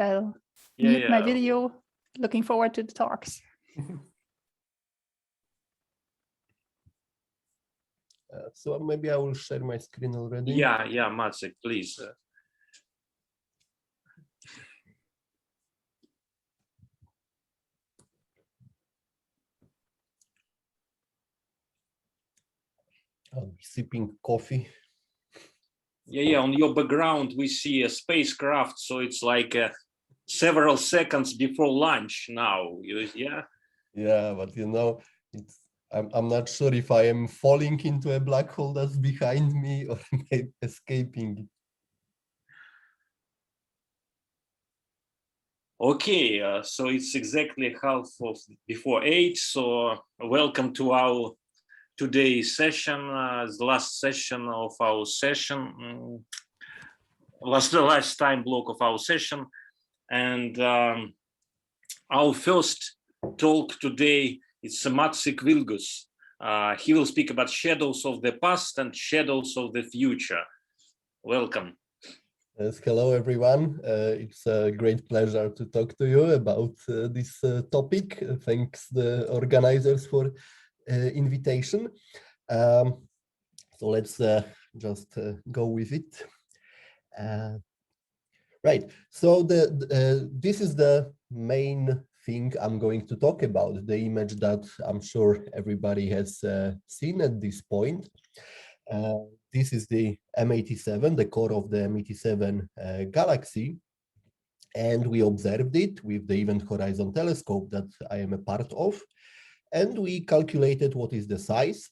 I'll Yeah, mute my yeah. video. Looking forward to the talks. So maybe I will share my screen already. Yeah, yeah, Maciek, please. I'll be sipping coffee. Yeah, yeah. On your background, we see a spacecraft, so it's like several seconds before lunch now. Yeah. Yeah, but you know, I'm not sure if I am falling into a black hole that's behind me or maybe escaping it. Okay, so it's exactly half of before 8. So welcome to our today's session, the last session of our session, last time block of our session, and our first talk today is Maciek Vilgus. He will speak about shadows of the past and shadows of the future. Welcome. Yes, hello everyone. It's a great pleasure to talk to you about this topic. Thanks the organizers for invitation. So let's just go with it. Right. So this is the main thing I'm going to talk about. The image that I'm sure everybody has seen at this point. This is the M87, the core of the M87 galaxy. And we observed it with the Event Horizon Telescope that I am a part of. And we calculated what is the size.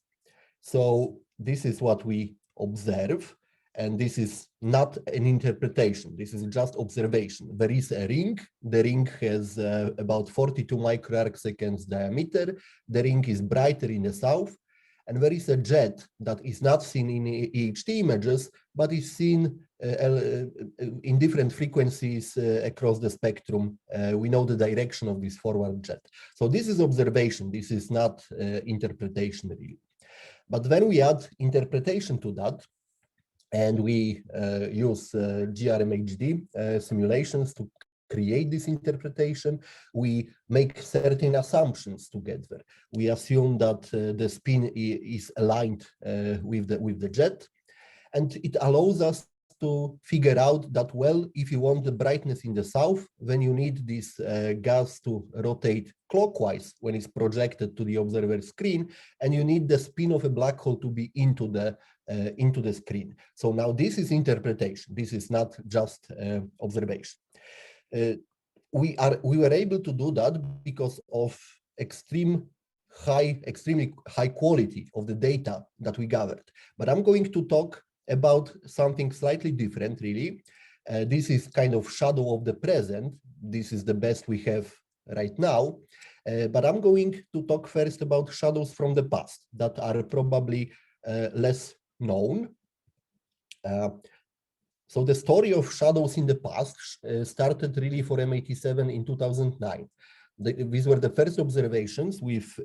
So this is what we observe. And this is not an interpretation. This is just observation. There is a ring. The ring has about 42 microarc seconds diameter. The ring is brighter in the south. And there is a jet that is not seen in EHT images, but is seen in different frequencies across the spectrum. We know the direction of this forward jet. So this is observation. This is not interpretation really. But when we add interpretation to that, and we use GRMHD simulations to create this interpretation, we make certain assumptions together. We assume that the spin is aligned with the jet, and it allows us to figure out that, well, if you want the brightness in the south, then you need this gas to rotate clockwise when it's projected to the observer screen, and you need the spin of a black hole to be into the screen. So now this is interpretation. This is not just observation. We were able to do that because of extremely high quality of the data that we gathered. But I'm going to talk about something slightly different, really. This is kind of shadow of the present. This is the best we have right now. But I'm going to talk first about shadows from the past that are probably less known. So the story of shadows in the past started really for M87 in 2009. These were the first observations with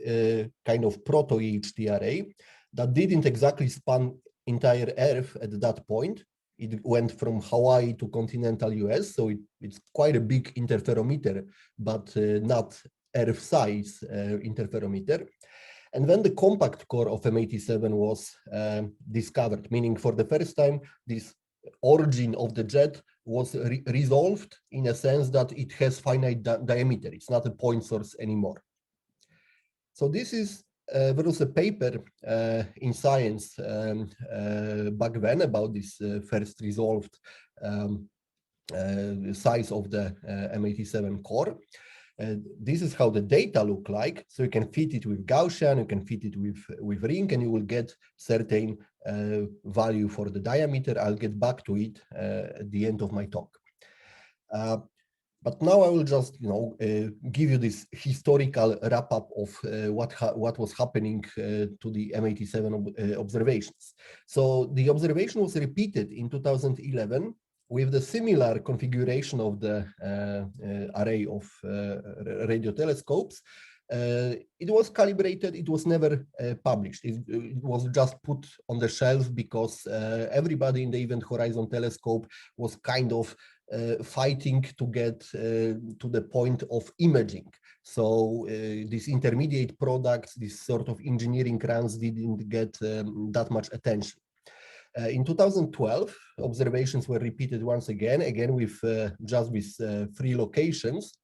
kind of proto-EHT array that didn't exactly span entire Earth at that point. It went from Hawaii to continental US, so it's quite a big interferometer, but not Earth-size interferometer. And then the compact core of M87 was discovered, meaning for the first time, this origin of the jet was resolved in a sense that it has finite diameter. It's not a point source anymore. So this is, there was a paper in Science back then about this first resolved size of the M87 core. This is how the data look like. So you can fit it with Gaussian, you can fit it with ring, and you will get certain value for the diameter. I'll get back to it at the end of my talk. But now I will just, give you this historical wrap up of what was happening to the M87 observations. So the observation was repeated in 2011 with the similar configuration of the array of radio telescopes. It was calibrated, it was never published. It was just put on the shelf because everybody in the Event Horizon Telescope was kind of fighting to get to the point of imaging. So these intermediate products, this sort of engineering runs didn't get that much attention. In 2012, observations were repeated once again with just with 3 locations.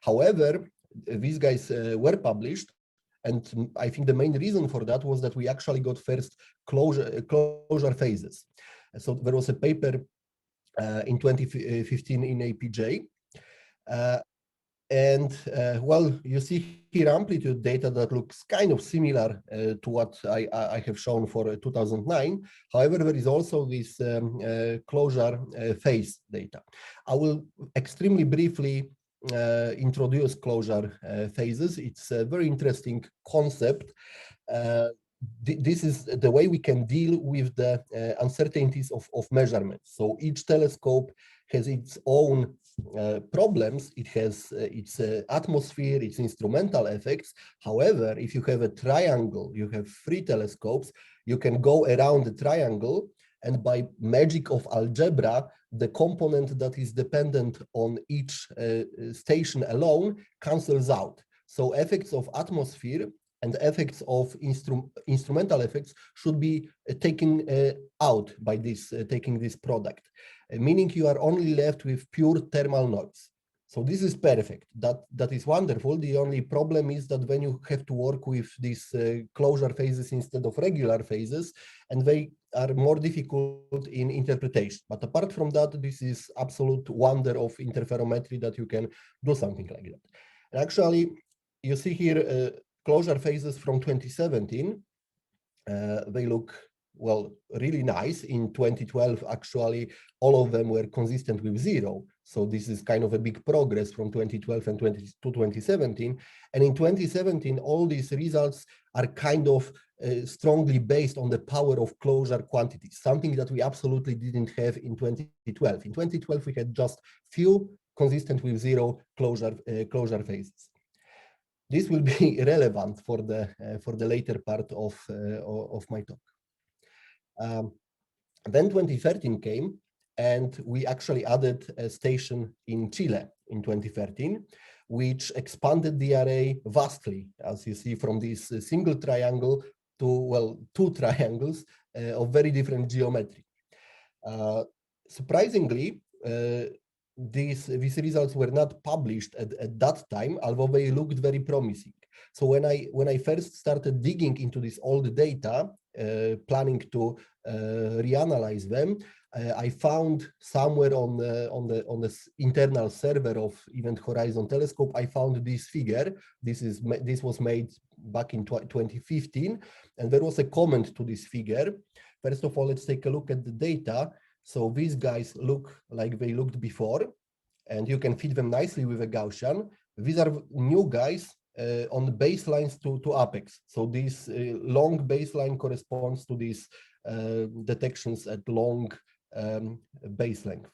However, these guys were published, and I think the main reason for that was that we actually got first closure phases. So there was a paper in 2015 in APJ. Well, you see here amplitude data that looks kind of similar to what I have shown for 2009. However, there is also this closure phase data. I will extremely briefly introduce closure phases. It's a very interesting concept. This is the way we can deal with the uncertainties of measurements. So each telescope has its own problems. It has its atmosphere, its instrumental effects. However, if you have a triangle, you have 3 telescopes, you can go around the triangle, and by magic of algebra, the component that is dependent on each station alone cancels out. So effects of atmosphere and effects of instrumental effects should be taken out by this taking this product, meaning you are only left with pure thermal noise. So this is perfect. That is wonderful. The only problem is that when you have to work with these closure phases instead of regular phases, and they are more difficult in interpretation. But apart from that, this is absolute wonder of interferometry that you can do something like that. And actually, you see here closure phases from 2017. They look, well, really nice. In 2012, actually, all of them were consistent with 0. So this is kind of a big progress from 2012 and to 2017. And in 2017, all these results are kind of strongly based on the power of closure quantities, something that we absolutely didn't have in 2012. In 2012, we had just few consistent with 0 closure phases. This will be relevant for the later part of my talk. Then 2013 came, and we actually added a station in Chile in 2013, which expanded the array vastly, as you see from this single triangle to, well, 2 triangles of very different geometry. Surprisingly, these results were not published at that time, although they looked very promising. So when I first started digging into this old data, planning to reanalyze them, I found somewhere on the internal server of Event Horizon Telescope, I found this figure. This was made back in 2015, and there was a comment to this figure. First of all, let's take a look at the data. So these guys look like they looked before, and you can fit them nicely with a Gaussian. These are new guys on the baselines to apex. So this long baseline corresponds to these detections at long base length.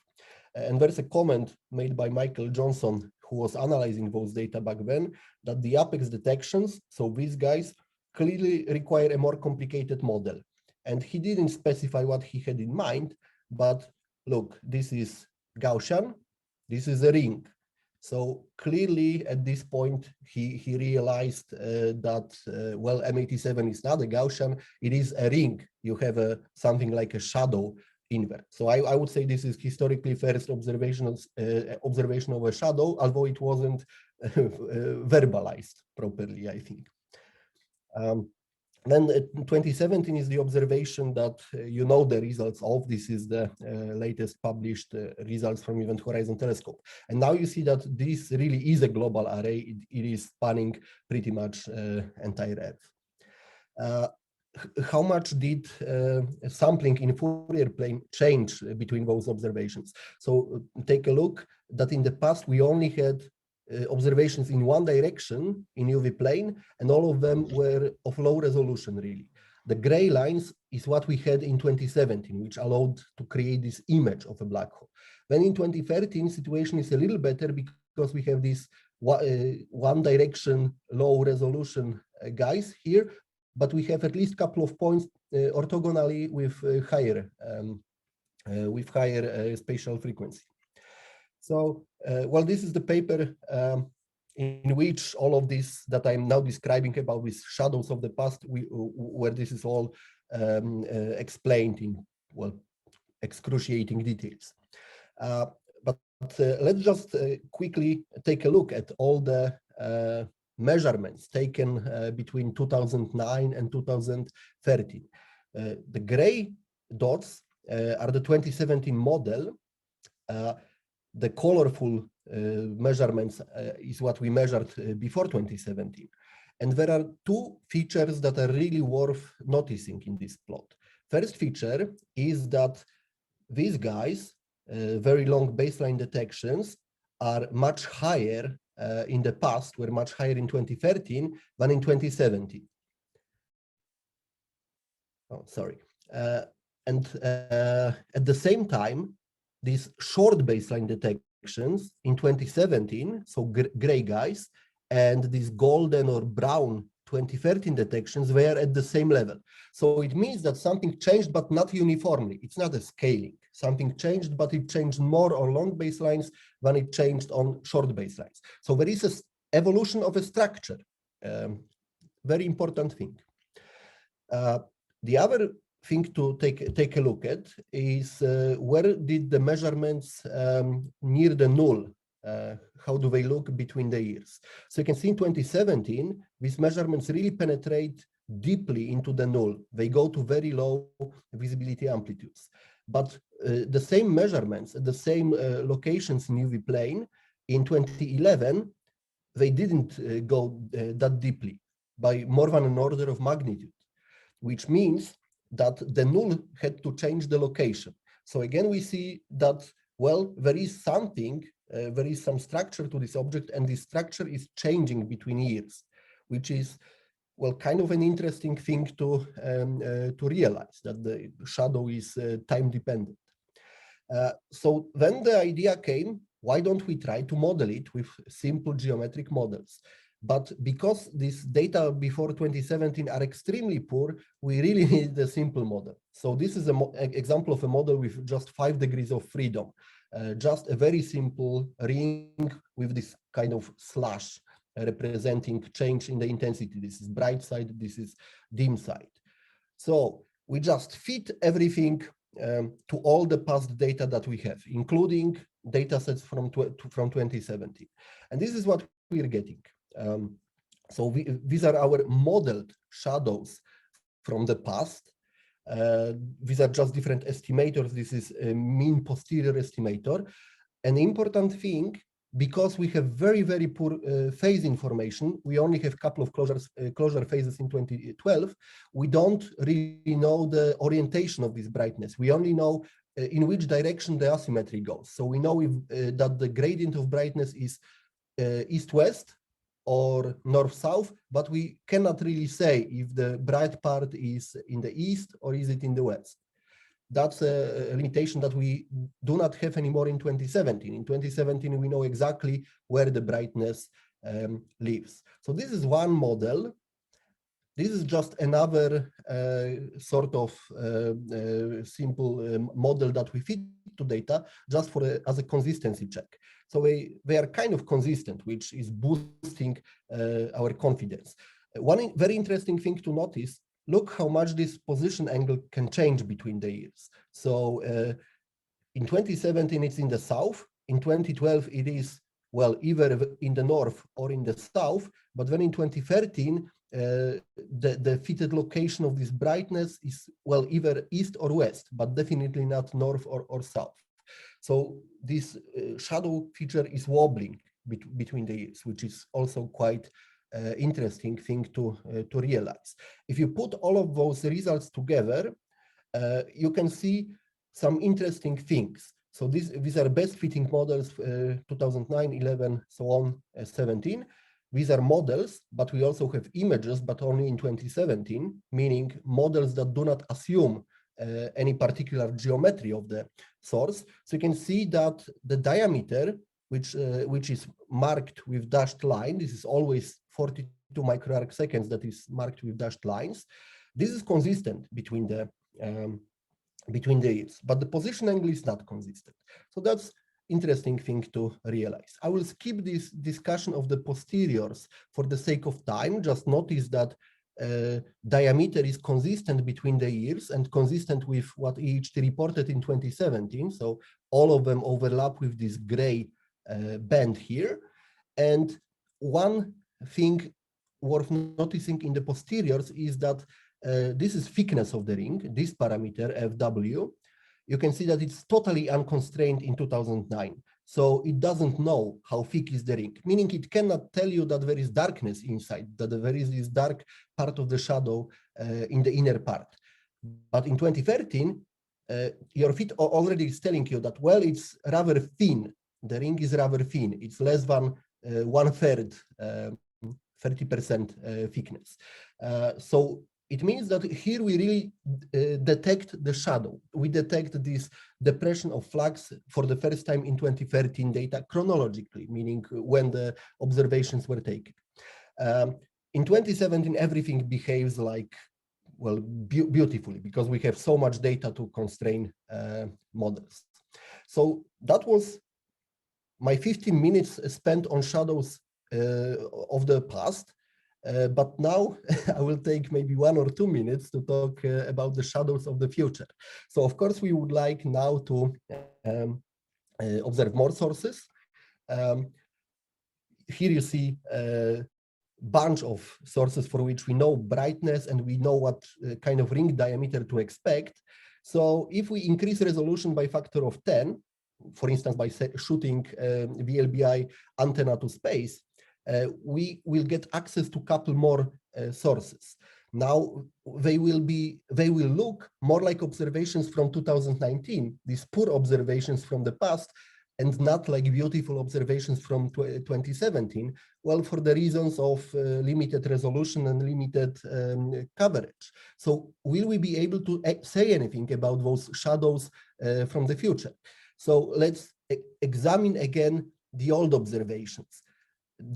And there's a comment made by Michael Johnson, who was analyzing those data back then, that the apex detections, so these guys, clearly require a more complicated model. And he didn't specify what he had in mind, but look, this is Gaussian, this is a ring. So clearly at this point, he realized that, well, M87 is not a Gaussian, it is a ring. You have something like a shadow invert. So I would say this is historically first observation of a shadow, although it wasn't verbalized properly, I think. Then 2017 is the observation that you know the results of. This is the latest published results from Event Horizon Telescope. And now you see that this really is a global array. It is spanning pretty much entire Earth. How much did sampling in Fourier plane change between those observations? So take a look that in the past we only had observations in one direction in UV plane, and all of them were of low resolution, really. The gray lines is what we had in 2017, which allowed to create this image of a black hole. Then in 2013, situation is a little better because we have this one direction low resolution guys here, but we have at least a couple of points orthogonally with higher spatial frequency. So, well, this is the paper in which all of this that I'm now describing about these shadows of the past, where this is all explained in, well, excruciating details. But let's just quickly take a look at all the measurements taken between 2009 and 2013. The gray dots are the 2017 model. The colorful measurements is what we measured before 2017. And there are two features that are really worth noticing in this plot. First feature is that these guys, very long baseline detections, are much higher in the past, were much higher in 2013 than in 2017. Oh, sorry. And at the same time, these short baseline detections in 2017, so gray guys, and these golden or brown 2013 detections were at the same level. So it means that something changed, but not uniformly. It's not a scaling. Something changed, but it changed more on long baselines than it changed on short baselines. So there is an evolution of a structure, very important thing. The other thing to take a look at is where did the measurements near the null, how do they look between the years? So you can see in 2017, these measurements really penetrate deeply into the null. They go to very low visibility amplitudes. But the same measurements at the same locations in UV plane in 2011, they didn't go that deeply by more than an order of magnitude, which means that the null had to change the location. So again, we see that, well, there is something, there is some structure to this object, and this structure is changing between years, which is, well, kind of an interesting thing to realize, that the shadow is time dependent. So then the idea came, why don't we try to model it with simple geometric models? But because this data before 2017 are extremely poor, we really need a simple model. So this is an example of a model with just 5 degrees of freedom, just a very simple ring with this kind of slash representing change in the intensity. This is bright side, this is dim side. So we just fit everything to all the past data that we have, including data sets from 2017. And this is what we're getting. So these are our modeled shadows from the past. These are just different estimators. This is a mean posterior estimator. An important thing, because we have very, very poor phase information, we only have a couple of closure phases in 2012. We don't really know the orientation of this brightness. We only know in which direction the asymmetry goes. So we know if, that the gradient of brightness is east-west or north-south, but we cannot really say if the bright part is in the east or is it in the west. That's a limitation that we do not have anymore in 2017. In 2017, we know exactly where the brightness lives. So this is one model. This is just another sort of simple model that we fit to data just for as a consistency check. So they are kind of consistent, which is boosting our confidence. One very interesting thing to notice, look how much this position angle can change between the years. So in 2017, it's in the south. In 2012, it is, well, either in the north or in the south. But then in 2013, the fitted location of this brightness is, well, either east or west, but definitely not north or south. So this shadow feature is wobbling between the years, which is also quite interesting thing to realize. If you put all of those results together, you can see some interesting things. So these are best fitting models, 2009, 11, so on, 17. These are models, but we also have images, but only in 2017, meaning models that do not assume any particular geometry of the source. So you can see that the diameter, which is marked with dashed line, this is always 42 microarc seconds that is marked with dashed lines. This is consistent between the years, but the position angle is not consistent. So that's interesting thing to realize. I will skip this discussion of the posteriors for the sake of time. Just notice that diameter is consistent between the years and consistent with what EHT reported in 2017. So all of them overlap with this gray band here. And one thing worth noticing in the posteriors is that this is thickness of the ring, this parameter FW. You can see that it's totally unconstrained in 2009. So it doesn't know how thick is the ring, meaning it cannot tell you that there is darkness inside, that there is this dark part of the shadow in the inner part. But in 2013, your fit already is telling you that, well, it's rather thin. The ring is rather thin. It's less than 1/3, 30% thickness. So it means that here we really detect the shadow. We detect this depression of flux for the first time in 2013 data chronologically, meaning when the observations were taken. In 2017, everything behaves like, well, beautifully, because we have so much data to constrain models. So that was my 15 minutes spent on shadows of the past. But now I will take maybe 1 or 2 minutes to talk about the shadows of the future. So of course, we would like now to observe more sources. Here you see a bunch of sources for which we know brightness and we know what kind of ring diameter to expect. So if we increase resolution by factor of 10, for instance, by shooting VLBI antenna to space, we will get access to a couple more sources. Now they will look more like observations from 2019, these poor observations from the past, and not like beautiful observations from 2017. Well, for the reasons of limited resolution and limited coverage. So will we be able to say anything about those shadows from the future? So let's examine again the old observations.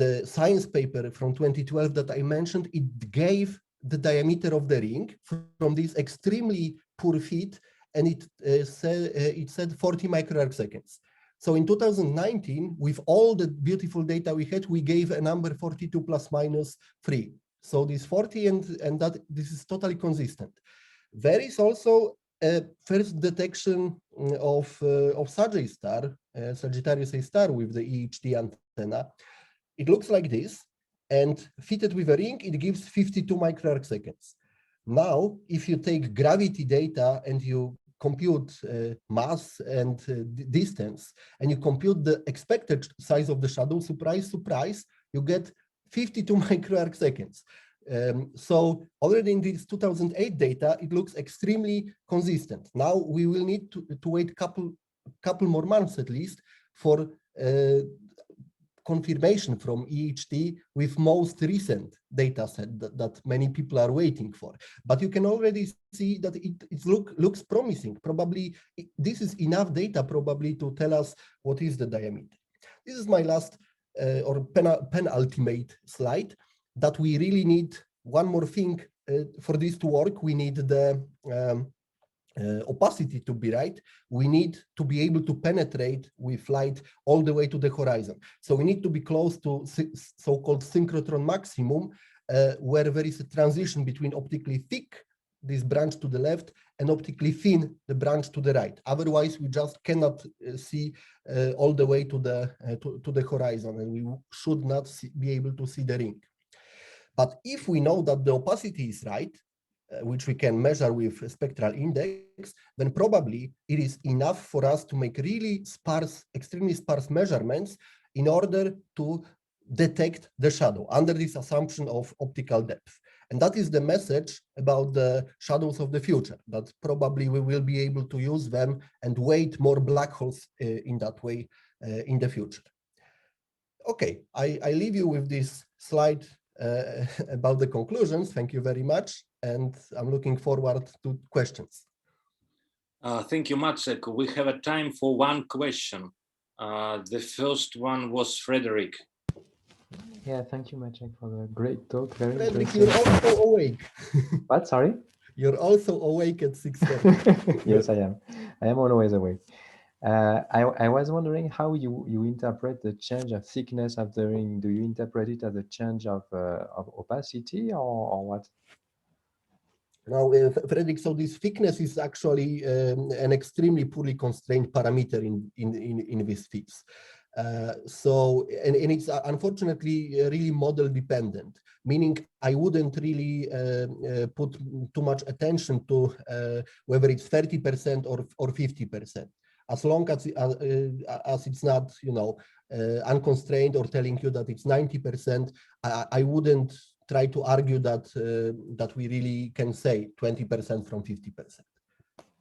The science paper from 2012 that I mentioned, it gave the diameter of the ring from this extremely poor fit, and it said 40 microarc seconds. So in 2019, with all the beautiful data we had, we gave a number 42 plus minus 3. So this 40 and that this is totally consistent. There is also a first detection of Sagittarius star, Sagittarius A star with the EHT antenna. It looks like this, and fitted with a ring, it gives 52 microarc seconds. Now, if you take gravity data and you compute mass and distance, and you compute the expected size of the shadow, surprise, surprise, you get 52 microarc seconds. So already in this 2008 data, it looks extremely consistent. Now we will need to wait couple more months at least for confirmation from EHT with most recent data set that many people are waiting for. But you can already see that it looks promising. Probably this is enough data probably to tell us what is the diameter. This is my last or penultimate slide, that we really need one more thing for this to work. We need the opacity to be right. We need to be able to penetrate with light all the way to the horizon. So we need to be close to so-called synchrotron maximum, where there is a transition between optically thick, this branch to the left, and optically thin, the branch to the right. Otherwise, we just cannot see all the way to the horizon, and we should not be able to see the ring. But if we know that the opacity is right, which we can measure with a spectral index, then probably it is enough for us to make really sparse, extremely sparse measurements in order to detect the shadow under this assumption of optical depth. And that is the message about the shadows of the future, that probably we will be able to use them and weight more black holes in that way in the future. Okay, I leave you with this slide about the conclusions. Thank you very much. And I'm looking forward to questions. Thank you, Maciek. We have a time for one question. The first one was Frederick. Yeah, thank you, Maciek, for the great talk. Very Frederick, interesting. you're also awake. What? Sorry? You're also awake at 6:30. Yes, I am. I am always awake. I was wondering how you interpret the change of thickness of the ring. Do you interpret it as a change of opacity or what? Now, Frederick, so this thickness is actually an extremely poorly constrained parameter in these fields. So it's unfortunately really model dependent, meaning I wouldn't really put too much attention to whether it's 30% or 50%. As long as it's not, unconstrained or telling you that it's 90%, I wouldn't try to argue that that we really can say 20% from 50%.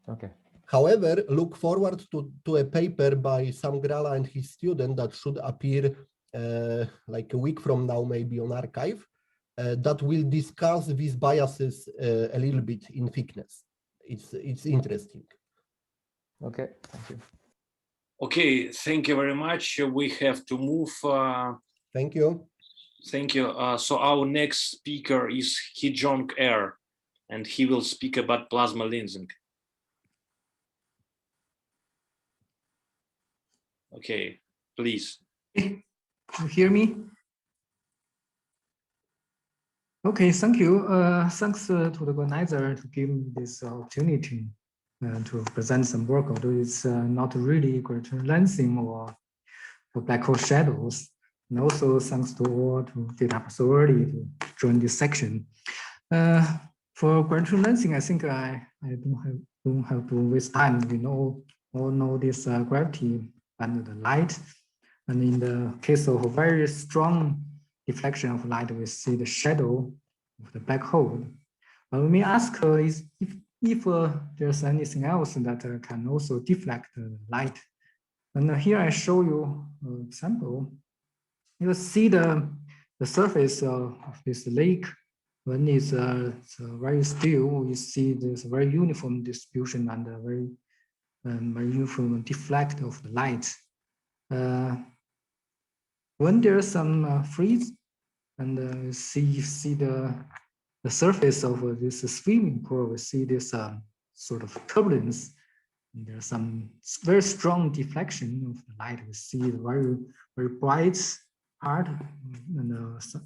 Okay. However, look forward to a paper by Sam Gralla and his student that should appear like a week from now, maybe on Archive, that will discuss these biases a little bit in thickness. It's interesting. Okay, thank you. Okay, thank you very much. We have to move. Thank you. Thank you. So our next speaker is Hee-Jong Er, and he will speak about plasma lensing. Okay, please. You hear me? Okay, thank you. Thanks to the organizer to give me this opportunity to present some work, although it's not really gravitational lensing or for black hole shadows. And also thanks to all to get up so early to join this section. For gravitational lensing, I think I don't have to waste time. We all know this gravity and the light. And in the case of a very strong deflection of light, we see the shadow of the black hole. But we may ask is if there's anything else that can also deflect the light. And here I show you an example. You see the surface of this lake. When it's very still, you see there's a very uniform distribution and a very uniform deflect of the light. When there's some freeze, and see the surface of this swimming pool, we see this sort of turbulence. And there's some very strong deflection of the light. We see the very bright part, and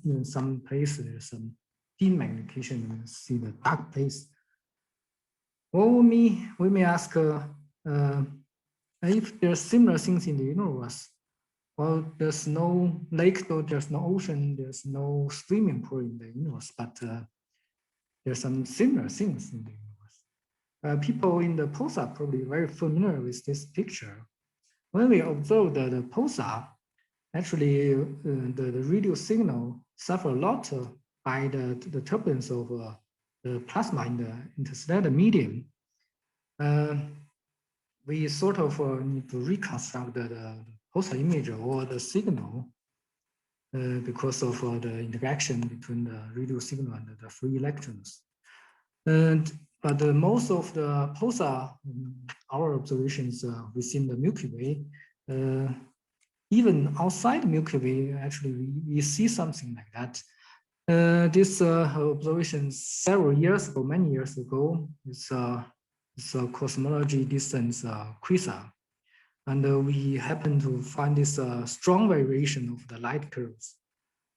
in some places there's some demagnification. We see the dark place. Well, we may ask if there's similar things in the universe. Well, there's no lake, though there's no ocean, there's no swimming pool in the universe, but there's some similar things in the universe. People in the pulsar are probably very familiar with this picture. When we observe the pulsar, actually the radio signal suffer a lot by the turbulence of the plasma in the interstellar medium. We sort of need to reconstruct the pulsar image or the signal because of the interaction between the radio signal and the free electrons. But most of the pulsar, our observations within the Milky Way, even outside the Milky Way, actually we see something like that. This observation several years ago, many years ago, is cosmology distance quasar. And we happen to find this strong variation of the light curves.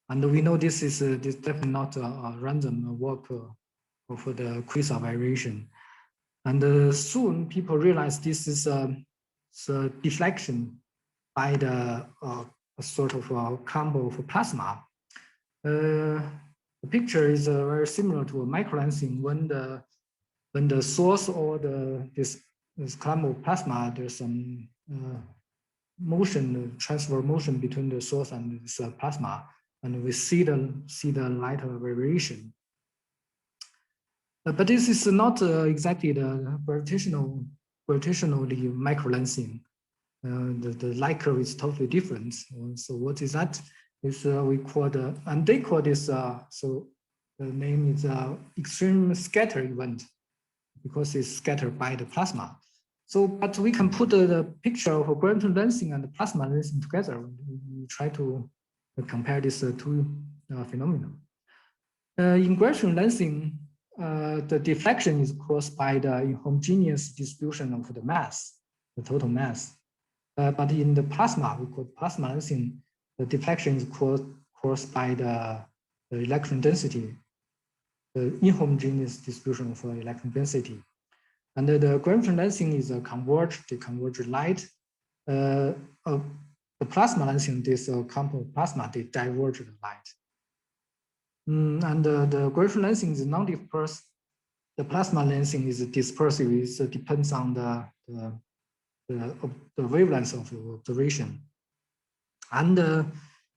And we know this is definitely not a random work of the quasar variation. And soon people realize this is a deflection by the sort of combo of plasma. The picture is very similar to a microlensing when the source or this clump of plasma, there's some motion, transfer motion between the source and this plasma, and we see the light variation. But this is not exactly the gravitationally microlensing. The light curve is totally different. So what is that? Is we call and they call this. So the name is extreme scatter event because it's scattered by the plasma. So, but we can put the picture of gravitational lensing and the plasma lensing together. We try to compare these two phenomena. In gravitational lensing, the deflection is caused by the homogeneous distribution of the mass, the total mass. But in the plasma, we call plasma lensing, the deflection is caused by the electron density, the inhomogeneous distribution of electron density. And the gravitational lensing is a converged light. The plasma lensing, this compound plasma, they diverge the light. And the gravitational lensing is non-dispersive. The plasma lensing is dispersive. It depends on the wavelength of the observation. And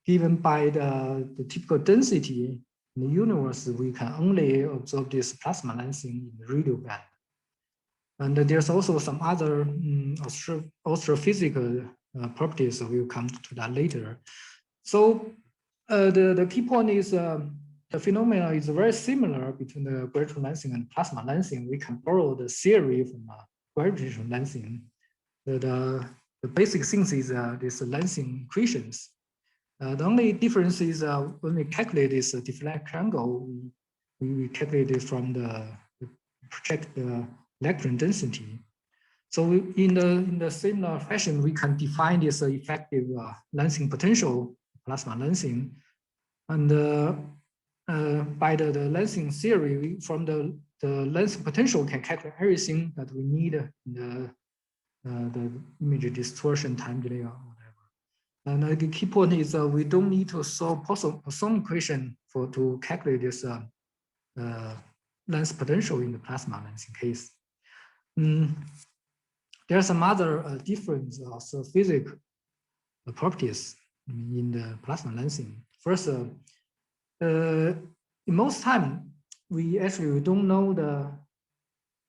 given by the typical density in the universe, we can only observe this plasma lensing in the radio band. And there's also some other astrophysical properties. So we'll come to that later. So the key point is the phenomena is very similar between the gravitational lensing and plasma lensing. We can borrow the theory from gravitational lensing. The basic things is this lensing equations. The only difference is when we calculate this deflection angle, we calculate it from the project electron density. So in the similar fashion, we can define this effective lensing potential, plasma lensing, and by the lensing theory, from the lensing potential can calculate everything that we need in the image distortion, time delay, or whatever. And the key point is we don't need to solve Poisson equation to calculate this lens potential in the plasma lensing case. There are some other different physical properties in the plasma lensing. First, in most time, we don't know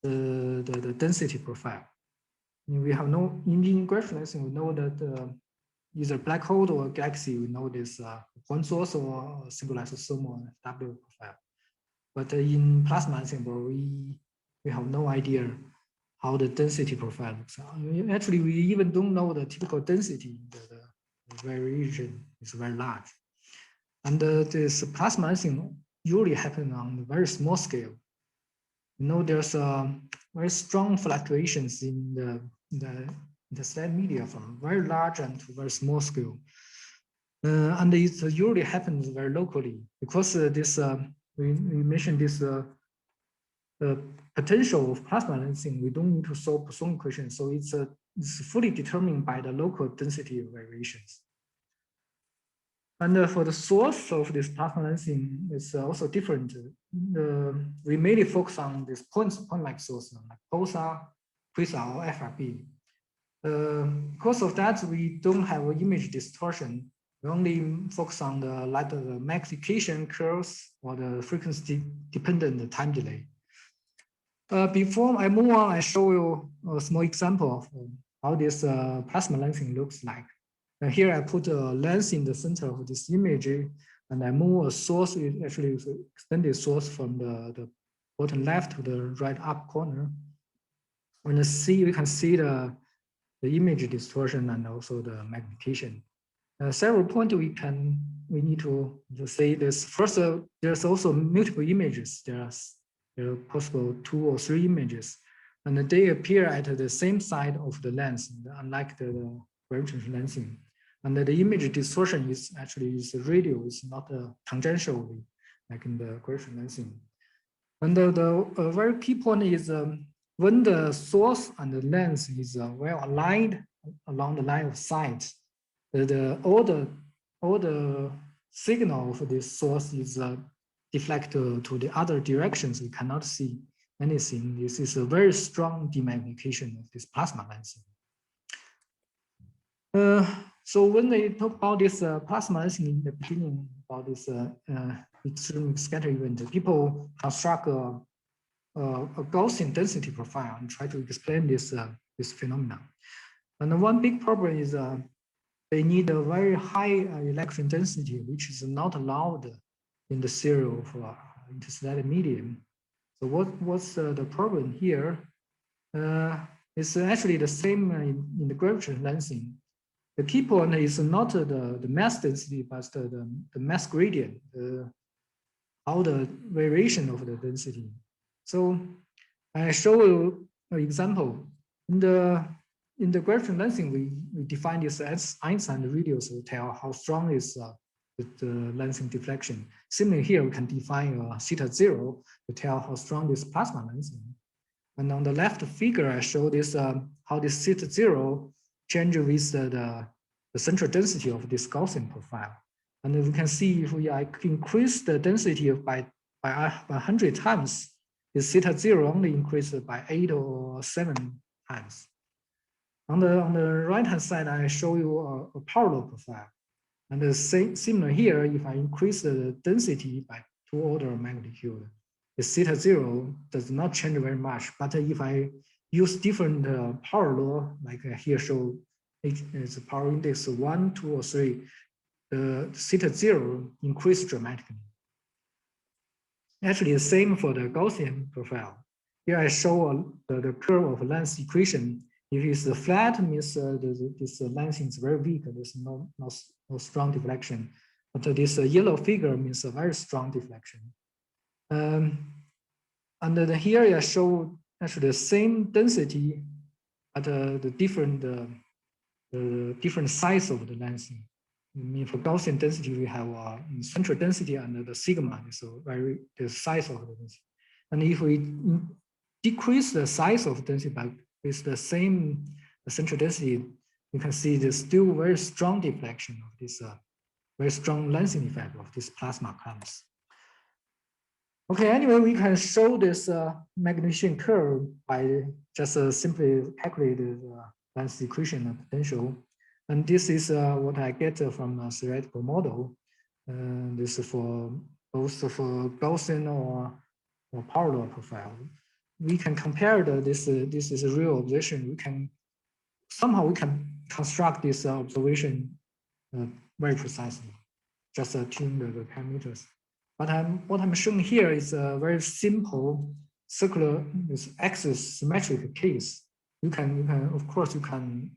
the density profile. We have no, in gravitational lensing, we know that either black hole or galaxy, we know this point source or single isothermal W profile. But in plasma lensing, we have no idea how the density profile looks. Actually, we even don't know the typical density. The variation is very large. And this plasma lensing usually happens on a very small scale. You know, there's very strong fluctuations in the stellar media from very large and to very small scale. And it usually happens very locally because this we mentioned this potential of plasma lensing. We don't need to solve Poisson equation, so it's fully determined by the local density variations. And for the source of this plasma lensing, it's also different. We mainly focus on this point-like source, like pulsar, quasar, or FRB. Because of that, we don't have image distortion. We only focus on the magnification curves or the frequency-dependent time delay. Before I move on, I show you a small example of how this plasma lensing looks like. Here I put a lens in the center of this image, and I move a source. It actually is an extended source from the bottom left to the right up corner. When we can see the image distortion and also the magnification. Several points we need to say this. First, there's also multiple images. There are possible 2 or 3 images, and they appear at the same side of the lens, unlike the gravitational lensing. And the image distortion is radial, it's not tangentially like in the gravitational lensing. And the very key point is when the source and the lens is well aligned along the line of sight, all the signal of this source is deflected to the other directions. We cannot see anything. This is a very strong demagnification of this plasma lensing. So when they talk about this plasma lensing in the beginning, about this extreme scatter event, people construct a Gaussian density profile and try to explain this phenomenon. And one big problem is they need a very high electron density, which is not allowed in the theory of interstellar medium. So what's the problem here? It's actually the same in the gravitational lensing. The key point is not the mass density, but the mass gradient, how the variation of the density. So I show you an example. In the in the gravitational lensing, we define this as Einstein radius to tell how strong is the lensing deflection. Similarly, here we can define theta 0 to tell how strong is plasma lensing. And on the left figure, I show this how this theta 0 changes with the central density of this Gaussian profile. And we can see if we increase the density by 100 times, this theta 0 only increased by 8 or 7 times. On the right-hand side, I show you a parallel profile. And the similar here, if I increase the density by 2 order of magnitude, the theta 0 does not change very much. But if I use different parallel, like here show it's a power index 1, 2, or 3, the theta 0 increase dramatically. Actually, the same for the Gaussian profile. Here I show the curve of lens equation. If it's flat, means this lensing is very weak. There's no strong deflection. But this yellow figure means a very strong deflection. And then here I show actually the same density, but the different size of the lensing. I mean, for Gaussian density, we have central density and the sigma is the size of the density. And if we decrease the size of density by with the same central density, you can see there's still very strong deflection of this very strong lensing effect of this plasma clumps. Okay, anyway, we can show this magnification curve by just simply calculate the lens equation of potential. And this is what I get from a theoretical model. This is for both for Gaussian or parallel profile. We can compare this is a real observation. We can somehow construct this observation very precisely, just tune the parameters. But what I'm showing here is a very simple circular axis symmetric case. You can of course you can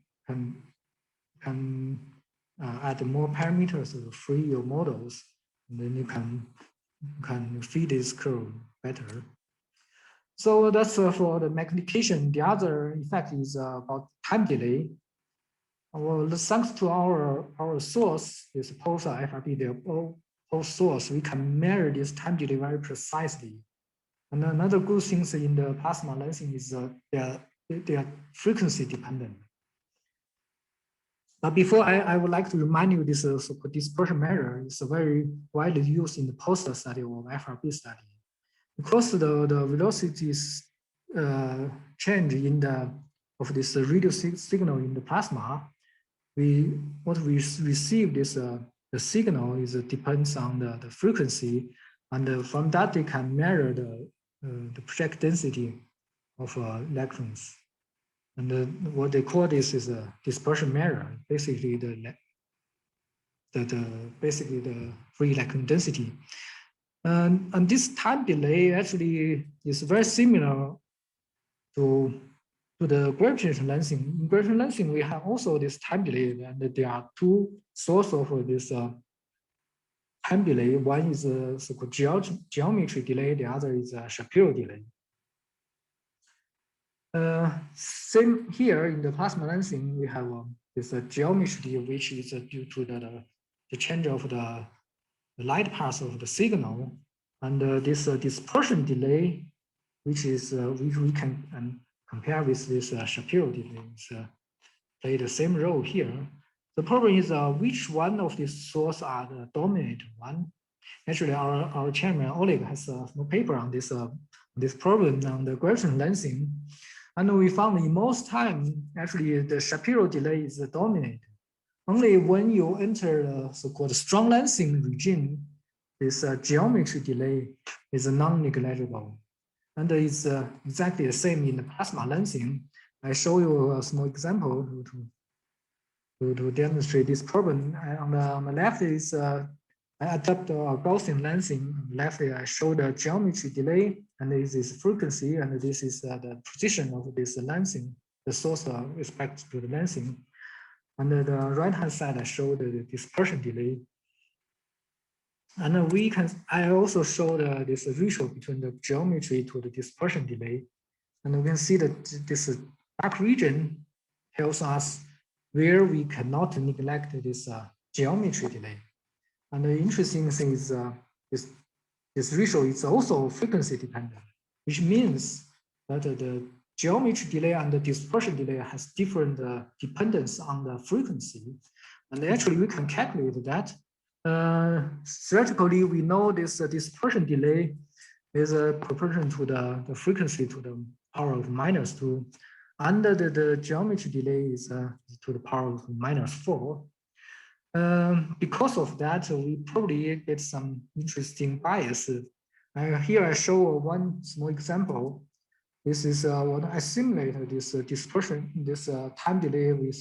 add more parameters to free your models, and then you can feed this curve better. So that's for the magnification. The other effect is about time delay. Well, thanks to our source, this pulsar FRB, the whole source, we can measure this time delay very precisely. And another good thing in the plasma lensing is they are frequency dependent. But before I would like to remind you this so-called dispersion measure is very widely used in the poster study or FRB study. Because the velocities change of this radio signal in the plasma, what we receive this the signal depends on the frequency, and from that they can measure the project density of electrons. And what they call this is a dispersion measure, basically basically the free electron density. And this time delay actually is very similar to the gravitational lensing. In gravitational lensing, we have also this time delay, and there are two sources of this time delay. One is a so-called geometry delay, the other is a Shapiro delay. Same here in the plasma lensing, we have this geometry, which is due to the change of the light path of the signal, and this dispersion delay, which we can compare with this Shapiro delay, play the same role here. The problem is which one of these sources are the dominant one. Actually, our chairman Oleg has a paper on this problem on the gravitational lensing, and we found in most time actually the Shapiro delay is the dominant. Only when you enter the so-called strong lensing regime, this geometry delay is non-negligible. And it's exactly the same in the plasma lensing. I show you a small example to demonstrate this problem. On the left is I adapt Gaussian lensing. On the left, I show the geometry delay, and this is frequency, and this is the position of this lensing, the source with respect to the lensing. On the right-hand side, I show the dispersion delay. And I also show this ratio between the geometry to the dispersion delay. And we can see that this dark region tells us where we cannot neglect this geometry delay. And the interesting thing is this ratio is also frequency dependent, which means that the geometry delay and the dispersion delay has different dependence on the frequency. And actually we can calculate that. Theoretically, we know this dispersion delay is proportional to the frequency to the power of -2. And the geometry delay is to the power of -4. Because of that, we probably get some interesting bias. Here I show one small example. This is what I simulate this dispersion, this time delay with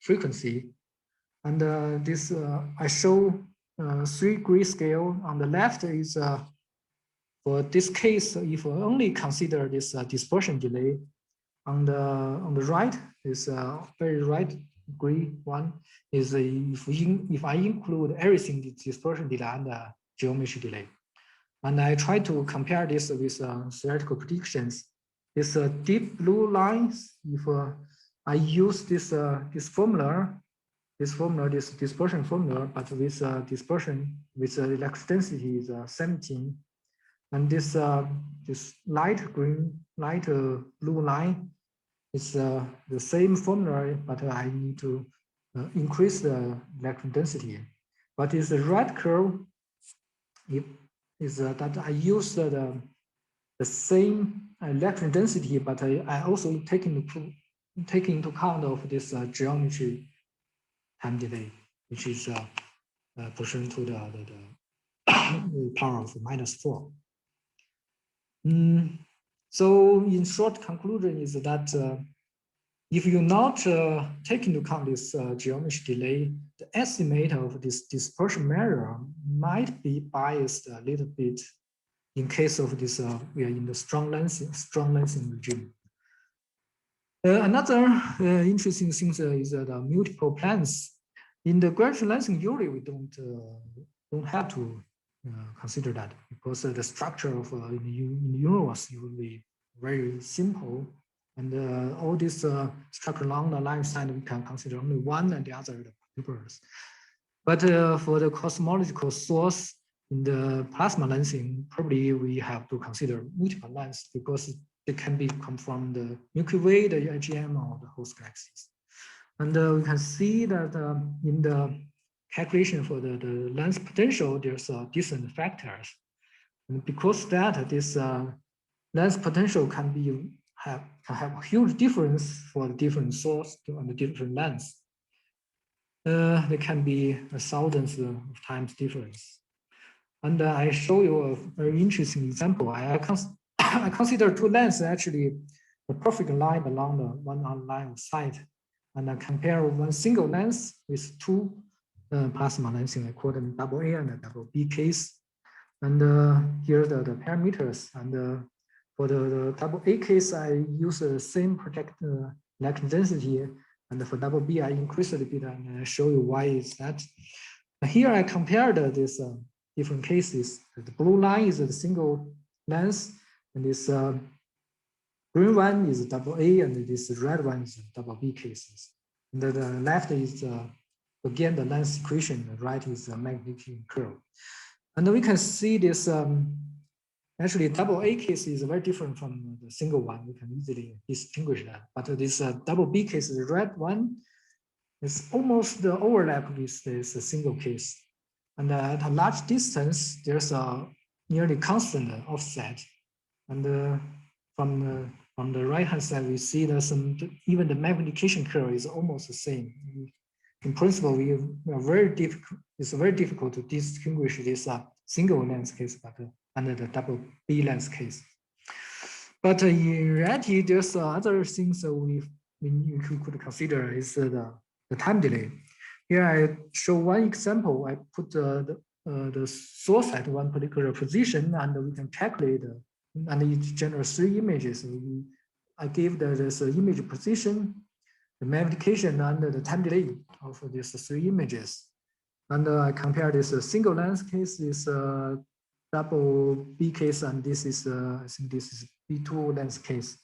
frequency. And this I show 3 grid scale. On the left is for this case, if we only consider this dispersion delay. On the right is very right grid one is if I include everything, the dispersion delay and the geometry delay. And I try to compare this with theoretical predictions. This deep blue lines, if I use this formula, this dispersion formula, but with dispersion with electron density is 17, and this light blue line is the same formula, but I need to increase the electron density. But it's the red curve. It is that I use the same electron density, but I also take into account of this geometry time delay, which is proportional to the power of -4. So in short conclusion is that if you not take into account this geometry delay, the estimate of this dispersion measure might be biased a little bit in case of this we are in the strong lensing regime. Another interesting thing is the multiple planes. In the gravitational lensing, usually we don't have to consider that because the structure of in the universe will be very simple, and all this structure along the line side we can consider only one and the other the particles. But for the cosmological source in the plasma lensing, probably we have to consider multiple lens because they can come from the Milky Way, the IGM, or the host galaxies. And we can see that in the calculation for the lens potential, there's different factors. And because that this lens potential can have a huge difference for the different source and the different lens. There can be thousands of times difference. And I show you a very interesting example. I consider 2 lenses actually the perfect line along the one line of sight. And I compare one single lens with 2 plasma lensing. I call them double A and double B case. And here are the parameters. And for the double A case, I use the same projected electron density. And for double B, I increase it a bit and I show you why is that. Here I compared these different cases. The blue line is a single lens, and this green one is double A, and this red one is double B cases. And the left is again the lens equation, the right is the magnification curve. And we can see this actually double A case is very different from the single one. We can easily distinguish that. But this double B case, the red one, is almost the overlap with this single case. And at a large distance, there's a nearly constant offset. And from the right-hand side, we see that even the magnification curve is almost the same. In principle, it's very difficult to distinguish this single lens case under the double B lens case. But in reality, there's other things that we could consider is the time delay. Here I show one example. I put the source at one particular position, and we can calculate, and it generates 3 images. I give this image position, the magnification, and the time delay of these 3 images. And I compare this single lens case, this double B case, and this is I think this is B2 lens case.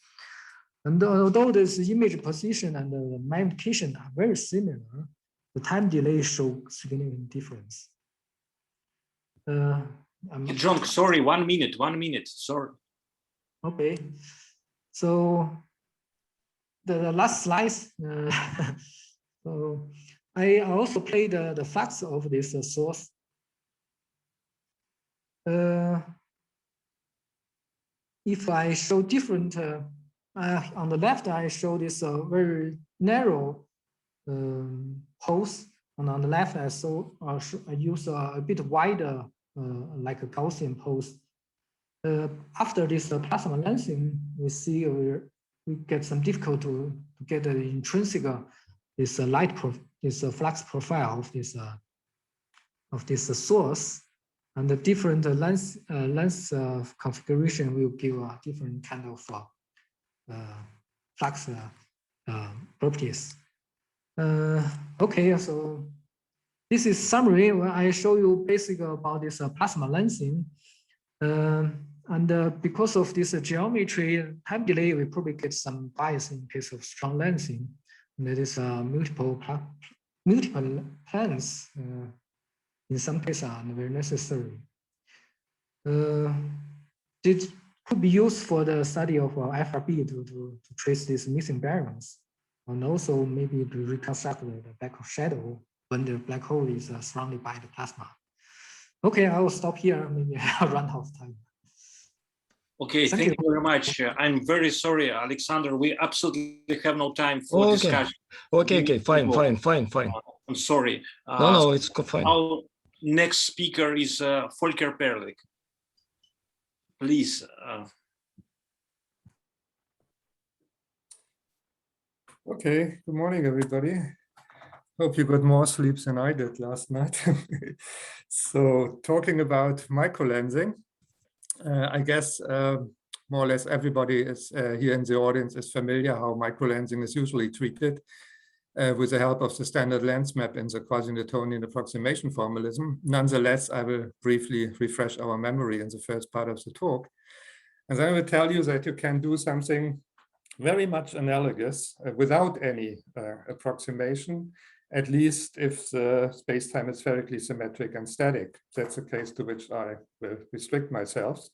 And although this image position and the magnification are very similar, the time delay show significant difference. John, sorry, 1 minute, sorry. Okay, so the last slide. So I also play the flux of this source. If I show different, on the left, I show this very narrow pulse, and on the left, I use a bit wider, like a Gaussian pulse. After this plasma lensing, we see we get some difficult to get the intrinsic this flux profile of this source, and the different lens configuration will give a different kind of flux properties. Okay, so this is summary where I show you basically about this plasma lensing. And because of this geometry time delay, we probably get some bias in case of strong lensing. And that is multiple planes in some cases are very necessary. It could be used for the study of FRB to trace these missing baryons, and also maybe to reconstruct the back shadow when the black hole is surrounded by the plasma. Okay, I will stop here. Maybe I'll run out of time. Okay, thank you very much. I'm very sorry, Alexander. We absolutely have no time for discussion. Okay, fine. I'm sorry. No, it's fine. Our next speaker is Volker Perlich. Please. Okay, good morning, everybody. Hope you got more sleep than I did last night. So talking about microlensing, I guess more or less everybody is here in the audience is familiar how microlensing is usually treated with the help of the standard lens map in the quasi-Newtonian approximation formalism. Nonetheless, I will briefly refresh our memory in the first part of the talk. And then I will tell you that you can do something very much analogous without any approximation, at least if the space-time is spherically symmetric and static. That's the case to which I will restrict myself.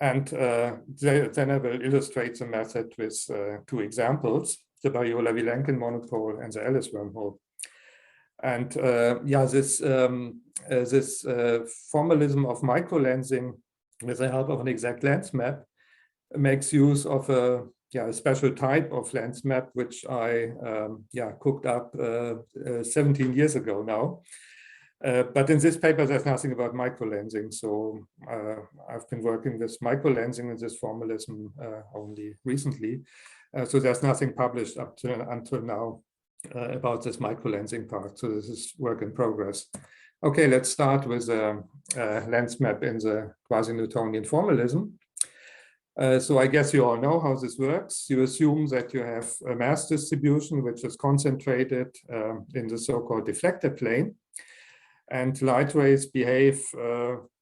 And then I will illustrate the method with two examples, the Biola-Vilenkin monopole and the Alice wormhole. And yeah, this formalism of microlensing with the help of an exact lens map makes use of a special type of lens map, which I cooked up 17 years ago now. But in this paper, there's nothing about microlensing. So I've been working with microlensing in this formalism only recently. So there's nothing published until now about this microlensing part. So this is work in progress. Okay, let's start with a lens map in the quasi-Newtonian formalism. So I guess you all know how this works. You assume that you have a mass distribution which is concentrated in the so-called deflector plane. And light rays behave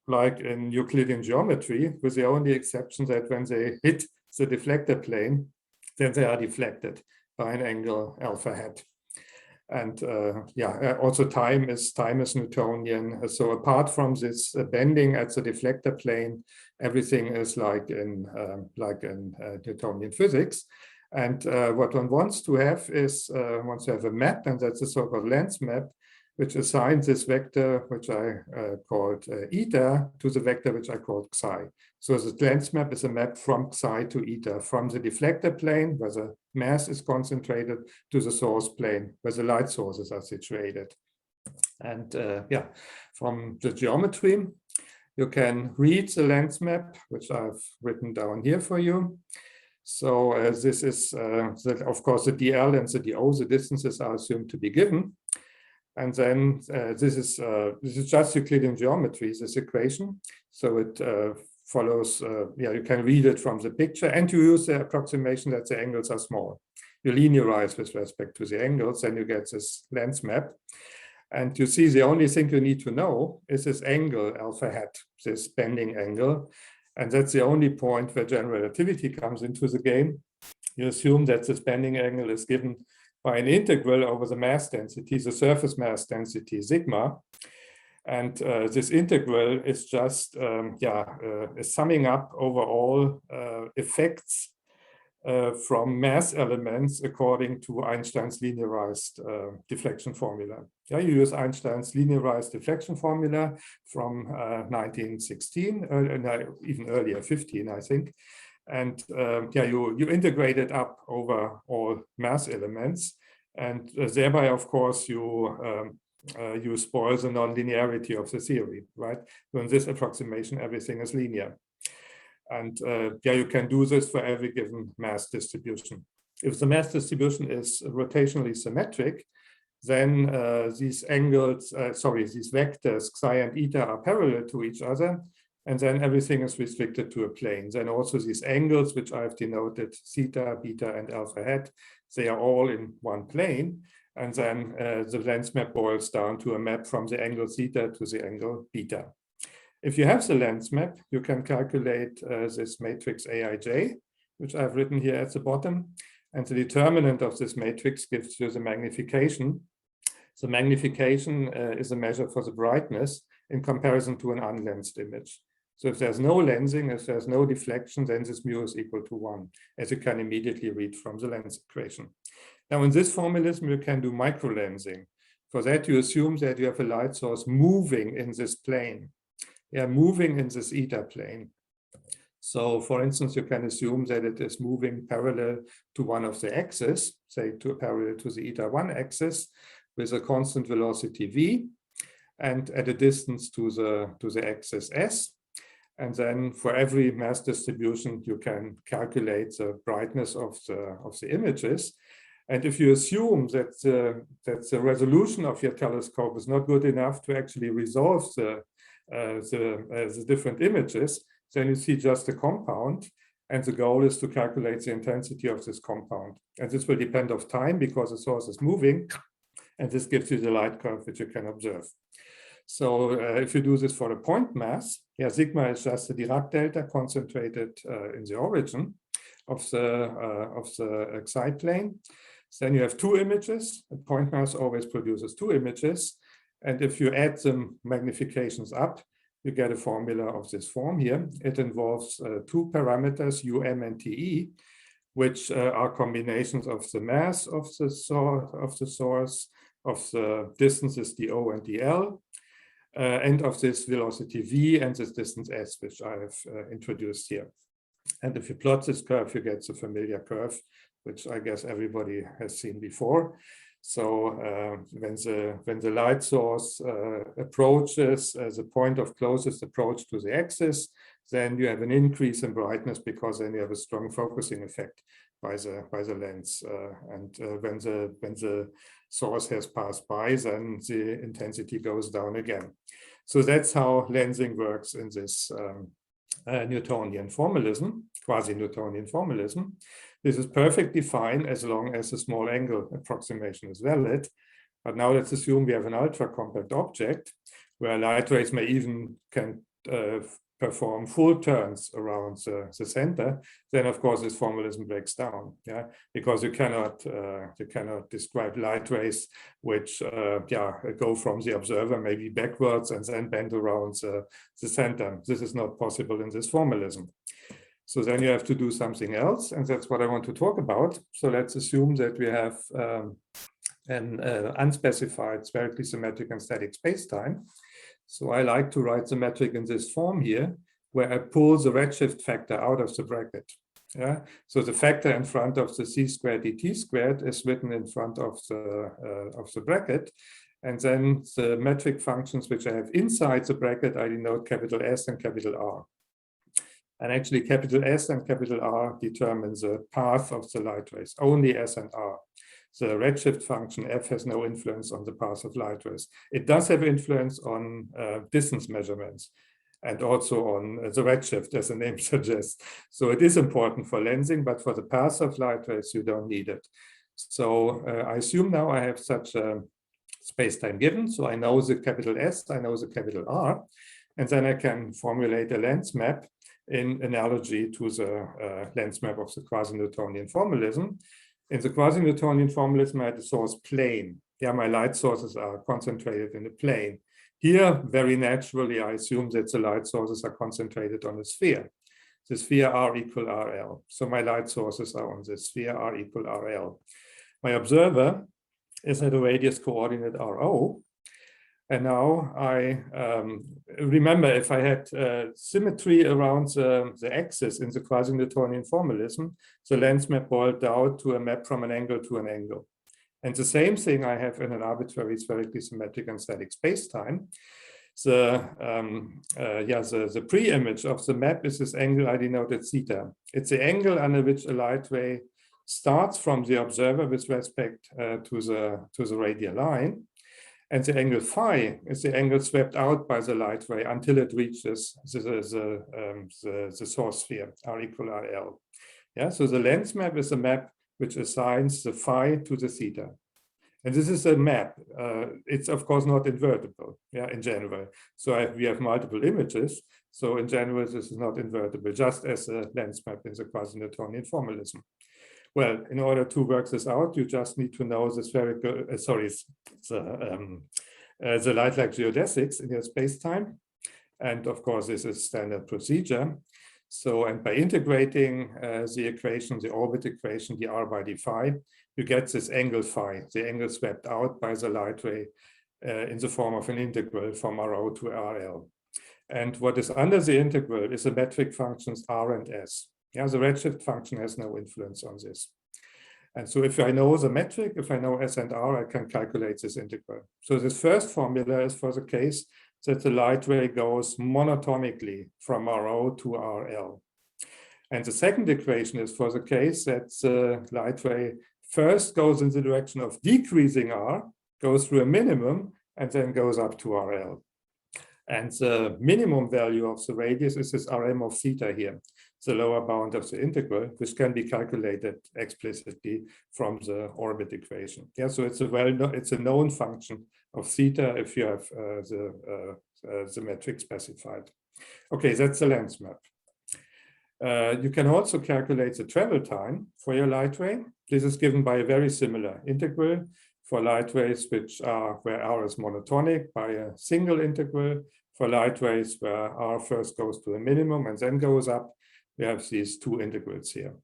like in Euclidean geometry, with the only exception that when they hit the deflector plane, then they are deflected by an angle alpha hat. And also time is Newtonian. So apart from this bending at the deflector plane, everything is like in Newtonian physics. And what one wants to have is wants to have a map, and that's a so-called lens map, which assigns this vector, which I called eta, to the vector which I called psi. So the lens map is a map from psi to eta, from the deflector plane, where the mass is concentrated, to the source plane, where the light sources are situated. And from the geometry, you can read the lens map, which I've written down here for you. So this is, of course, the DL and the DO, the distances are assumed to be given. And then this is just Euclidean geometry, this equation. So it follows, you can read it from the picture, and you use the approximation that the angles are small. You linearize with respect to the angles, and you get this lens map. And you see the only thing you need to know is this angle alpha hat, this bending angle. And that's the only point where general relativity comes into the game. You assume that the bending angle is given by an integral over the mass density, the surface mass density, sigma. And this integral is just is summing up over all effects from mass elements according to Einstein's linearized deflection formula. Yeah, you use Einstein's linearized deflection formula from 1916, even earlier, 15, I think. And you integrate it up over all mass elements. And thereby, of course, you spoil the nonlinearity of the theory, right? So in this approximation, everything is linear. And you can do this for every given mass distribution. If the mass distribution is rotationally symmetric, then these angles, these vectors psi and eta are parallel to each other, and then everything is restricted to a plane. Then also these angles, which I've denoted theta, beta, and alpha hat, they are all in one plane. And then the lens map boils down to a map from the angle theta to the angle beta. If you have the lens map, you can calculate this matrix Aij, which I've written here at the bottom. And the determinant of this matrix gives you the magnification. The magnification is a measure for the brightness in comparison to an unlensed image. So if there's no lensing, if there's no deflection, then this mu is equal to 1, as you can immediately read from the lens equation. Now, in this formalism, you can do microlensing. For that, you assume that you have a light source moving in this plane. Yeah, moving in this eta plane. So, for instance, you can assume that it is moving parallel to one of the axes, say parallel to the eta 1 axis, with a constant velocity v, and at a distance to the axis s. And then for every mass distribution, you can calculate the brightness of the images. And if you assume that the resolution of your telescope is not good enough to actually resolve the different images, then you see just a compound. And the goal is to calculate the intensity of this compound. And this will depend on time because the source is moving. And this gives you the light curve which you can observe. So if you do this for a point mass, sigma is just the Dirac delta concentrated in the origin of the Xi plane. Then you have two images. A point mass always produces two images. And if you add the magnifications up, you get a formula of this form here. It involves two parameters, um and te, which are combinations of the mass of the source, of the distances do and dl, and of this velocity v and this distance s, which I have introduced here. And if you plot this curve, you get the familiar curve, which I guess everybody has seen before. So when the light source approaches the point of closest approach to the axis, then you have an increase in brightness because then you have a strong focusing effect by the lens. And when the source has passed by, then the intensity goes down again. So that's how lensing works in this Newtonian formalism, quasi-Newtonian formalism. This is perfectly fine as long as the small angle approximation is valid. But now let's assume we have an ultra-compact object where light rays may even can perform full turns around the center. Then, of course, this formalism breaks down, because you cannot describe light rays which go from the observer maybe backwards and then bend around the center. This is not possible in this formalism. So then you have to do something else, and that's what I want to talk about. So let's assume that we have an unspecified spherically symmetric and static spacetime. So I like to write the metric in this form here, where I pull the redshift factor out of the bracket. So the factor in front of the c squared dt squared is written in front of the bracket, and then the metric functions which I have inside the bracket I denote capital S and capital R. And actually capital S and capital R determine the path of the light rays, only S and R. The redshift function f has no influence on the path of light rays. It does have influence on distance measurements and also on the redshift, as the name suggests. So it is important for lensing, but for the path of light rays, you don't need it. So I assume now I have such a space-time given. So I know the capital S, I know the capital R, and then I can formulate a lens map. in analogy to the lens map of the quasi-Newtonian formalism. In the quasi-Newtonian formalism, I had the source plane. Yeah, my light sources are concentrated in a plane. Here, very naturally, I assume that the light sources are concentrated on a sphere. The sphere R equal RL. So my light sources are on the sphere R equal RL. My observer is at a radius coordinate RO. And now I remember, if I had symmetry around the axis in the quasi-Newtonian formalism, the lens map boiled down to a map from an angle to an angle. And the same thing I have in an arbitrary spherically symmetric and static spacetime. The pre-image of the map is this angle I denoted theta. It's the angle under which a light ray starts from the observer with respect to the radial line. And the angle phi is the angle swept out by the light ray until it reaches the source sphere, R equal RL. Yeah, so the lens map is a map which assigns the phi to the theta. And this is a map. It's of course not invertible, yeah, in general. So we have multiple images. So in general, this is not invertible, just as a lens map in the quasi-Newtonian formalism. Well, in order to work this out, you just need to know the spherical, the light-like geodesics in your spacetime. And of course, this is standard procedure. So, and by integrating the equation, the orbit equation, the R by d phi, you get this angle phi, the angle swept out by the light ray in the form of an integral from RO to RL. And what is under the integral is the metric functions R and S. Yeah, the redshift function has no influence on this. And so if I know the metric, if I know S and R, I can calculate this integral. So this first formula is for the case that the light ray goes monotonically from RO to RL. And the second equation is for the case that the light ray first goes in the direction of decreasing R, goes through a minimum, and then goes up to RL. And the minimum value of the radius is this Rm of theta here, the lower bound of the integral, which can be calculated explicitly from the orbit equation. Yeah, so it's a known function of theta if you have the metric specified. Okay, that's the lens map. You can also calculate the travel time for your light ray. This is given by a very similar integral for light rays where R is monotonic by a single integral. For light rays where R first goes to a minimum and then goes up, we have these two integrals here.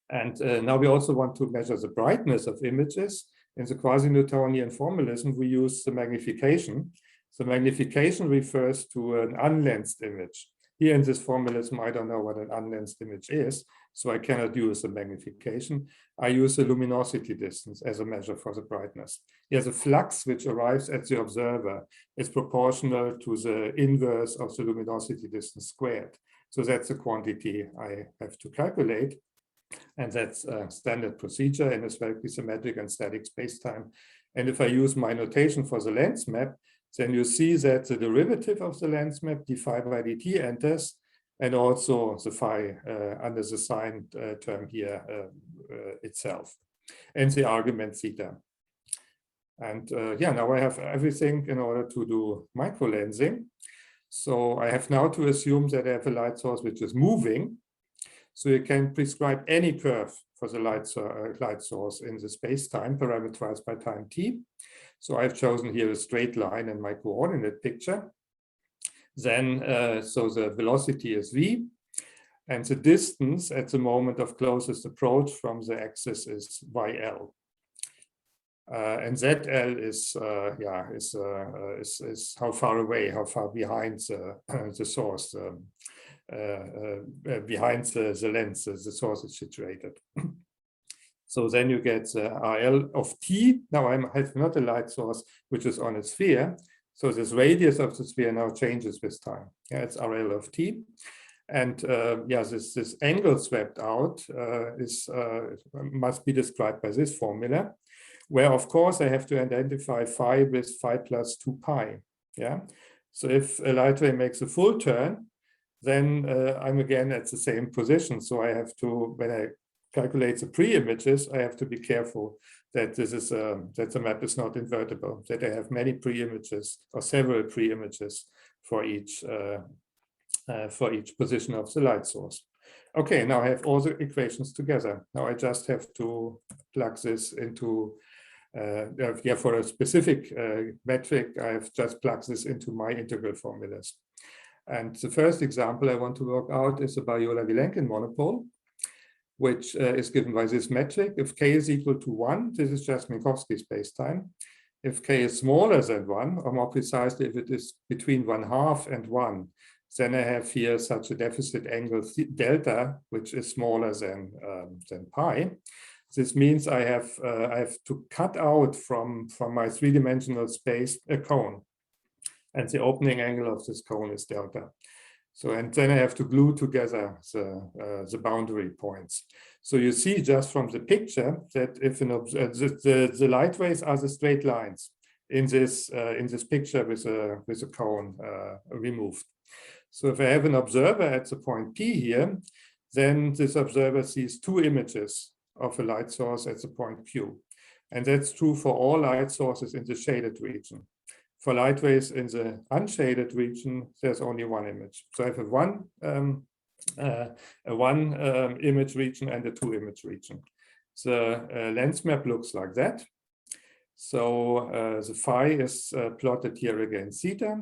And now we also want to measure the brightness of images. In the quasi-Newtonian formalism, we use the magnification. The magnification refers to an unlensed image. Here in this formalism, I don't know what an unlensed image is, so I cannot use the magnification. I use the luminosity distance as a measure for the brightness. Here, the flux which arrives at the observer is proportional to the inverse of the luminosity distance squared. So that's the quantity I have to calculate. And that's a standard procedure in a spherically symmetric and static spacetime. And if I use my notation for the lens map, then you see that the derivative of the lens map, d phi by dt, enters, and also the phi under the sign term here itself, and the argument theta. And yeah, now I have everything in order to do microlensing. So I have now to assume that I have a light source which is moving. So you can prescribe any curve for the light source in the space-time parameterized by time t. So I've chosen here a straight line in my coordinate picture. Then, so the velocity is v, and the distance at the moment of closest approach from the axis is yl. And zl is how far away, how far behind the source, behind the lens, the source is situated. So then you get RL of t. Now I have not a light source which is on a sphere. So this radius of the sphere now changes with time. Yeah, it's RL of t. And yeah, this angle swept out must be described by this formula, where of course I have to identify phi with phi plus 2 pi. Yeah. So if a light ray makes a full turn, then I'm again at the same position. So I have to, when I calculate the pre-images, I have to be careful that this is that the map is not invertible, that I have many pre-images or several pre-images for each for each position of the light source. Okay, now I have all the equations together. Now I just have to plug this into, for a specific metric, I have just plugged this into my integral formulas. And the first example I want to work out is the Biola-Vilenkin monopole, which is given by this metric. If k is equal to 1, this is just Minkowski spacetime. If k is smaller than 1, or more precisely, if it is between 1/2 and 1, then I have here such a deficit angle delta, which is smaller than pi. This means I have to cut out from my three-dimensional space a cone, and the opening angle of this cone is delta. So, and then I have to glue together the boundary points. So you see just from the picture that if the light rays are the straight lines in this picture with a cone removed. So if I have an observer at the point P here, then this observer sees two images of a light source at the point Q. And that's true for all light sources in the shaded region. For light rays in the unshaded region, there's only one image. So I have a one image region and a two image region. The lens map looks like that. So the phi is plotted here against theta.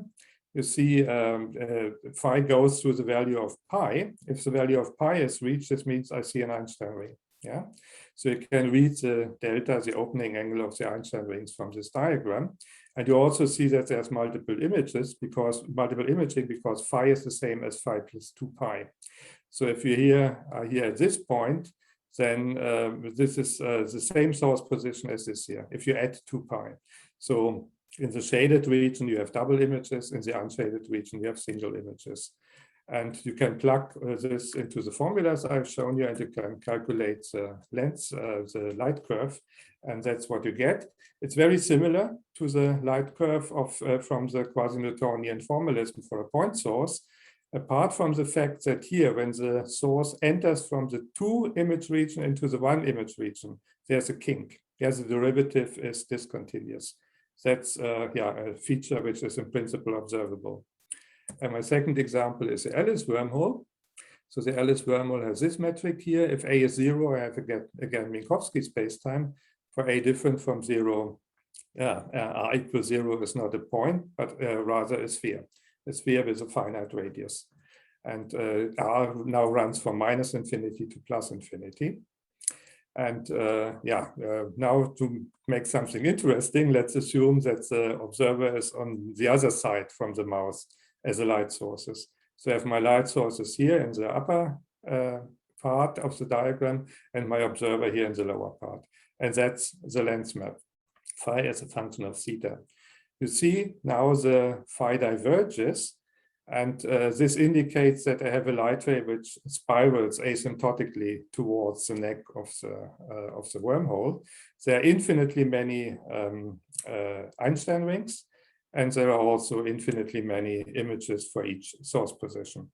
You see phi goes through the value of pi. If the value of pi is reached, this means I see an Einstein ring. Yeah. So you can read the delta, the opening angle of the Einstein rings from this diagram. And you also see that there's multiple imaging because phi is the same as phi plus 2 pi. So if you are here at this point, then this is the same source position as this here, if you add 2 pi. So in the shaded region, you have double images. In the unshaded region, you have single images. And you can plug this into the formulas I've shown you, and you can calculate the lens, the light curve, and that's what you get. It's very similar to the light curve from the quasi-Newtonian formalism for a point source, apart from the fact that here, when the source enters from the two image region into the one image region, there's a kink. There's a derivative is discontinuous. That's a feature which is in principle observable. And my second example is the Alice wormhole. So the Alice wormhole has this metric here. If A is 0, I have again Minkowski spacetime. For A different from 0, R equals 0 is not a point, but rather a sphere with a finite radius. And R now runs from -infinity to +infinity. And now to make something interesting, let's assume that the observer is on the other side from the mouse as the light sources. So I have my light sources here in the upper part of the diagram and my observer here in the lower part. And that's the lens map, phi as a function of theta. You see now the phi diverges, and this indicates that I have a light ray which spirals asymptotically towards the neck of the wormhole. There are infinitely many Einstein rings, and there are also infinitely many images for each source position.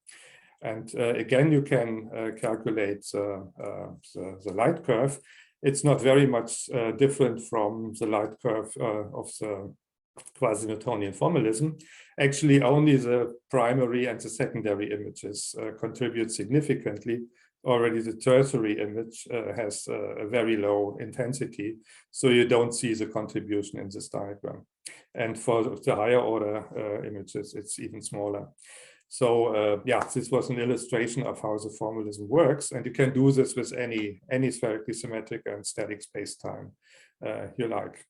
And again, you can calculate the light curve. It's not very much different from the light curve of the quasi-Newtonian formalism. Actually, only the primary and the secondary images contribute significantly. Already the tertiary image has a very low intensity, so you don't see the contribution in this diagram. And for the higher order images, it's even smaller. So this was an illustration of how the formalism works, and you can do this with any spherically symmetric and static space-time you like.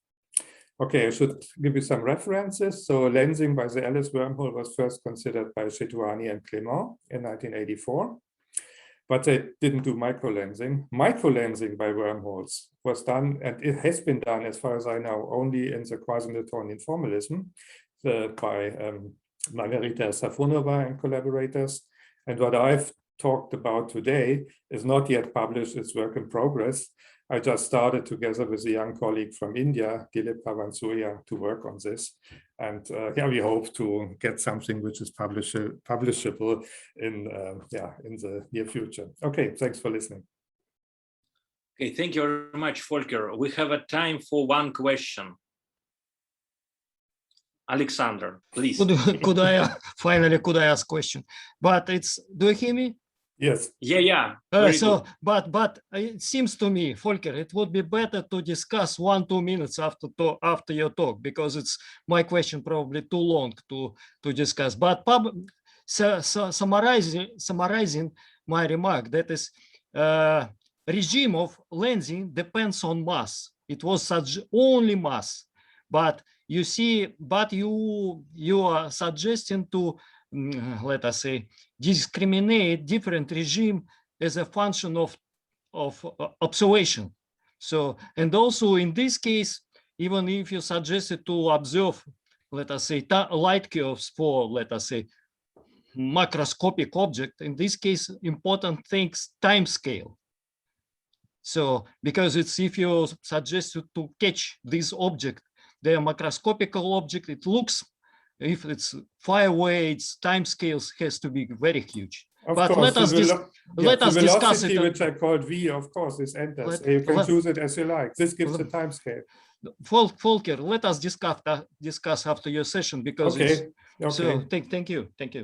Okay, I should give you some references. So lensing by the Alice wormhole was first considered by Chetouani and Clément in 1984, but they didn't do microlensing. Microlensing by wormholes was done, and it has been done, as far as I know, only in the quasi-Newtonian formalism by Margarita Safonova and collaborators. And what I've talked about today is not yet published, it's work in progress. I just started together with a young colleague from India, Dilip Pavansuria, to work on this. And we hope to get something which is publishable in the near future. Okay, thanks for listening. Okay, thank you very much, Volker. We have a time for one question. Alexander, please. Could I finally could I ask question? But it's, do you hear me? Yes. Yeah. Very So, good. but it seems to me, Volker, it would be better to discuss 1-2 minutes after your talk, because it's my question probably too long to discuss. But summarizing my remark, that is, regime of lensing depends on mass. It was such only mass, but you see, but you are suggesting to let us say discriminate different regime as a function of observation. So, and also in this case, even if you suggested to observe, let us say, light curves for, let us say, macroscopic object, in this case, important things, time scale. So, because it's, if you suggest to catch this object, the macroscopical object, it looks, if it's far away, its time scales has to be very huge. Of course, let us discuss it. Which I called V, of course, this enters. You can choose it as you like. This gives the time scale. Volker, let us discuss after your session, because okay. So thank you. Thank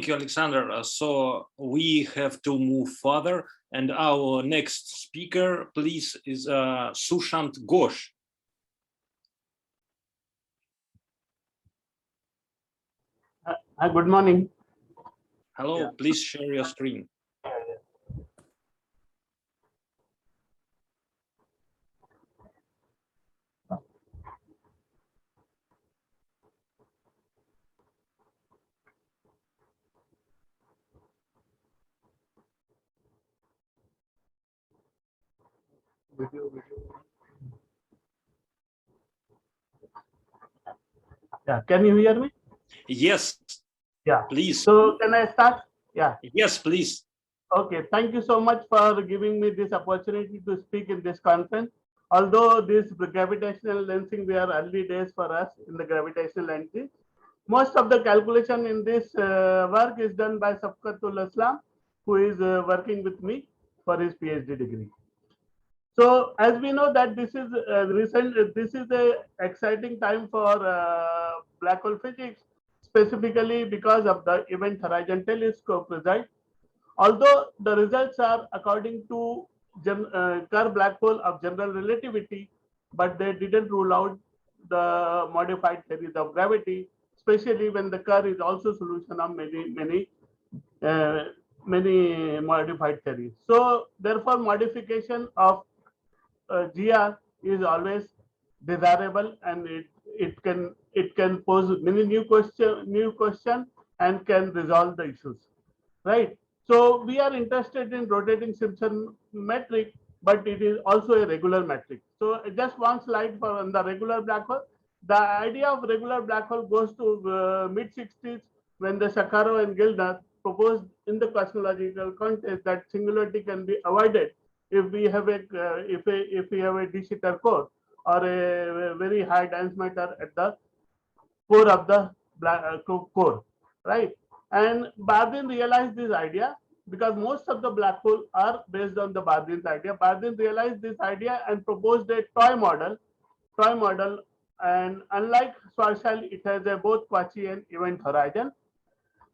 you, Alexander. So we have to move further, and our next speaker, please, is Sushant Ghosh. Good morning. Hello, please share your screen. Yeah, can you hear me? Yes. Yeah. Please. So can I start? Yeah. Yes, please. Okay. Thank you so much for giving me this opportunity to speak in this conference. Although this gravitational lensing, we are early days for us in the gravitational lensing. Most of the calculation in this work is done by Sabqatul Islam, who is working with me for his PhD degree. So as we know that this is this is a exciting time for black hole physics, specifically because of the Event Horizon Telescope result. Although the results are according to Kerr black hole of general relativity, but they didn't rule out the modified theories of gravity, especially when the Kerr is also solution of many modified theories. So therefore, modification of GR is always desirable, and it can pose many new question and can resolve the issues, right? So we are interested in rotating Simpson metric, but it is also a regular metric. So just one slide for on the regular black hole. The idea of regular black hole goes to mid-60s when the Sakharov and Gildner proposed in the cosmological context that singularity can be avoided if we have a if we have a de-Sitter core or a very high dense matter at the core of the core, right? And Bardeen realized this idea because most of the black holes are based on the Bardeen's idea. Bardeen realized this idea and proposed a toy model, and unlike Schwarzschild, it has a both Quachi and event horizon,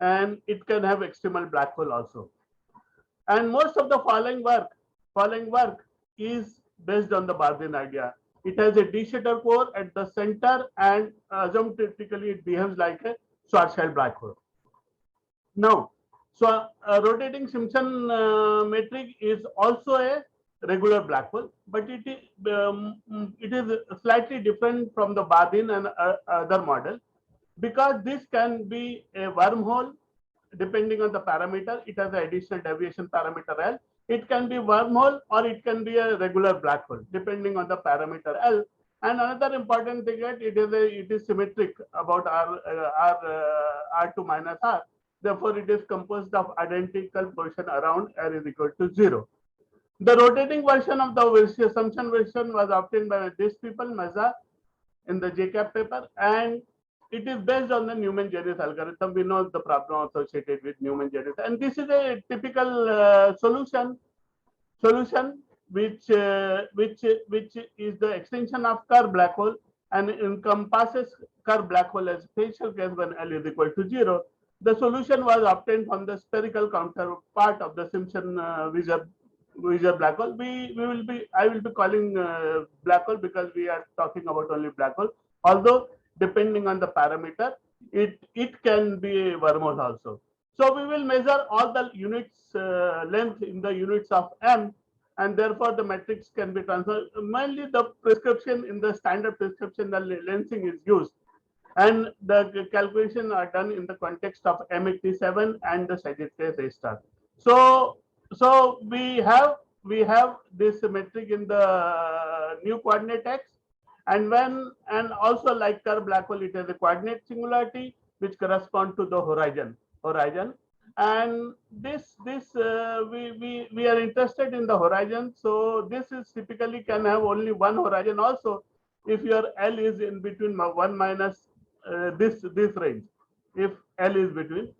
and it can have extremal black hole also. And most of the following work is based on the Bardeen idea. It has a de-Sitter core at the center, and asymptotically it behaves like a Schwarzschild black hole. Now, so rotating Simpson metric is also a regular black hole, but it is slightly different from the Bardeen and other model, because this can be a wormhole depending on the parameter. It has an additional deviation parameter L. It can be wormhole or it can be a regular black hole depending on the parameter L. And another important thing that it is symmetric about R2 minus R. Therefore, it is composed of identical portion around R is equal to 0. The rotating version of the assumption version was obtained by these people, Mazza, in the JCAP paper, and it is based on the Newman-Jennings algorithm. We know the problem associated with Newman-Jennings, and this is a typical solution which is the extension of Kerr black hole and encompasses curved black hole as spatial case when L is equal to 0. The solution was obtained from the spherical counterpart of the Simpson Visual black hole. I will be calling black hole because we are talking about only black hole. Although depending on the parameter, it can be wormhole also. So we will measure all the units length in the units of m, and therefore the matrix can be transferred. Mainly the prescription in the standard prescription, the lensing is used, and the calculations are done in the context of M87 and the Sagittarius A star. So we have this metric in the new coordinate x, and also like curved black hole, it has a coordinate singularity which correspond to the horizon. And we are interested in the horizon. So this is typically can have only one horizon also if your L is in between 1 minus this range. If L is between,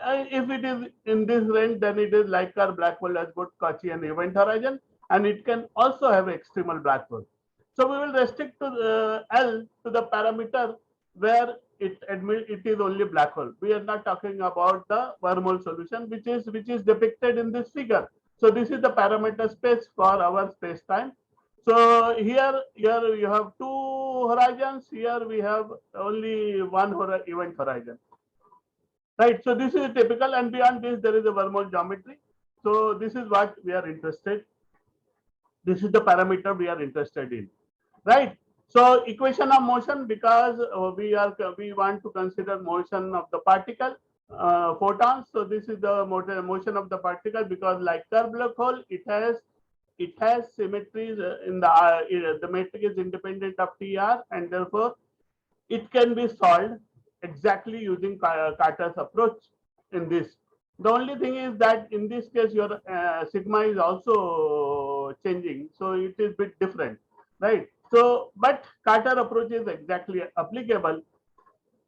if it is in this range, then it is like our black hole has got Cauchy event horizon, and it can also have extremal black hole. So we will restrict to L to the parameter where it is only black hole. We are not talking about the wormhole solution, which is depicted in this figure. So this is the parameter space for our space time. So here you have two horizons. Here we have only one event horizon. Right. So this is typical, and beyond this there is a wormhole geometry. So this is what we are interested. This is the parameter we are interested in. Right. So equation of motion, because we want to consider motion of the particle, photons. So this is the motion of the particle, because like curved black hole, it has symmetries in the metric is independent of TR, and therefore it can be solved exactly using Carter's approach in this. The only thing is that in this case your sigma is also changing, so it is a bit different, right? So, but Carter approach is exactly applicable,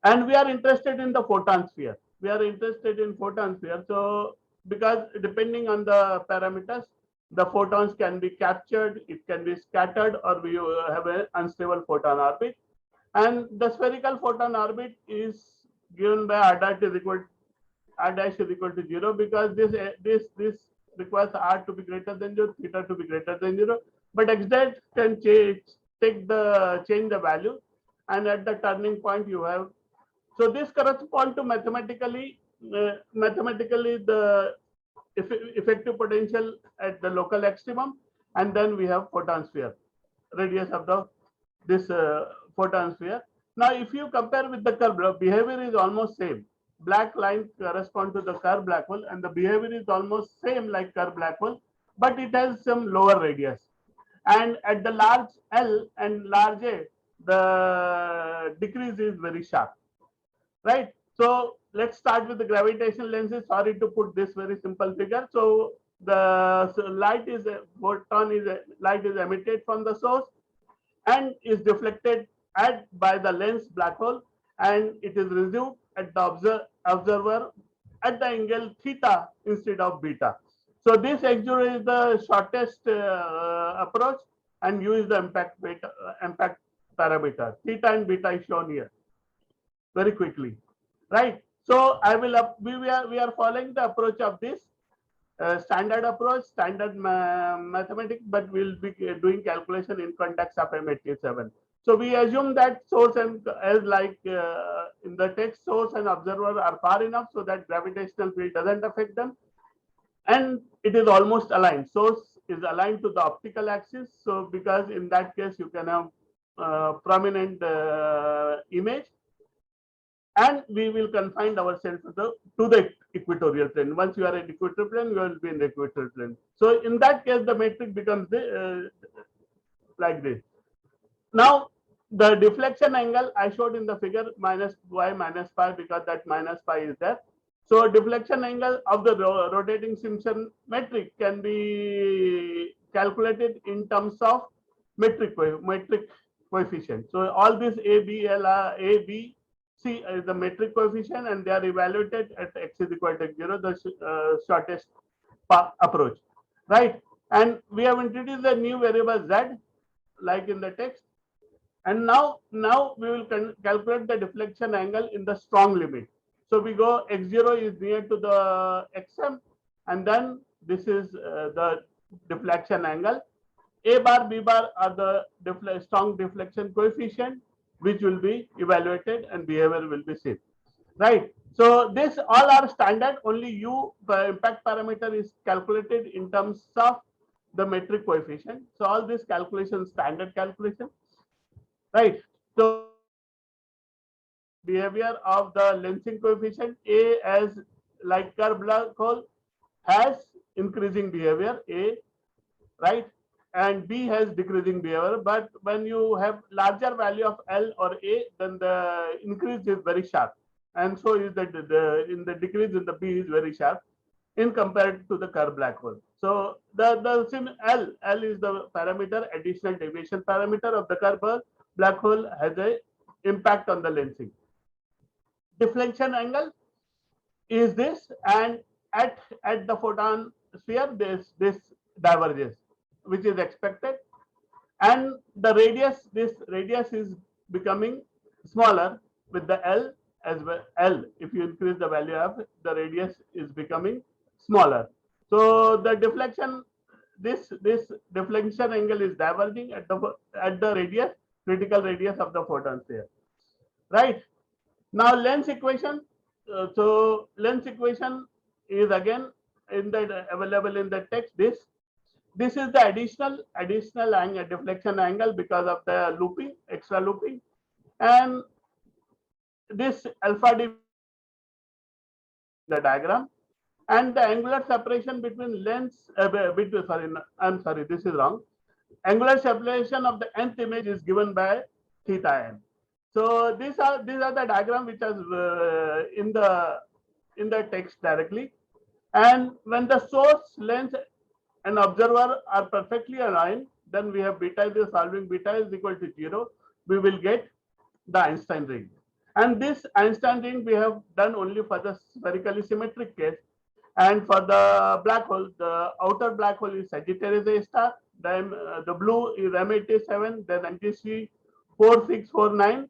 and we are interested in the photon sphere. We are interested in photon sphere. So, because depending on the parameters, the photons can be captured, it can be scattered, or we have an unstable photon orbit. And the spherical photon orbit is given by r dash is equal to 0, because this requires r to be greater than 0, theta to be greater than 0. But x dash can change the value, and at the turning point you have. So this corresponds to mathematically the effective potential at the local extremum, and then we have photon sphere, radius of this photon sphere. Now, if you compare with the curve, behavior is almost same. Black line correspond to the curved black hole, and the behavior is almost same like curved black hole, but it has some lower radius. And at the large L and large A, the decrease is very sharp, right? So let's start with the gravitational lenses. Sorry to put this very simple figure. So the light is emitted from the source and is deflected by the lens black hole, and it is received at the observer at the angle theta instead of beta. So this X0 is the shortest approach, and U is the impact parameter. Theta and beta is shown here very quickly, right? So we are following the approach of this standard approach, standard mathematics, but we'll be doing calculation in context of M87. So we assume that source and as like in the text, source and observer are far enough so that gravitational field doesn't affect them, and it is almost aligned. Source is aligned to the optical axis. So because in that case you can have prominent image, and we will confine ourselves to the equatorial plane. Once you are in equatorial plane, you will be in the equatorial plane. So in that case, the metric becomes like this. Now, the deflection angle I showed in the figure minus y minus pi, because that minus pi is there. So deflection angle of the rotating Simpson metric can be calculated in terms of metric coefficient. So all this A, B, L, A, B, C is the metric coefficient, and they are evaluated at x is equal to 0, the shortest approach, right? And we have introduced a new variable z, like in the text. And now we will calculate the deflection angle in the strong limit. So we go x0 is near to the xm, and then this is the deflection angle. A bar, B bar are the strong deflection coefficient, which will be evaluated and behavior will be seen. Right. So this all are standard. Only the impact parameter is calculated in terms of the metric coefficient. So all these calculations, standard calculation. Right. So behavior of the lensing coefficient, A as like curve black hole has increasing behavior, A, right, and B has decreasing behavior. But when you have larger value of L or A, then the increase is very sharp, and so is that in the decrease in the B is very sharp in compared to the curve black hole. So the sim L is the parameter, additional deviation parameter of the curve black hole, has a impact on the lensing. Deflection angle is this, and at the photon sphere this diverges, which is expected, and the radius, this radius is becoming smaller with the L as well. L, if you increase the value of the radius, is becoming smaller. So the deflection, this deflection angle is diverging at the radius, critical radius of the photon sphere, right? Now lens equation. So lens equation is again available in the text. This is the additional angle, deflection angle, because of the looping, extra looping, and this alpha d, the diagram, and the angular separation between lens I'm sorry, this is wrong. Angular separation of the nth image is given by theta n. So these are the diagram which is in the text directly. And when the source, lens, and observer are perfectly aligned, then we have beta is solving beta is equal to 0. We will get the Einstein ring. And this Einstein ring we have done only for the spherically symmetric case. And for the black hole, the outer black hole is Sagittarius A star. Then the blue is M87, then NGC 4649,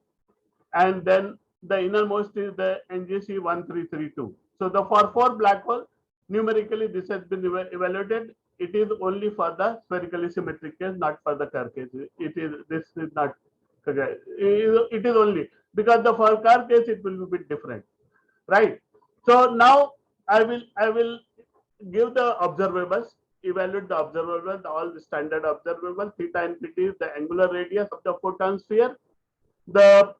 and then the innermost is the NGC 1332. So the for 4 black hole, numerically this has been evaluated. It is only for the spherically symmetric case, not for the curve case. This is not. It is only because the for curve case it will be a bit different, right? So now I will give the observables, evaluate the observables, all the standard observables. Theta and pt is the angular radius of the photon sphere, the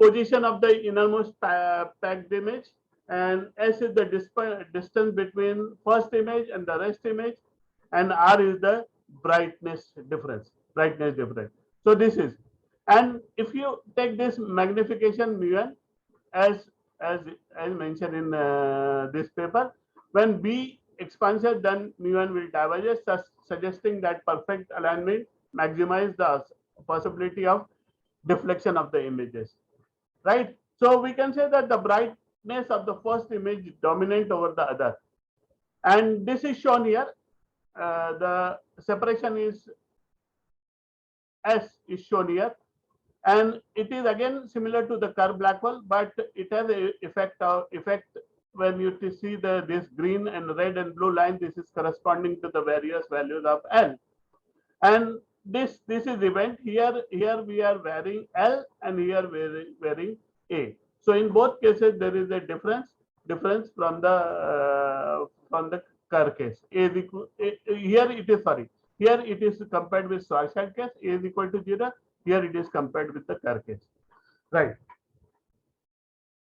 position of the innermost packed image, and S is the distance between first image and the rest image, and R is the brightness difference. So this is, and if you take this magnification mu(n) as mentioned in this paper, when B expansion, then mu(n) will diverge, suggesting that perfect alignment maximize the possibility of deflection of the images, right? So we can say that the brightness of the first image dominant over the other, and this is shown here. The separation is S is shown here, and it is again similar to the curve black hole, but it has a effect when you see this green and red and blue line. This is corresponding to the various values of L, and this is event here. Here we are varying L, and here we are varying A. So in both cases there is a difference from the curve case. Here it is compared with Schwarzschild case. A is equal to 0. Here it is compared with the curve case, right?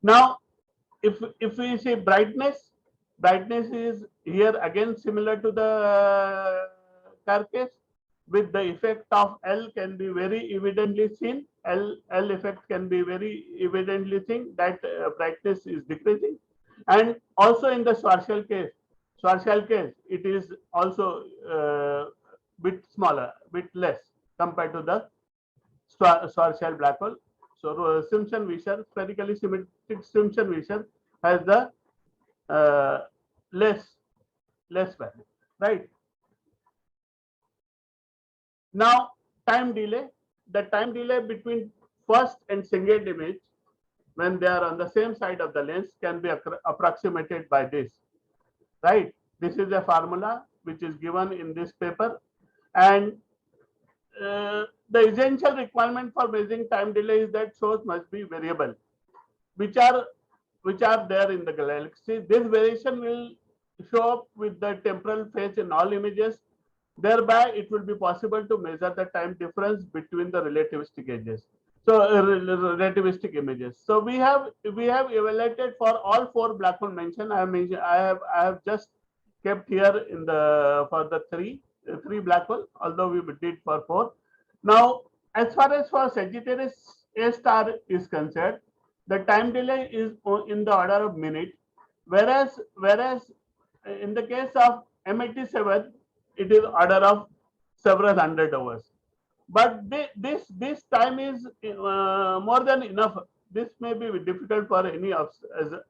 Now if we say brightness is here again similar to the curve case, with the effect of L can be very evidently seen. L effect can be very evidently seen that brightness is decreasing, and also in the Schwarzschild case, it is also bit smaller, bit less compared to the Schwarzschild black hole. So Simpson-Vischer, spherically symmetric Simpson-Vischer has the less value, right? Now time delay. the time delay between first and second image when they are on the same side of the lens can be approximated by this, right? This is a formula which is given in this paper, and the essential requirement for measuring time delay is that source must be variable, which are there in the galaxy. This variation will show up with the temporal phase in all images. Thereby, it will be possible to measure the time difference between the relativistic edges. So, relativistic images. So we have evaluated for all 4 black hole mentioned. I have just kept here in the for the three black hole, although we did for 4. Now, as far as for Sagittarius A star is concerned, the time delay is in the order of minute, whereas in the case of M87, it is order of several hundred hours. But this time is more than enough. This may be difficult for any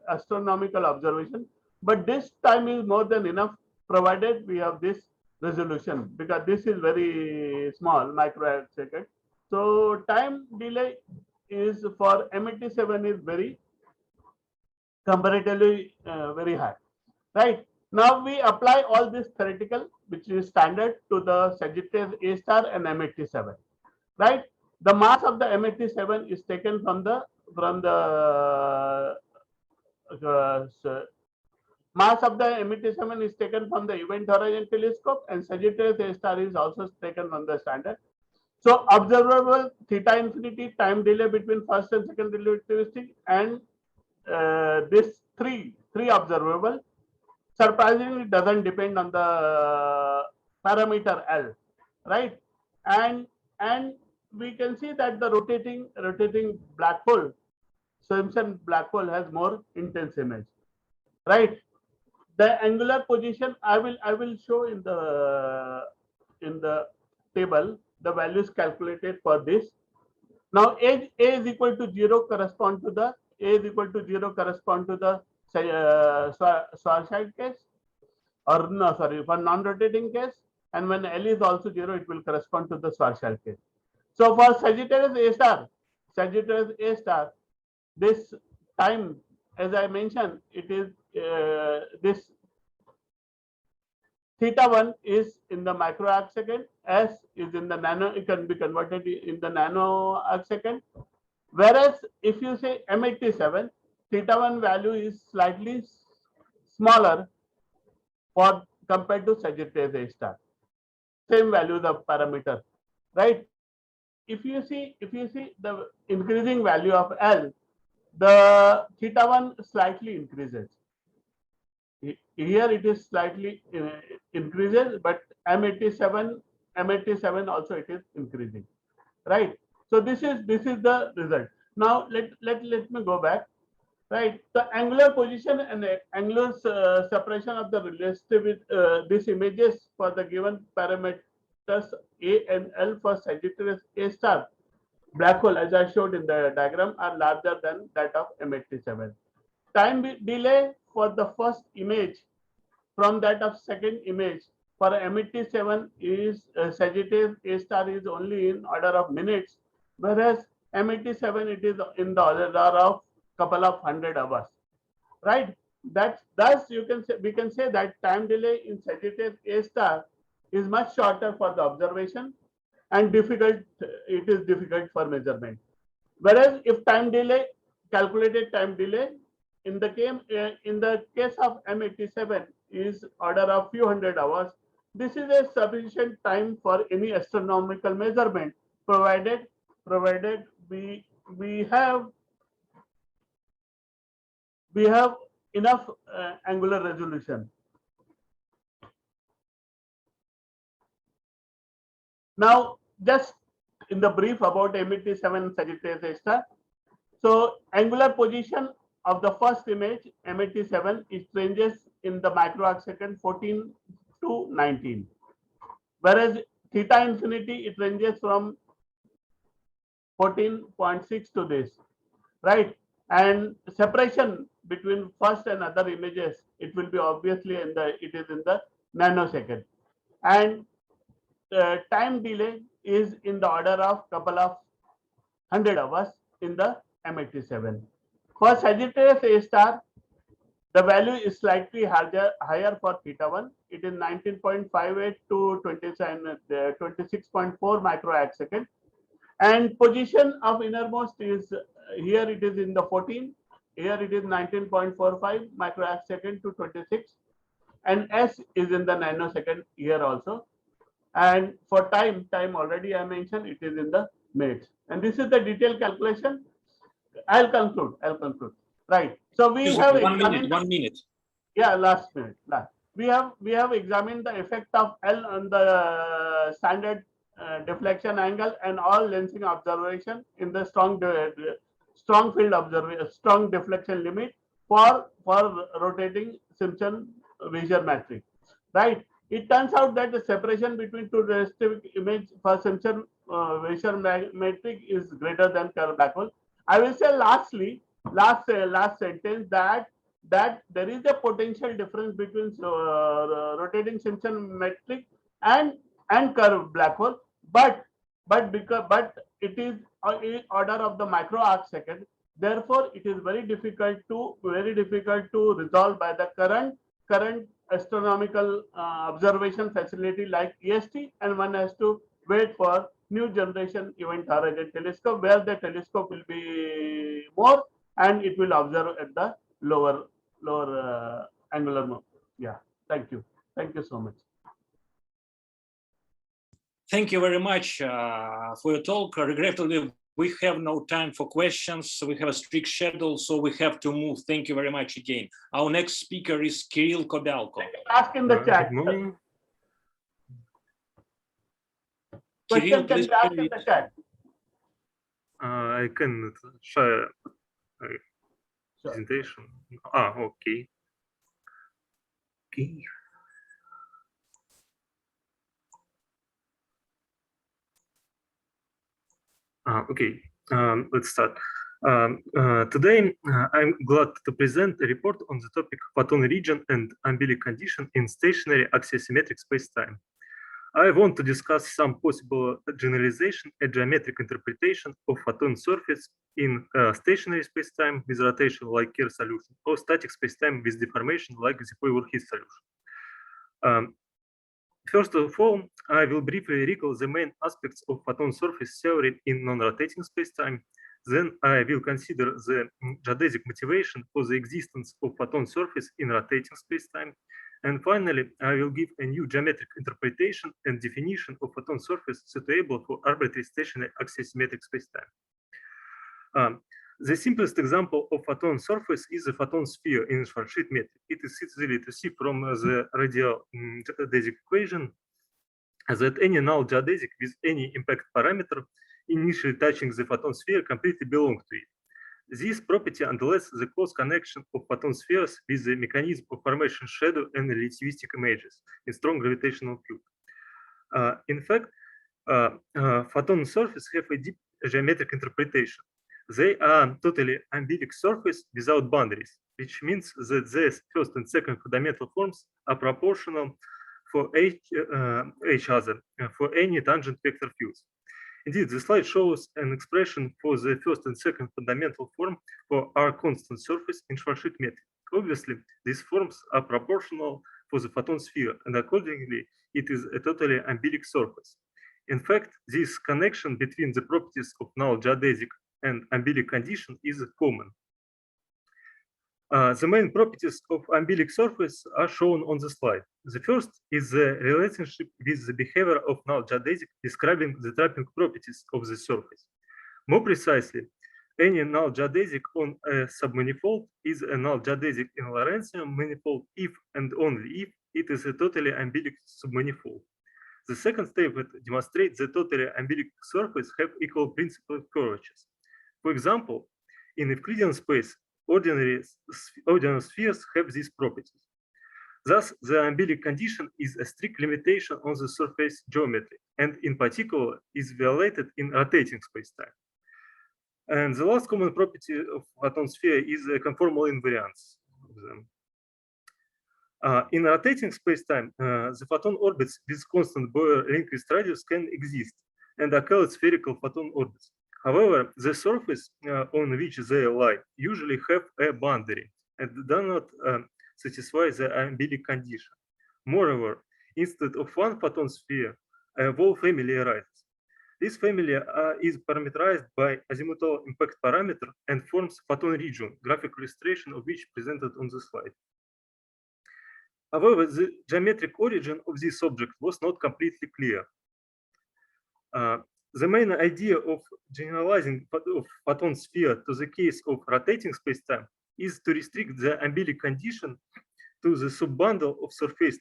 astronomical observation, but this time is more than enough, provided we have this resolution, because this is very small, microsecond. So time delay is for M87 is very comparatively very high, right? Now we apply all this theoretical, which is standard, to the Sagittarius A star and M87, right? The mass of the M87 is taken from the mass of the M87 is taken from the Event Horizon Telescope, and Sagittarius A star is also taken from the standard. So observable theta infinity time delay between first and second relativistic, and this three observable, surprisingly doesn't depend on the parameter L, right? And we can see that the rotating black hole, Simpson black hole, has more intense image, right? The angular position I will show in the table the values calculated for this. Now A is equal to 0 correspond to the Schwarzschild case, or no, sorry, for non-rotating case, and when L is also 0, it will correspond to the Schwarzschild case. So for Sagittarius A star, this time, as I mentioned, it is this θ1 is in the micro arc second, S is in the nano, it can be converted in the nano arc second. Whereas if you say M87, θ1 value is slightly smaller for compared to Sagittarius A star. Same values of parameter, right? If you see the increasing value of L, the θ1 slightly increases. Here it is slightly increases, but M87 also it is increasing, right? So this is the result. Now let me go back, right? The angular position and angular separation of the relative these images for the given parameters A and L for Sagittarius A star black hole, as I showed in the diagram, are larger than that of M87. Time delay for the first image from that of second image for M87 is Sagittarius A star is only in order of minutes, whereas M87 it is in the order of couple of hundred hours, right? Thus we can say that time delay in Sagittarius A star is much shorter for the observation, and it is difficult for measurement. Whereas if calculated time delay in the case of M87 is order of few hundred hours, this is a sufficient time for any astronomical measurement, provided we have enough angular resolution. Now, just in the brief about M87 Sagittarius A star. So angular position of the first image M87, it ranges in the micro arc second 14 to 19, whereas theta infinity it ranges from 14.6 to this, right? And separation between first and other images, it will be obviously it is in the nanosecond, and time delay is in the order of couple of 100 hours in the M87. For Sagittarius A star, the value is slightly higher for theta1. It is 19.58 to 26.4 microarc second. And position of innermost is here it is in the 14. Here it is 19.45 microarc second to 26. And S is in the nanosecond here also. And for time already I mentioned it is in the minutes. And this is the detailed calculation. I'll conclude. Right. So we have examined 1 minute. Yeah, last minute. We have examined the effect of L on the standard deflection angle and all lensing observation in the strong field observation, strong deflection limit for rotating Simpson-Weisser matrix. Right. It turns out that the separation between two resistive image for Simpson-Weisser matrix is greater than curved black hole. I will say last sentence that there is a potential difference between rotating Simpson matrix and curved black hole, but it is in order of the micro arc second. Therefore, it is very difficult to resolve by the current astronomical observation facility like EST, and one has to wait for new generation event horizon telescope, where the telescope will be more and it will observe at the lower angular mode. Yeah, thank you so much. Thank you very much for your talk. Regrettably, we have no time for questions. We have a strict schedule, so we have to move. Thank you very much again. Our next speaker is Kirill Kobyalko. Ask in the chat. Good morning. Question can be asked in the chat. I can share presentation. Okay. Okay, let's start. Today, I'm glad to present a report on the topic Photon region and Embellic condition in stationary axisymmetric spacetime. I want to discuss some possible generalization and geometric interpretation of photon surface in stationary spacetime with rotation like Kerr solution, or static spacetime with deformation like the Poiver-Heath solution. First of all, I will briefly recall the main aspects of photon surface theory in non-rotating spacetime. Then I will consider the geodesic motivation for the existence of photon surface in rotating spacetime. And finally, I will give a new geometric interpretation and definition of photon surface suitable for arbitrary stationary axisymmetric spacetime. The simplest example of photon surface is a photon sphere in Schwarzschild metric. It is easy to see from the radial geodesic equation that any null geodesic with any impact parameter initially touching the photon sphere completely belongs to it. This property underlies the close connection of photon spheres with the mechanism of formation shadow and relativistic images in strong gravitational field. In fact, photon surfaces have a deep geometric interpretation. They are totally embellic surface without boundaries, which means that their first and second fundamental forms are proportional for each other for any tangent vector fields. Indeed, the slide shows an expression for the first and second fundamental form for R constant surface in Schwarzschild metric. Obviously, these forms are proportional for the photon sphere, and accordingly, it is a totally embellic surface. In fact, this connection between the properties of null geodesic and embellic condition is common. The main properties of embellic surface are shown on the slide. The first is the relationship with the behavior of null geodesic describing the trapping properties of the surface. More precisely, any null geodesic on a submanifold is a null geodesic in Lorentzian manifold if and only if it is a totally embellic submanifold. The second step demonstrates that totally embellic surfaces have equal principal curvatures. For example, in Euclidean space, ordinary spheres have these properties. Thus, the embellic condition is a strict limitation on the surface geometry, and in particular is violated in rotating spacetime. And the last common property of photon sphere is a conformal invariance of them. In rotating spacetime, the photon orbits with constant Boyer-Lindquist radius can exist, and are called spherical photon orbits. However, the surface on which they lie usually have a boundary and do not satisfy the Embellic condition. Moreover, instead of one photon sphere, a whole family arises. This family is parameterized by azimuthal impact parameter and forms photon region, graphical illustration of which presented on the slide. However, the geometric origin of this object was not completely clear. The main idea of generalizing of photon sphere to the case of rotating spacetime is to restrict the Embellic condition to the subbundle of surface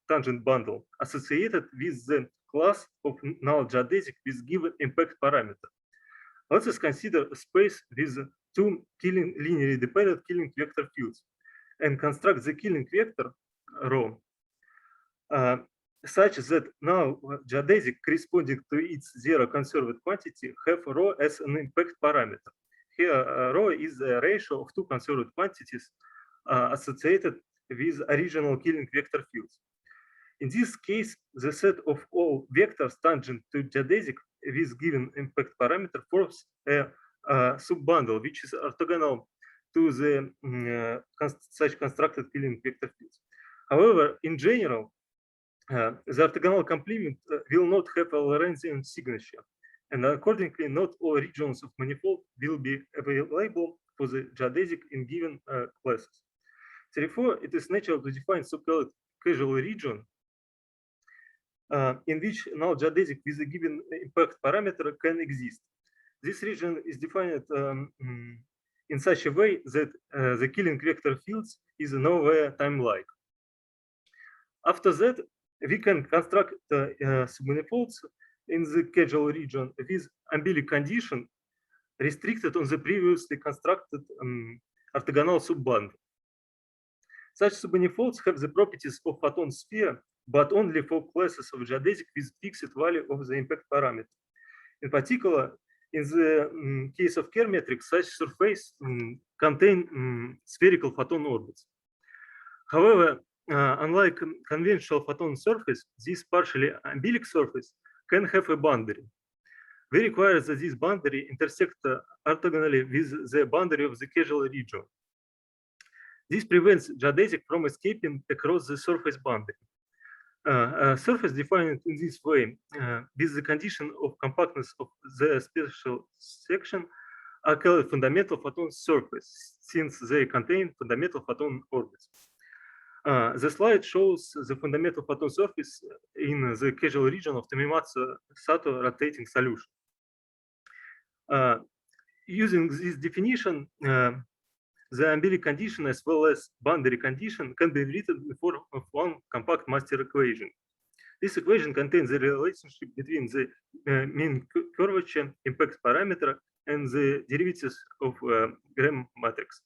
tangent bundle associated with the class of null geodesic with given impact parameter. Let us consider a space with two linearly dependent Killing vector fields and construct the Killing vector rho such that null geodesic corresponding to its zero conserved quantity have rho as an impact parameter. Here, rho is the ratio of two conserved quantities associated with original Killing vector fields. In this case, the set of all vectors tangent to geodesic with given impact parameter forms a subbundle which is orthogonal to the such constructed Killing vector fields. However, in general, the orthogonal complement will not have a Lorentzian signature, and accordingly, not all regions of manifold will be available for the geodesic in given classes. Therefore, it is natural to define so-called casual region in which null geodesic with a given impact parameter can exist. This region is defined in such a way that the Killing vector fields is nowhere time-like. After that, we can construct submanifolds in the casual region with Embellic condition restricted on the previously constructed orthogonal subbundle. Such submanifolds have the properties of photon sphere, but only for classes of geodesic with fixed value of the impact parameter. In particular, in the case of Kerr matrix, such surface contain spherical photon orbits. However, unlike conventional photon surface, this partially Embellic surface can have a boundary. We require that this boundary intersect orthogonally with the boundary of the casual region. This prevents geodesic from escaping across the surface boundary. A surface defined in this way with the condition of compactness of the special section are called fundamental photon surface, since they contain fundamental photon orbits. The slide shows the fundamental photon surface in the casual region of Tomimatsu-Sato rotating solution. Using this definition, the Embellic condition as well as boundary condition can be written in the form of one compact master equation. This equation contains the relationship between the mean curvature, impact parameter, and the derivatives of Gram matrix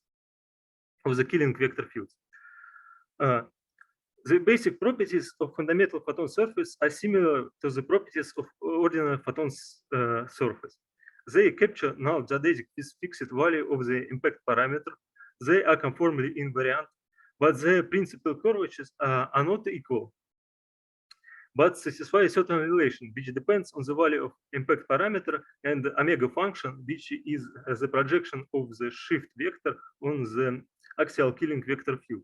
of the Killing vector fields. The basic properties of fundamental photon surface are similar to the properties of ordinary photon surface. They capture null geodesic with fixed value of the impact parameter. They are conformally invariant, but their principal curvatures are not equal, but satisfy a certain relation which depends on the value of impact parameter and omega function, which is the projection of the shift vector on the axial Killing vector field.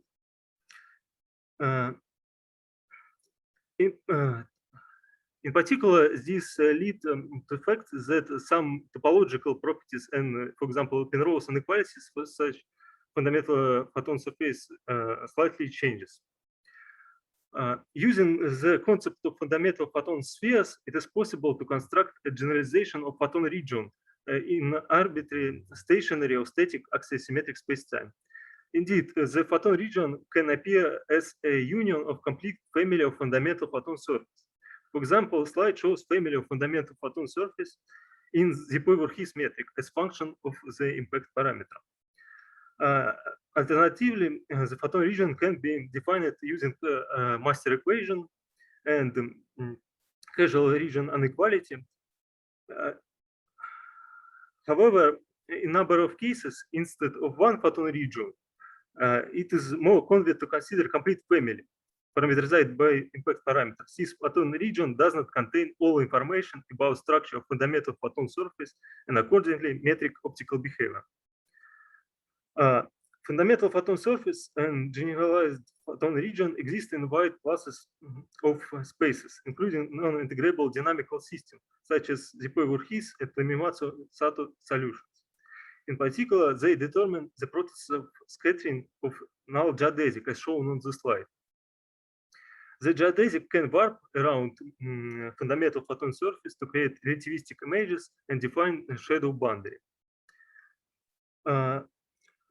In particular, this leads to the fact that some topological properties and, for example, Penrose inequalities for such fundamental photon surface slightly changes. Using the concept of fundamental photon spheres, it is possible to construct a generalization of photon region in arbitrary, stationary, or static axisymmetric spacetime. Indeed, the photon region can appear as a union of complete family of fundamental photon surface. For example, slide shows family of fundamental photon surface in the Poiver-His metric as function of the impact parameter. Alternatively, the photon region can be defined using the master equation and casual region inequality. However, in a number of cases, instead of one photon region, it is more convenient to consider complete family. parameterized by impact parameters. This photon region does not contain all information about structure of fundamental photon surface and accordingly metric optical behavior. Fundamental photon surface and generalized photon region exist in wide classes of spaces, including non-integrable dynamical systems, such as Zipovy-Verhis and Lemaitre-Sato solutions. In particular, they determine the process of scattering of null geodesic, as shown on the slide. The geodesic can warp around fundamental photon surface to create relativistic images and define a shadow boundary.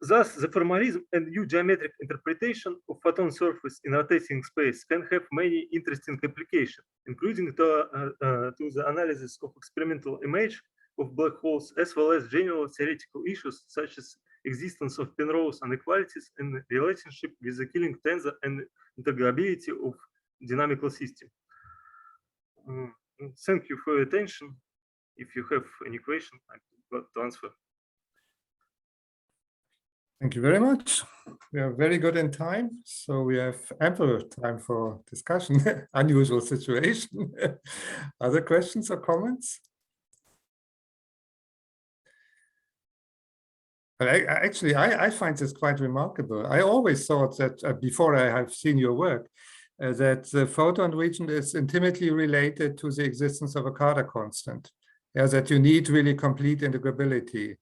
Thus, the formalism and new geometric interpretation of photon surface in rotating space can have many interesting applications, including to the analysis of experimental image of black holes, as well as general theoretical issues such as existence of Penrose inequalities and relationship with the Killing tensor and integrability of dynamical system. Thank you for your attention. If you have any question, I'm glad to answer. Thank you very much. We are very good in time, so we have ample time for discussion. Unusual situation. Other questions or comments? But I find this quite remarkable. I always thought that before I have seen your work, that the photon region is intimately related to the existence of a Carter constant. Yeah, that you need really complete integrability.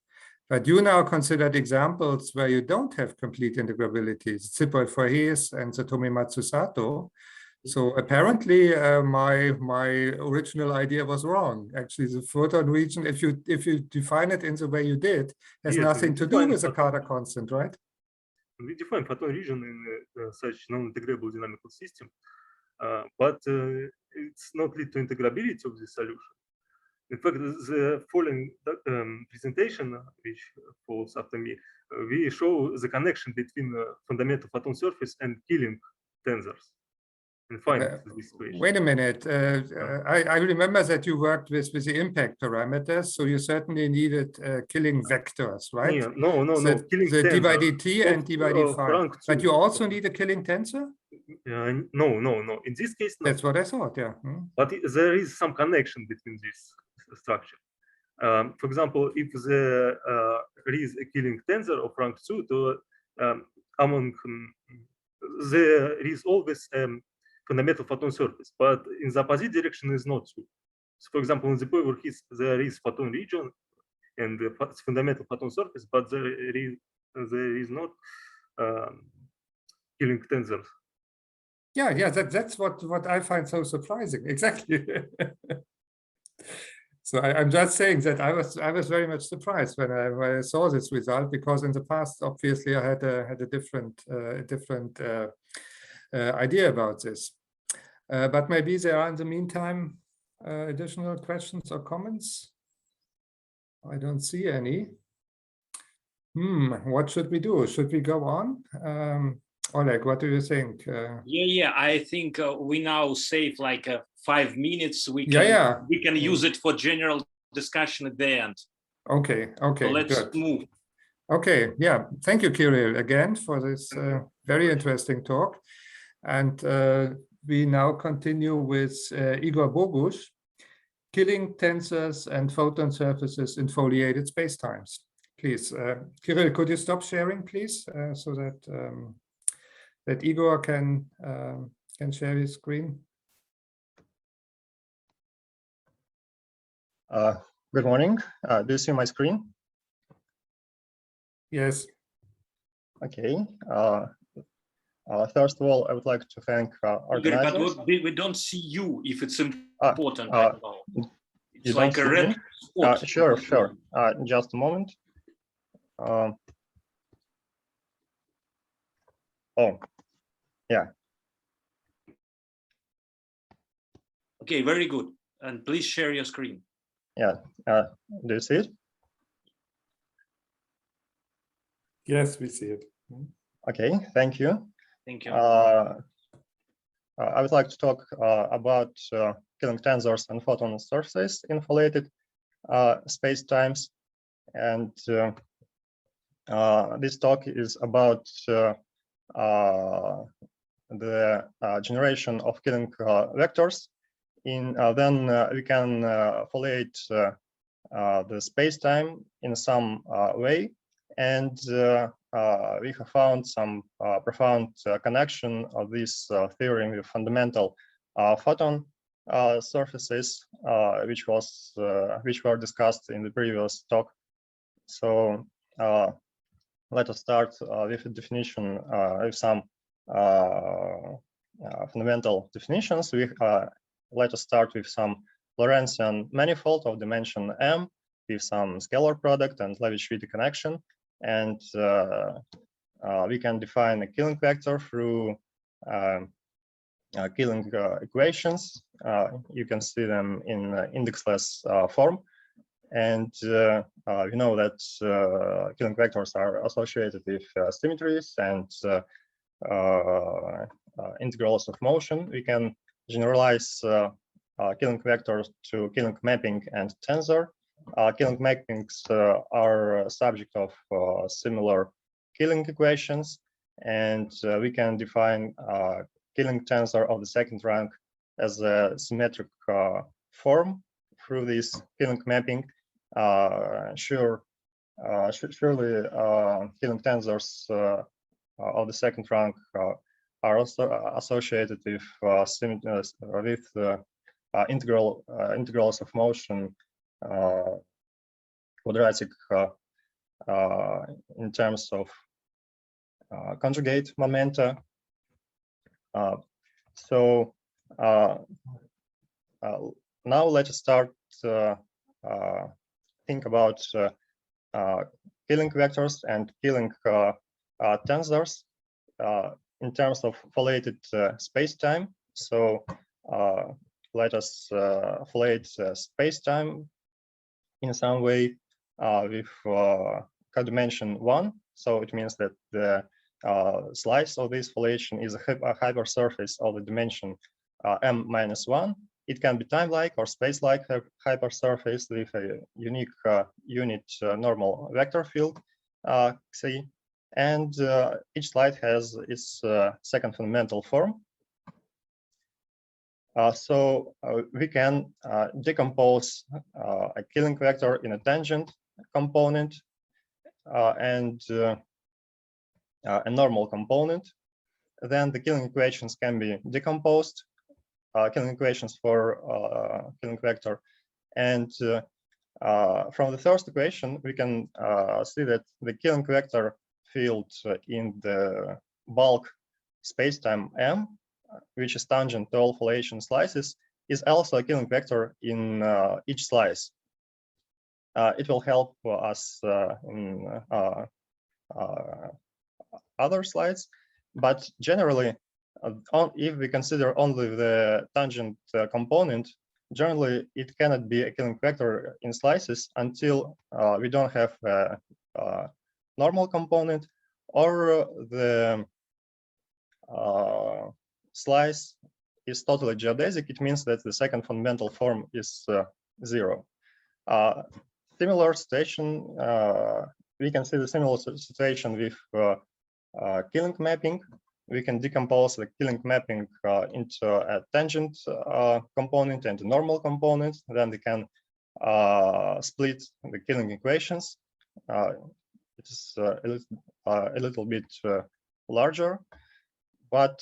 But you now considered examples where you don't have complete integrability, Zipovy-Verhis and the Tomimatsu-Sato. So apparently my original idea was wrong. Actually, the photon region, if you define it in the way you did, has nothing to do with the Carter constant, right? We define photon region in such non-integrable dynamical system, but it's not lead to integrability of the solution. In fact, the following presentation, which follows after me, we show the connection between fundamental photon surface and Killing tensors. And find this equation. Wait a minute. I remember that you worked with the impact parameters, so you certainly needed Killing vectors, right? Yeah, no. Killing the d by dt and d by d5. But you also need a Killing tensor? No. In this case, no. That's what I thought, yeah. But there is some connection between this structure. For example, if there is a Killing tensor of rank 2, among there is always fundamental photon surface, but in the opposite direction is not true. So, for example, in the Zipovy-Verhis, there is photon region and the fundamental photon surface, but there is not Killing tensors. Yeah, that's what I find so surprising. Exactly. So I'm just saying that I was very much surprised when I saw this result, because in the past, obviously, I had a different idea about this. But maybe there are in the meantime additional questions or comments. I don't see any. What should we do? Should we go on? Oleg, what do you think? Yeah. I think we now save like 5 minutes. We can use it for general discussion at the end. Okay. So let's good. move. Okay. Yeah. Thank you, Kirill, again for this very interesting talk. And we now continue with Igor Bogusz, Killing tensors and photon surfaces in foliated spacetimes. Please, Kirill, could you stop sharing, please, so that Igor can share his screen? Good morning. Do you see my screen? Yes. Okay. First of all, I would like to thank organizers. But we don't see you if it's important right now. It's like a red spot. Sure. Just a moment. Yeah. Okay, very good. And please share your screen. Yeah. Do you see it? Yes, we see it. Okay, thank you. Thank you. I would like to talk about Killing tensors and photon surfaces in foliated spacetimes, and this talk is about the generation of Killing vectors, then we can foliate the space-time in some way, and we have found some profound connection of this theory with fundamental photon surfaces, which were discussed in the previous talk. So let us start with a definition, with some fundamental definitions. Let us start with some Lorentzian manifold of dimension m with some scalar product and Levi-Schwitte connection, and we can define a Killing vector through Killing equations. You can see them in indexless form, and we know that Killing vectors are associated with symmetries and integrals of motion. We can generalize Killing vectors to Killing mapping and tensor. Killing mappings are subject of similar Killing equations, and we can define Killing tensor of the second rank as a symmetric form through this Killing mapping. Surely Killing tensors of the second rank are also associated with integrals of motion, quadratic in terms of conjugate momenta. So now let us start think about Killing vectors and Killing tensors in terms of folated space-time. So let us foliate space-time in some way with codimension 1. So it means that the slice of this foliation is a hypersurface of the dimension m-1. It can be time-like or space-like hypersurface with a unique unit normal vector field xi, and each slide has its second fundamental form. So we can decompose a Killing vector in a tangent component and a normal component. Then the Killing equations can be decomposed, Killing equations for Killing vector. And from the first equation, we can see that the Killing vector field in the bulk spacetime M, which is tangent to all foliation slices, is also a Killing vector in each slice. It will help us in other slides, but generally, if we consider only the tangent component, generally it cannot be a Killing vector in slices until we don't have a normal component, or the slice is totally geodesic. It means that the second fundamental form is 0. Similar situation, we can see the similar situation with Killing mapping. We can decompose the Killing mapping into a tangent component and a normal component. Then we can split the Killing equations. It is a little bit larger, but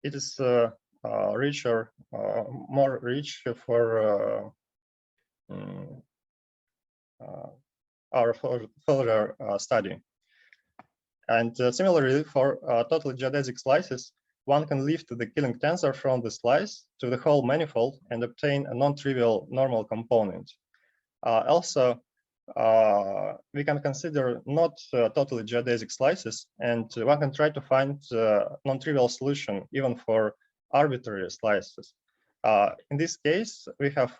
it is richer, more rich for our further study. And similarly, for totally geodesic slices, one can lift the Killing tensor from the slice to the whole manifold and obtain a non-trivial normal component. Also, we can consider not totally geodesic slices, and one can try to find non-trivial solution even for arbitrary slices. In this case, we have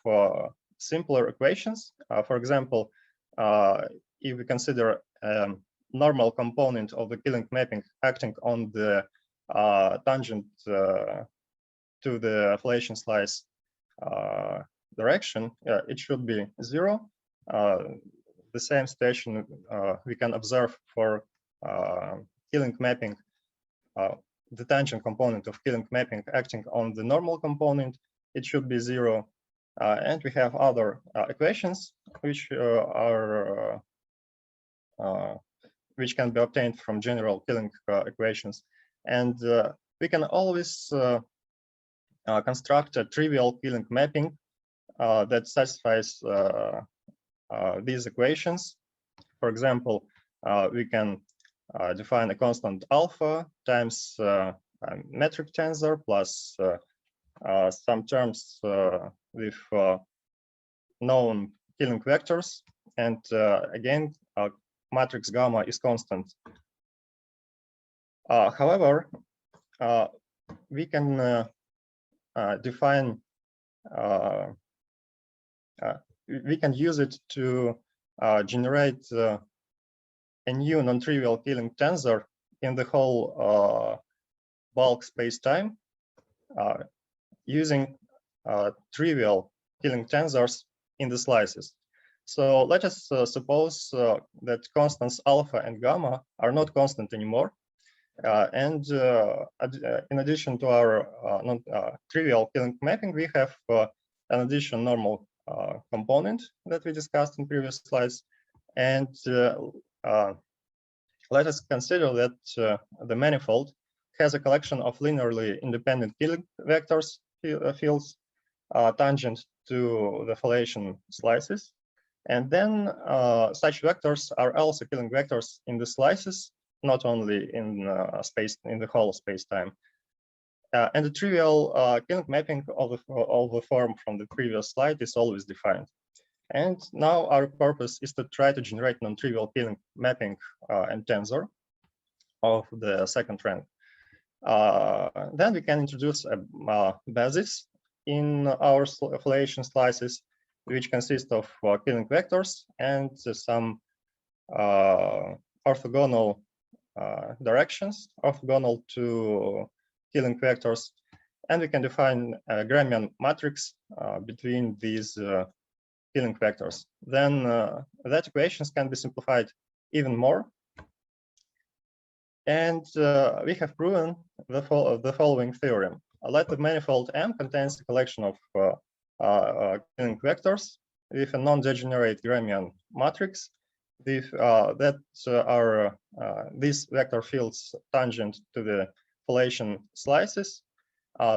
simpler equations. For example, if we consider normal component of the Killing mapping acting on the tangent to the foliation slice direction, it should be 0. The same situation we can observe for Killing mapping the tangent component of Killing mapping acting on the normal component, it should be 0. And we have other equations which which can be obtained from general Killing equations. And we can always construct a trivial Killing mapping that satisfies these equations. For example, we can define a constant alpha times a metric tensor plus some terms with known Killing vectors, and again matrix gamma is constant. However, we can define we can use it to generate a new non-trivial Killing tensor in the whole bulk space-time using trivial Killing tensors in the slices. So let us suppose that constants alpha and gamma are not constant anymore. And in addition to our trivial Killing mapping, we have an additional normal component that we discussed in previous slides. And let us consider that the manifold has a collection of linearly independent Killing vectors fields tangent to the foliation slices. And then such vectors are also Killing vectors in the slices, not only in space, in the whole space-time. And the trivial Killing mapping of the form from the previous slide is always defined. And now our purpose is to try to generate non-trivial Killing mapping and tensor of the second rank. Then we can introduce a basis in our foliation slices, which consist of Killing vectors and some orthogonal directions, orthogonal to Killing vectors. And we can define a Gramian matrix between these Killing vectors. Then that equations can be simplified even more. And we have proven the following theorem. Let the manifold M contains a collection of Killing vectors with a non-degenerate Gramian matrix with these vector fields tangent to the foliation slices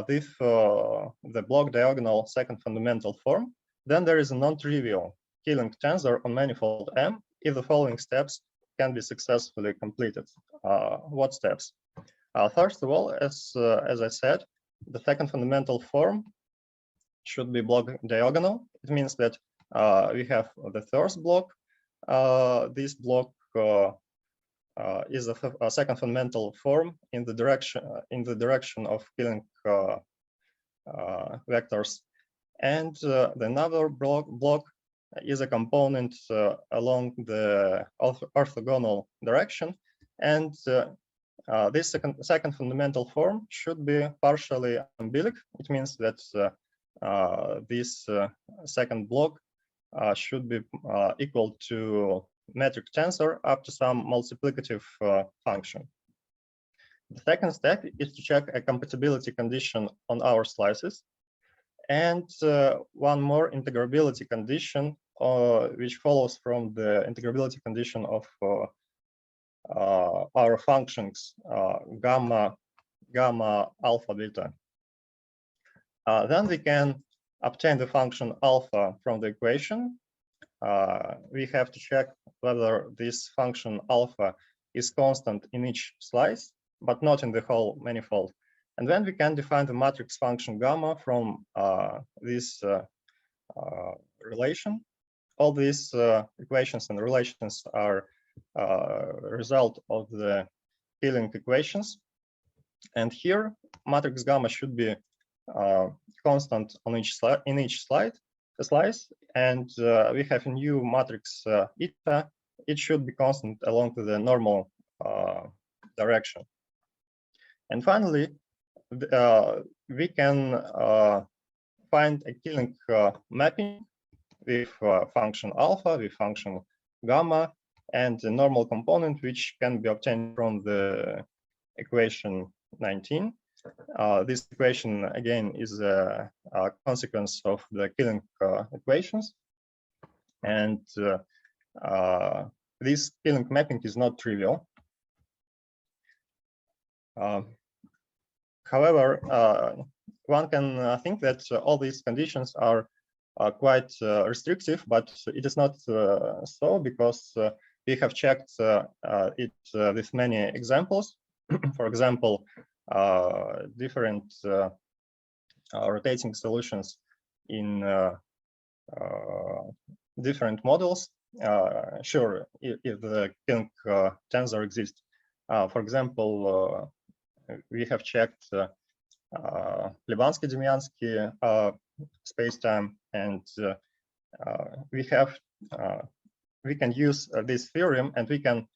with the block diagonal second fundamental form. Then there is a non-trivial Killing tensor on manifold M if the following steps can be successfully completed. What steps? First of all, as I said, the second fundamental form should be block diagonal. It means that we have the first block. This block is a second fundamental form in the direction of Killing vectors, and another block is a component along the orthogonal direction, and this second fundamental form should be partially embellic. It means that this second block should be equal to metric tensor up to some multiplicative function. The second step is to check a compatibility condition on our slices, and one more integrability condition which follows from the integrability condition of our functions gamma, alpha, beta. Then we can obtain the function alpha from the equation. We have to check whether this function alpha is constant in each slice, but not in the whole manifold. And then we can define the matrix function gamma from this relation. All these equations and relations are a result of the Killing equations. And here, matrix gamma should be constant on each slice, and we have a new matrix eta. It should be constant along the normal direction. And finally, we can find a Killing mapping with function alpha, with function gamma, and the normal component, which can be obtained from the equation 19. This equation, again, is a consequence of the Killing equations. And this Killing mapping is not trivial. However, one can think that all these conditions are quite restrictive, but it is not so, because we have checked it with many examples. For example, different rotating solutions in different models. Sure, if the Killing tensor exists. For example, we have checked Plebansky-Demyansky spacetime, and we can use this theorem, and we can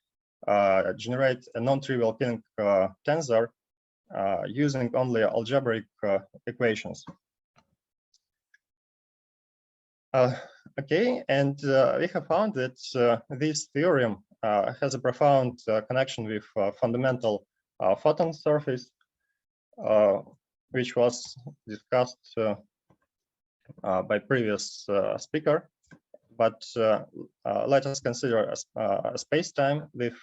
generate a non-trivial Killing tensor using only algebraic equations. Okay, and we have found that this theorem has a profound connection with fundamental photon surface, which was discussed by previous speaker. But let us consider a space-time with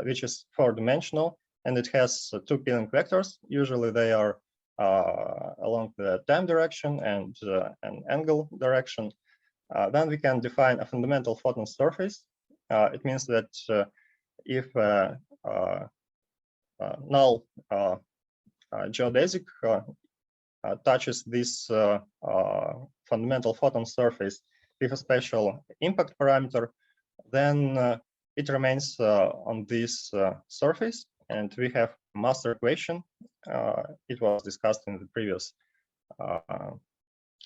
which is four-dimensional, and it has two Killing vectors. Usually they are along the time direction and an angle direction. Then we can define a fundamental photon surface. It means that if null geodesic touches this fundamental photon surface with a special impact parameter, then it remains on this surface, and we have master equation. It was discussed in the previous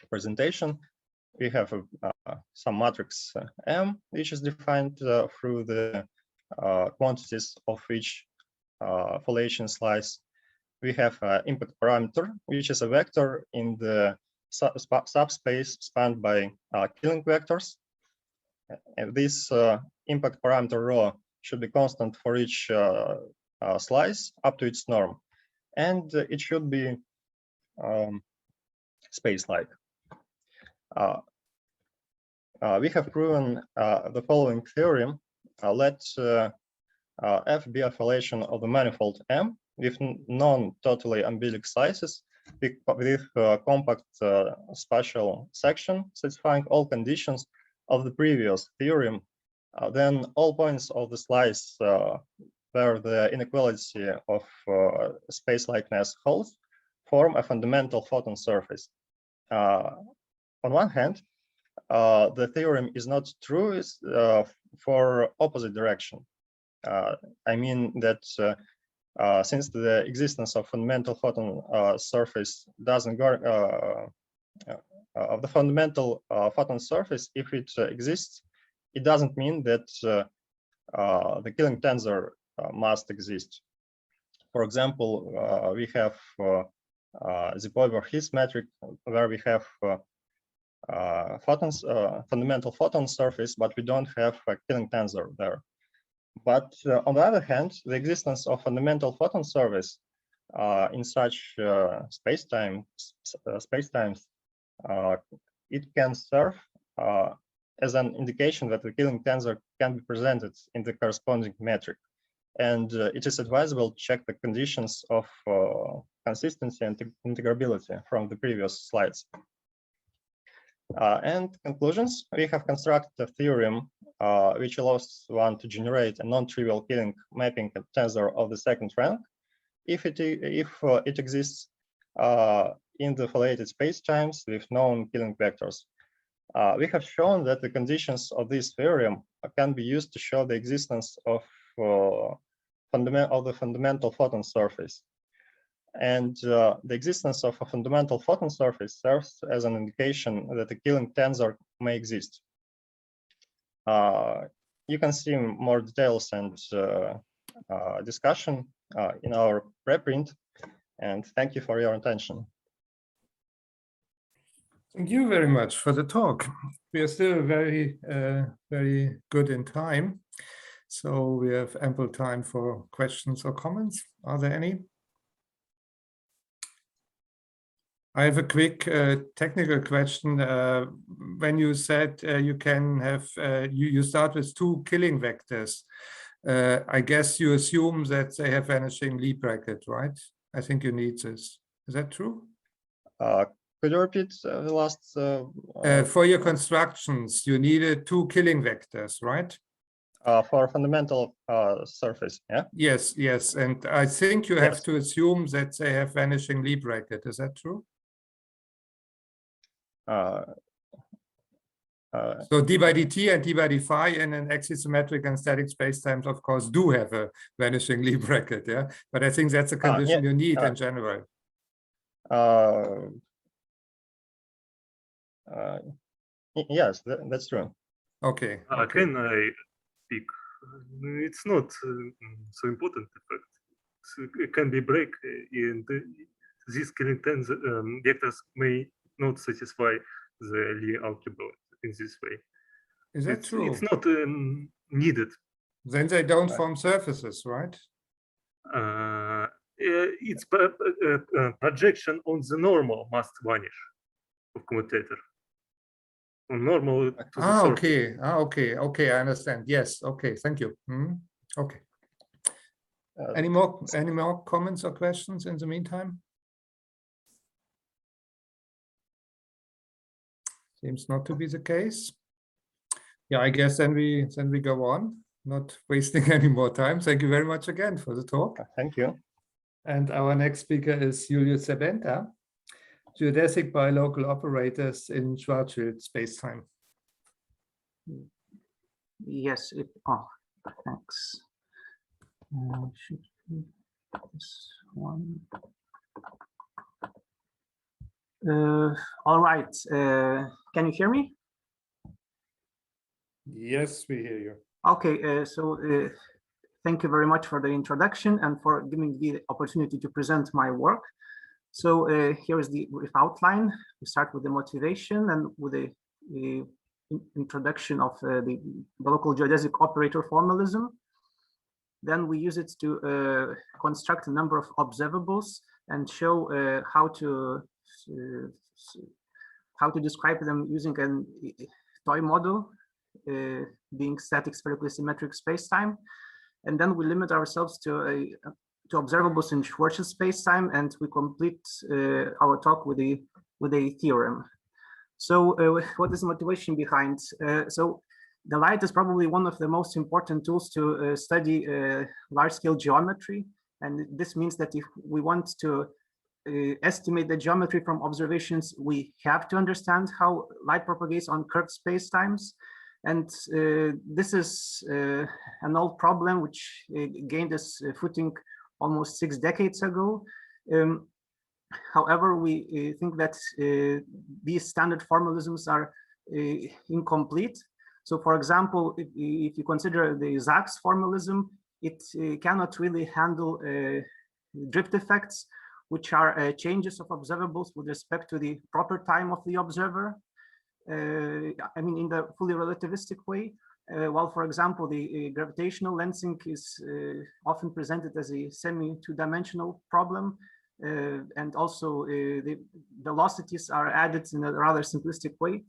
presentation. We have some matrix M, which is defined through the quantities of each foliation slice. We have impact parameter, which is a vector in the subspace spanned by Killing vectors. And this impact parameter rho should be constant for each slice up to its norm, and it should be space-like. We have proven the following theorem. Let F be a foliation of the manifold M with non-totally embellic slices with compact spatial section satisfying all conditions of the previous theorem. Then all points of the slice where the inequality of space-likeness holds form a fundamental photon surface. On one hand, the theorem is not true for opposite direction. I mean that since the existence of fundamental photon surface doesn't go of the fundamental photon surface, if it exists, it doesn't mean that the Killing tensor must exist. For example, we have the Poiver-His metric, where we have photons, fundamental photon surface, but we don't have a Killing tensor there. But on the other hand, the existence of fundamental photon surface in such spacetimes, it can serve as an indication that the Killing tensor can be presented in the corresponding metric. And it is advisable to check the conditions of consistency and integrability from the previous slides. And conclusions, we have constructed a theorem which allows one to generate a non-trivial Killing mapping tensor of the second rank if it exists in the foliated spacetimes with known Killing vectors. We have shown that the conditions of this theorem can be used to show the existence of the fundamental photon surface. And the existence of a fundamental photon surface serves as an indication that a Killing tensor may exist. You can see more details and discussion in our preprint, and thank you for your attention. Thank you very much for the talk. We are still very, very good in time, so we have ample time for questions or comments. Are there any? I have a quick technical question. When you said you can have, you start with 2 killing vectors, I guess you assume that they have vanishing Lie bracket, right? I think you need this. Is that true? Could you repeat the last? For your constructions, you needed 2 killing vectors, right? For fundamental surface, yeah? Yes, yes. And I think you have to assume that they have vanishing Lie bracket. Is that true? So d by dt and d by d phi in an axisymmetric and static spacetimes, of course, do have a vanishing Lie bracket, yeah? But I think that's a condition you need in general. Yes, that's true. Okay. Can I speak? It's not so important effect. So it can be break in these killing vectors may not satisfy the Lie algebra in this way. Is that true? It's not needed. Then they don't form surfaces, right? It's projection on the normal must vanish of commutator. On normal to the surface. Okay, I understand. Yes, okay, thank you. Okay. Any more comments or questions in the meantime? Seems not to be the case. Yeah, I guess then we go on, not wasting any more time. Thank you very much again for the talk. Thank you. And our next speaker is Julius Sebenta, Geodesic by local operators in Schwarzschild spacetime. Yes, thanks. Should be this one. All right. Can you hear me? Yes, we hear you. Okay. Thank you very much for the introduction and for giving me the opportunity to present my work. So here is the brief outline. We start with the motivation and with the introduction of the local geodesic operator formalism. Then we use it to construct a number of observables and show how to describe them using a toy model, being static spherically symmetric spacetime. And then we limit ourselves to observables in Schwarzschild spacetime, and we complete our talk with a theorem. So what is the motivation behind? So the light is probably one of the most important tools to study large-scale geometry. And this means that if we want to estimate the geometry from observations, we have to understand how light propagates on curved spacetimes. And this is an old problem which gained its footing almost 6 decades ago. However, we think that these standard formalisms are incomplete. So for example, if you consider the Sachs formalism, it cannot really handle drift effects, which are changes of observables with respect to the proper time of the observer. I mean, in the fully relativistic way, while, for example, the gravitational lensing is often presented as a semi-two-dimensional problem, and also the velocities are added in a rather simplistic way.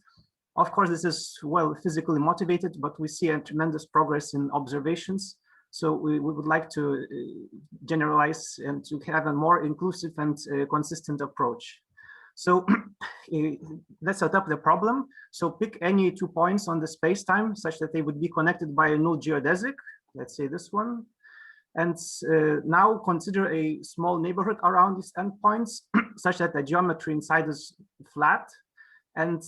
Of course, this is well physically motivated, but we see a tremendous progress in observations. So we would like to generalize and to have a more inclusive and consistent approach. So let's set up the problem. So pick any 2 points on the spacetime such that they would be connected by a null geodesic. Let's say this one. And now consider a small neighborhood around these endpoints such that the geometry inside is flat. And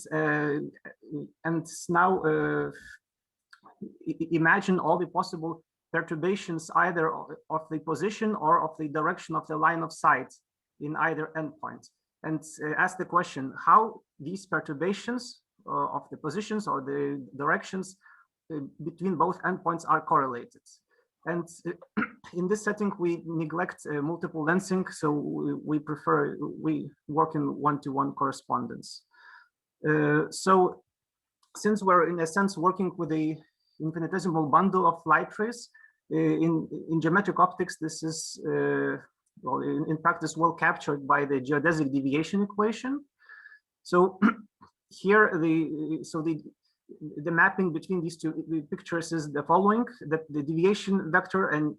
now imagine all the possible perturbations either of the position or of the direction of the line of sight in either endpoint. And ask the question, how these perturbations of the positions or the directions between both endpoints are correlated. And in this setting, we neglect multiple lensing, so we work in one-to-one correspondence. So since we're in a sense working with a infinitesimal bundle of light rays, in geometric optics, this is well, in practice well captured by the geodesic deviation equation. So here the mapping between these two pictures is the following: that the deviation vector and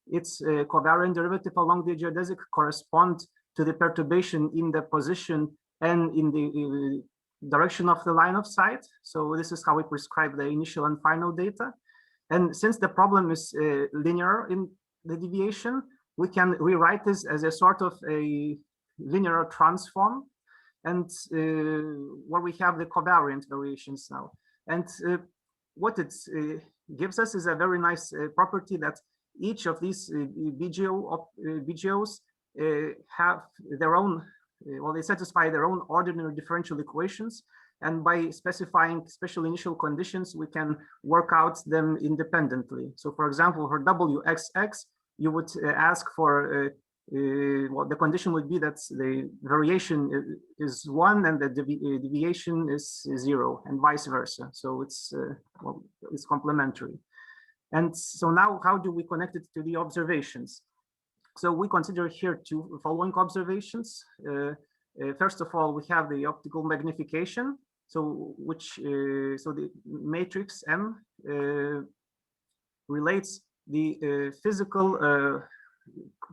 its covariant derivative along the geodesic correspond to the perturbation in the position and in the direction of the line of sight. So this is how we prescribe the initial and final data. And since the problem is linear in the deviation, we can rewrite this as a sort of a linear transform, and where we have the covariant variations now. And what it gives us is a very nice property that each of these BGOs have their own, well, they satisfy their own ordinary differential equations. And by specifying special initial conditions, we can work out them independently. So for example, for WXX, you would ask for, well, the condition would be that the variation is 1 and the deviation is 0, and vice versa. So it's, well, it's complementary. And so now how do we connect it to the observations? So we consider here two following observations. First of all, we have the optical magnification. So so the matrix M relates the physical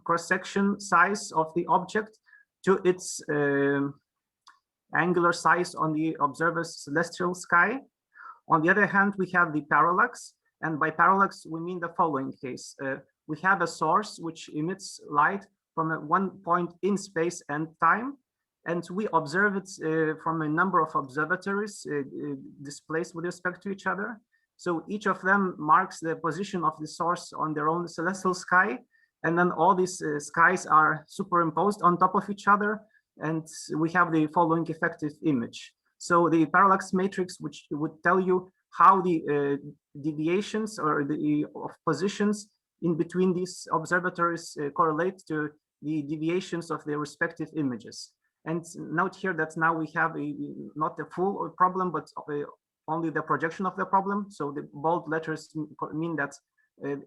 cross-section size of the object to its angular size on the observer's celestial sky. On the other hand, we have the parallax, and by parallax we mean the following case. We have a source which emits light from one point in space and time, and we observe it from a number of observatories displaced with respect to each other. So each of them marks the position of the source on their own celestial sky, and then all these skies are superimposed on top of each other, and we have the following effective image. So the parallax matrix, which would tell you how the deviations or the positions in between these observatories correlate to the deviations of their respective images. And note here that now we have not a full problem, but only the projection of the problem. So the bold letters mean that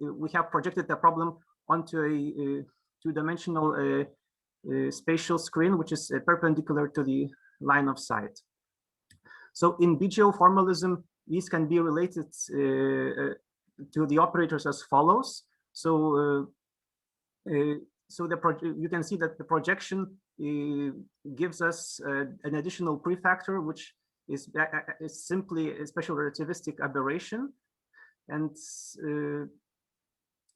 we have projected the problem onto a two-dimensional spatial screen, which is perpendicular to the line of sight. So in BGO formalism, these can be related to the operators as follows. So, you can see that the projection gives us an additional prefactor, which is simply a special relativistic aberration. And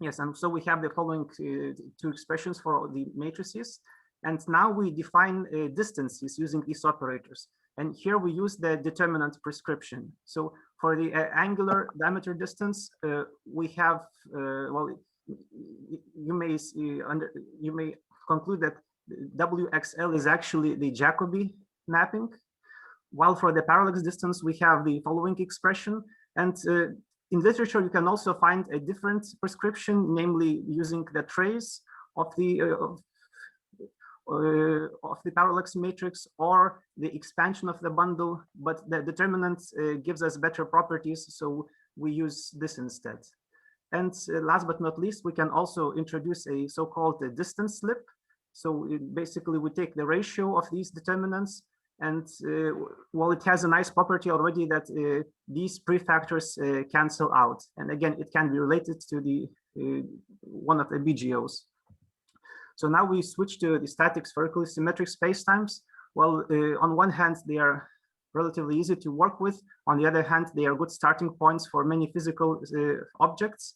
yes, and so we have the following two expressions for the matrices. And now we define distances using these operators. And here we use the determinant prescription. So for the angular diameter distance, we have, well, you may conclude that WXL is actually the Jacobi mapping. While for the parallax distance, we have the following expression. And in literature, you can also find a different prescription, namely using the trace of the parallax matrix or the expansion of the bundle, but the determinant gives us better properties, so we use this instead. And last but not least, we can also introduce a so-called distance slip. So basically we take the ratio of these determinants, and well, it has a nice property already that these prefactors cancel out. And again, it can be related to the one of the BGOs. So now we switch to the static spherically symmetric spacetimes. Well, on one hand, they are relatively easy to work with. On the other hand, they are good starting points for many physical objects.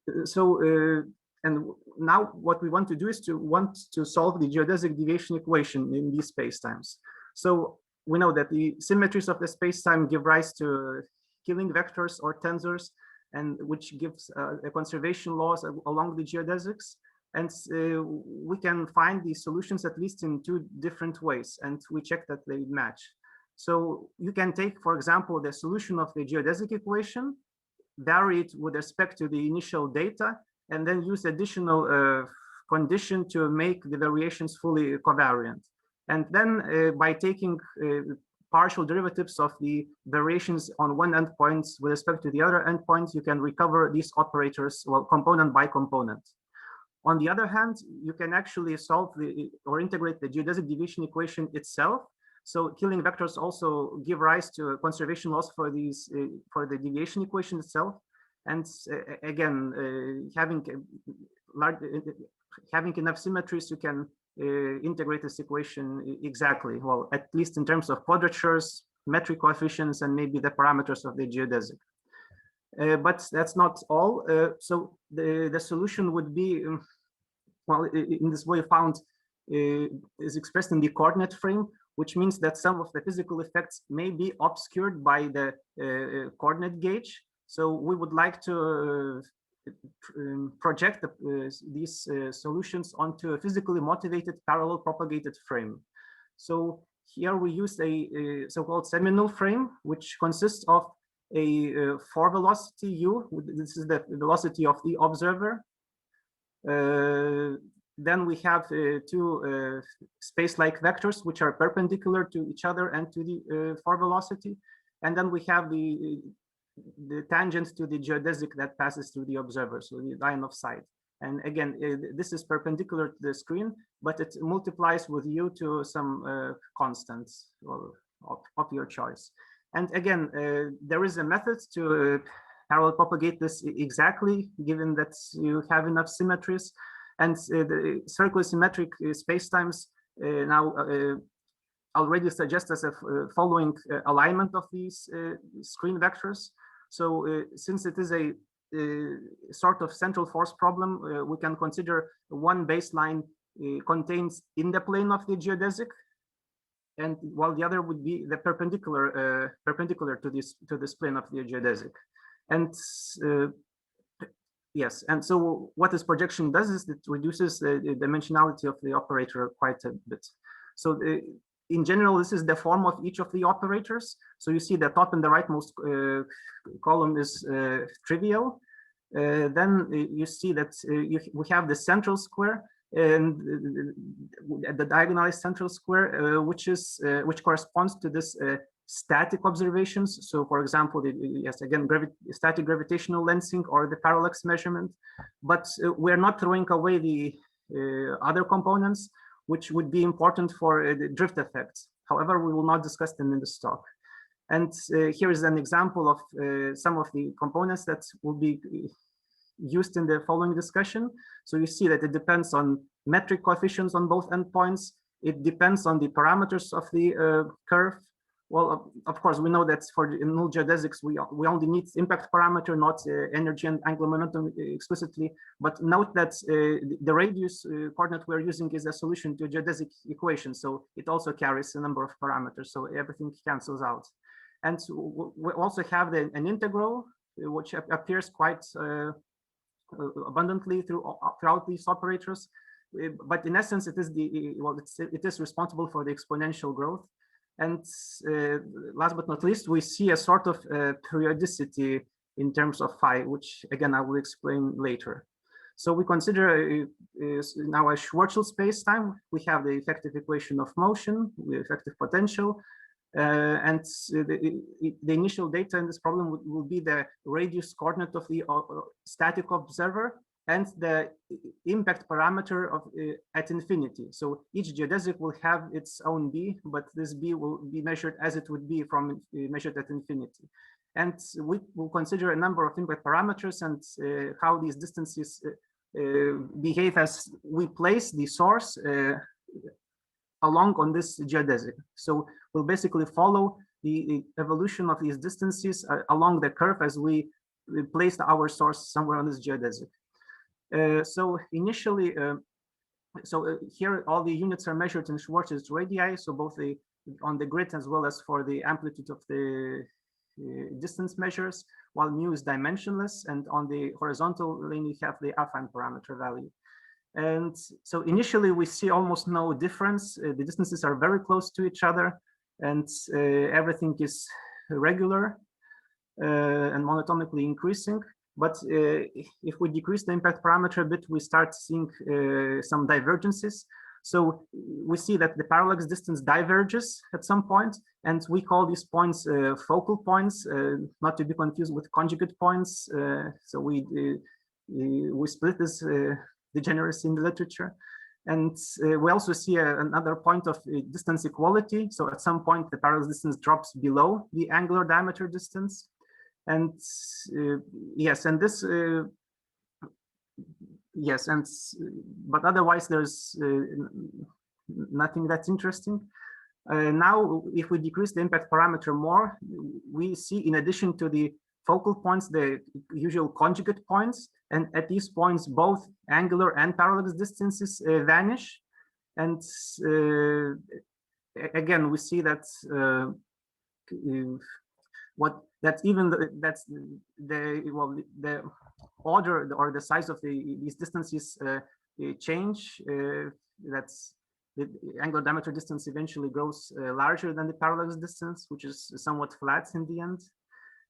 And now what we want to do is to solve the geodesic deviation equation in these spacetimes. So we know that the symmetries of the spacetime give rise to Killing vectors or tensors, and which gives a conservation laws along the geodesics. And we can find the solutions at least in two different ways, and we check that they match. So you can take, for example, the solution of the geodesic equation, vary it with respect to the initial data, and then use additional condition to make the variations fully covariant. And then by taking partial derivatives of the variations on one endpoint with respect to the other endpoint, you can recover these operators, well, component by component. On the other hand, you can actually solve or integrate the geodesic deviation equation itself. So killing vectors also give rise to conservation laws for these for the deviation equation itself. And again, having enough symmetries, you can integrate this equation exactly. Well, at least in terms of quadratures, metric coefficients, and maybe the parameters of the geodesic. But that's not all. So the solution would be, well, in this way found, is expressed in the coordinate frame, which means that some of the physical effects may be obscured by the coordinate gauge. So we would like to project these solutions onto a physically motivated parallel propagated frame. So here we use a so-called seminal frame, which consists of a 4 velocity u. This is the velocity of the observer. Then we have two space-like vectors, which are perpendicular to each other and to the 4 velocity. And then we have the tangent to the geodesic that passes through the observer, so the line of sight. And again, this is perpendicular to the screen, but it multiplies with u to some constants of your choice. And again, there is a method to parallel propagate this exactly, given that you have enough symmetries. And the circular symmetric spacetimes now already suggest us a following alignment of these screen vectors. So since it is a sort of central force problem, we can consider one baseline contains in the plane of the geodesic, and while the other would be the perpendicular to this plane of the geodesic. And yes, and so what this projection does is it reduces the dimensionality of the operator quite a bit. So in general, this is the form of each of the operators. So you see the top and the rightmost column is trivial. Then you see that we have the central square and the diagonalized central square, which corresponds to this static observations. So for example, yes, again, static gravitational lensing or the parallax measurement. But we're not throwing away the other components, which would be important for the drift effects. However, we will not discuss them in this talk. And here is an example of some of the components that will be used in the following discussion. So you see that it depends on metric coefficients on both endpoints. It depends on the parameters of the curve. Well, of course, we know that for null geodesics, we only need impact parameter, not energy and angular momentum explicitly. But note that the radius coordinate we're using is a solution to a geodesic equation. So it also carries a number of parameters. So everything cancels out. And we also have an integral, which appears quite abundantly throughout these operators. But in essence, it is it is responsible for the exponential growth. And last but not least, we see a sort of periodicity in terms of phi, which again I will explain later. So we consider now a Schwarzschild spacetime. We have the effective equation of motion, the effective potential, and the initial data in this problem will be the radius coordinate of the static observer and the impact parameter of at infinity. So each geodesic will have its own b, but this b will be measured as it would be from measured at infinity. And we will consider a number of impact parameters and how these distances behave as we place the source along on this geodesic. So we'll basically follow the evolution of these distances along the curve as we placed our source somewhere on this geodesic. So initially, here all the units are measured in Schwarzschild radii, so both on the grid as well as for the amplitude of the distance measures, while mu is dimensionless, and on the horizontal lane you have the affine parameter value. And so initially we see almost no difference. The distances are very close to each other, and everything is regular and monotonically increasing. But if we decrease the impact parameter a bit, we start seeing some divergences. So we see that the parallax distance diverges at some point, and we call these points focal points, not to be confused with conjugate points. So we split this degeneracy in the literature. And we also see another point of distance equality. So at some point, the parallax distance drops below the angular diameter distance. And yes, and this, yes, and but otherwise there's nothing that's interesting. Now, if we decrease the impact parameter more, we see, in addition to the focal points, the usual conjugate points, and at these points, both angular and parallax distances vanish. And again, we see that the order or the size of these distances change. That's the angular diameter distance eventually grows larger than the parallax distance, which is somewhat flat in the end,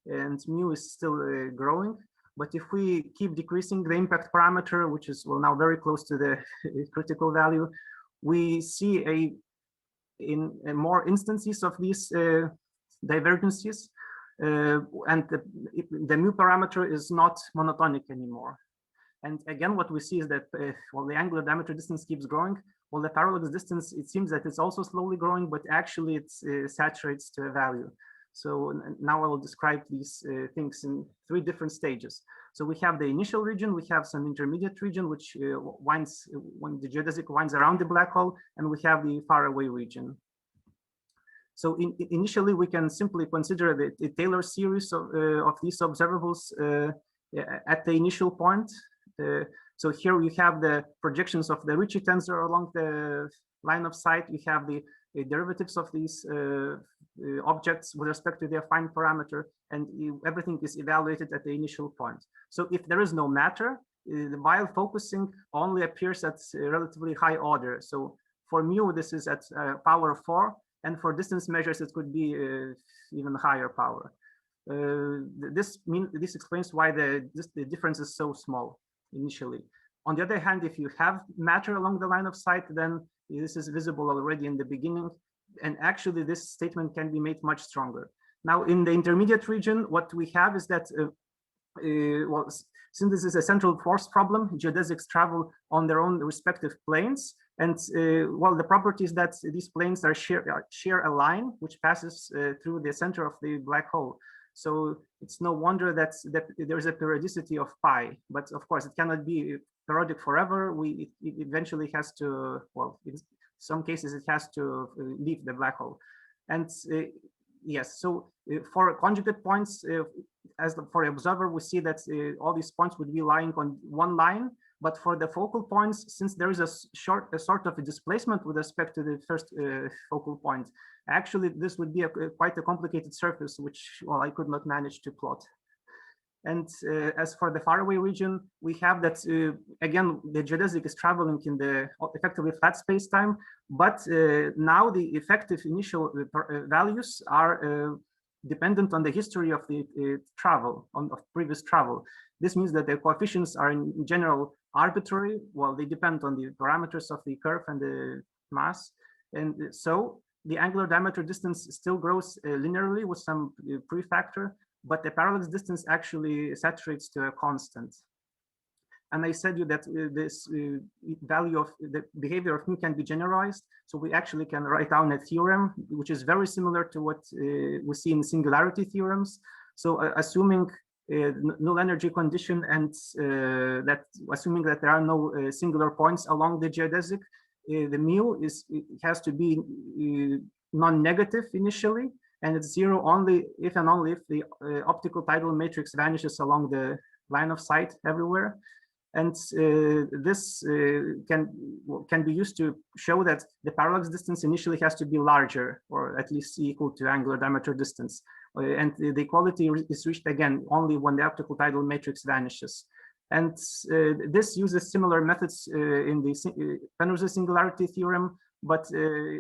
and mu is still growing. But if we keep decreasing the impact parameter, which is now very close to the critical value, we see in more instances of these divergences, and the mu parameter is not monotonic anymore. And again, what we see is that while the angular diameter distance keeps growing, while the parallax distance, it seems that it's also slowly growing, but actually it saturates to a value. So now I will describe these things in 3 different stages. So we have the initial region, we have some intermediate region, which winds when the geodesic winds around the black hole, and we have the faraway region. So initially, we can simply consider the Taylor series of these observables at the initial point. So here we have the projections of the Ricci tensor along the line of sight. We have the derivatives of these objects with respect to their fine parameter, and everything is evaluated at the initial point. So if there is no matter, while focusing only appears at relatively high order. So for mu, this is at power 4, and for distance measures, it could be even higher power. This explains why the difference is so small initially. On the other hand, if you have matter along the line of sight, then this is visible already in the beginning. And actually, this statement can be made much stronger. Now, in the intermediate region, what we have is that, well, since this is a central force problem, geodesics travel on their own respective planes. And well, the property is that these planes share a line which passes through the center of the black hole. So it's no wonder that there's a periodicity of pi, but of course it cannot be periodic forever. It eventually has to, well, in some cases it has to leave the black hole. And yes, so for conjugate points, for the observer, we see that all these points would be lying on one line. But for the focal points, since there is a sort of a displacement with respect to the first focal point, actually this would be quite a complicated surface, which, well, I could not manage to plot. And as for the faraway region, we have that, again, the geodesic is traveling in the effectively flat space-time, but now the effective initial values are dependent on the history of the travel, of previous travel. This means that the coefficients are in general arbitrary. Well, they depend on the parameters of the curve and the mass. And so the angular diameter distance still grows linearly with some prefactor, but the parallax distance actually saturates to a constant. And I said you that this value of the behavior of mu can be generalized. So we actually can write down a theorem, which is very similar to what we see in singularity theorems. So assuming null energy condition and assuming that there are no singular points along the geodesic, the mu has to be non-negative initially, and it's 0 only if and only if the optical tidal matrix vanishes along the line of sight everywhere. And this can be used to show that the parallax distance initially has to be larger, or at least equal to angular diameter distance. And the equality is reached again only when the optical tidal matrix vanishes. And this uses similar methods in the Penrose's singularity theorem, but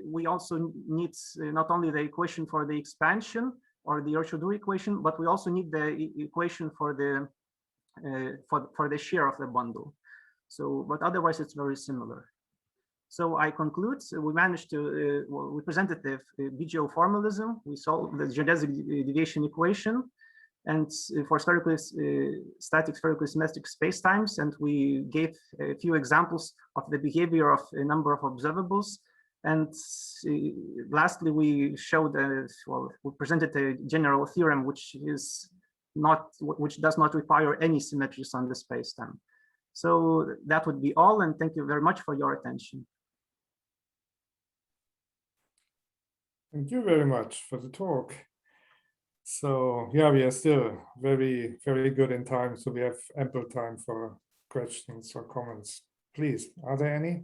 we also need not only the equation for the expansion or the Urchoudou equation, but we also need the equation for the shear of the bundle. So, but otherwise it's very similar. So I conclude, we managed to, well, we presented the BGO formalism, we solved the geodesic deviation equation, and for static spherically symmetric spacetimes, and we gave a few examples of the behavior of a number of observables. And lastly, we showed, we presented a general theorem which does not require any symmetries on the spacetime. So that would be all, and thank you very much for your attention. Thank you very much for the talk. So yeah, we are still very, very good in time, so we have ample time for questions or comments. Please, are there any?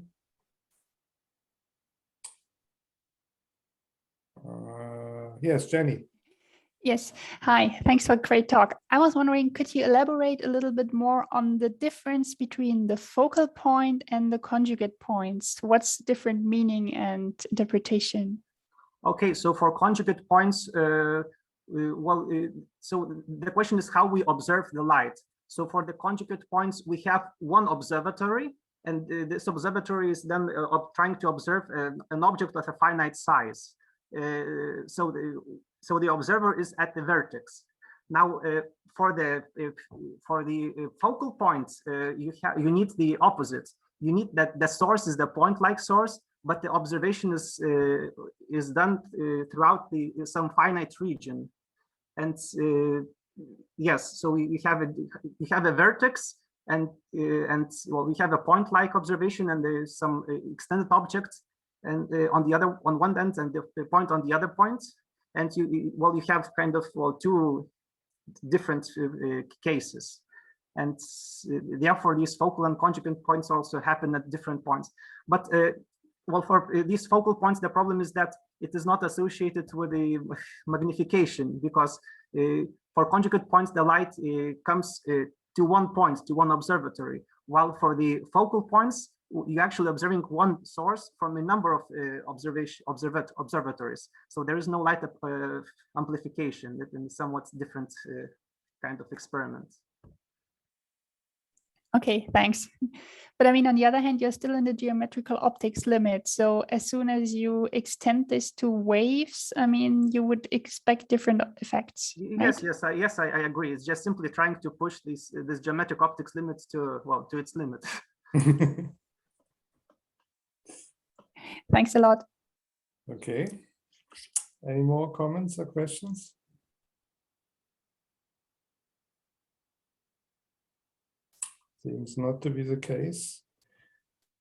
Yes, Jenny. Yes. Hi. Thanks for a great talk. I was wondering, could you elaborate a little bit more on the difference between the focal point and the conjugate points? What's the different meaning and interpretation? Okay, so for conjugate points, so the question is how we observe the light. So for the conjugate points, we have one observatory, and this observatory is then trying to observe an object of a finite size. So the observer is at the vertex. Now, for the focal points, you need the opposite. You need that the source is the point-like source, but the observation is done throughout some finite region. And yes, so we have a vertex, and well, we have a point-like observation, and there's some extended objects, and on one end, and the point on the other point, and you have kind of two different cases, and therefore these focal and conjugate points also happen at different points. But well, for these focal points, the problem is that it is not associated with the magnification, because for conjugate points, the light comes to one point, to one observatory, while for the focal points, you're actually observing one source from a number of observatories. So there is no light amplification. It's a somewhat different kind of experiment. Okay, thanks. But I mean, on the other hand, you're still in the geometrical optics limit. So as soon as you extend this to waves, I mean, you would expect different effects. Yes, right? yes, I agree. It's just simply trying to push this geometric optics limit to its limit. Thanks a lot. Okay. Any more comments or questions? Seems not to be the case.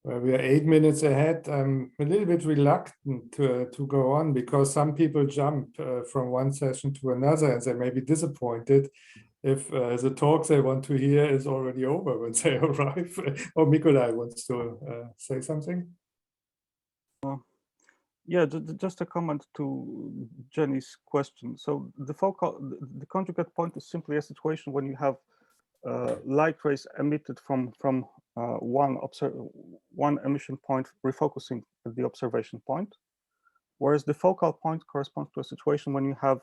We are 8 minutes ahead. I'm a little bit reluctant to go on, because some people jump from one session to another, and they may be disappointed if the talk they want to hear is already over when they arrive. Or Mikolai wants to say something. Yeah, just a comment to Jenny's question. So the conjugate point is simply a situation when you have light rays emitted from one emission point refocusing at the observation point, whereas the focal point corresponds to a situation when you have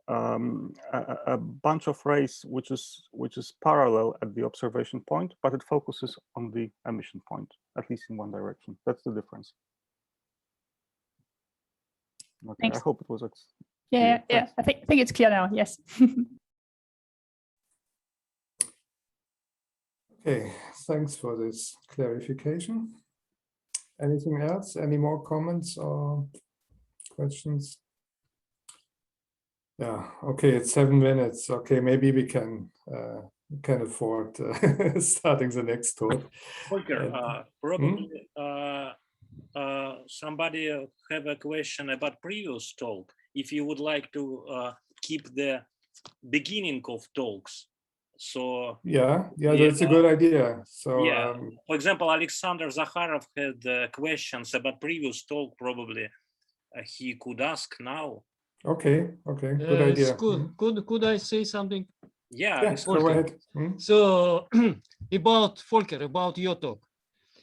a bunch of rays which is parallel at the observation point, but it focuses on the emission point, at least in one direction. That's the difference. Okay, Thanks. I hope it was. Yeah, I think it's clear now. Yes. Okay, thanks for this clarification. Anything else? Any more comments or questions? Yeah, okay, it's 7 minutes. Okay, maybe we can afford starting the next talk. Volker, probably somebody have a question about previous talk. If you would like to keep the beginning of talks. So yeah, that's a good idea. So yeah, for example, Alexander Zakharov had questions about previous talk. Probably he could ask now. Okay, good idea. Could I say something? Yeah, yes, go ahead. So about Volker, about your talk.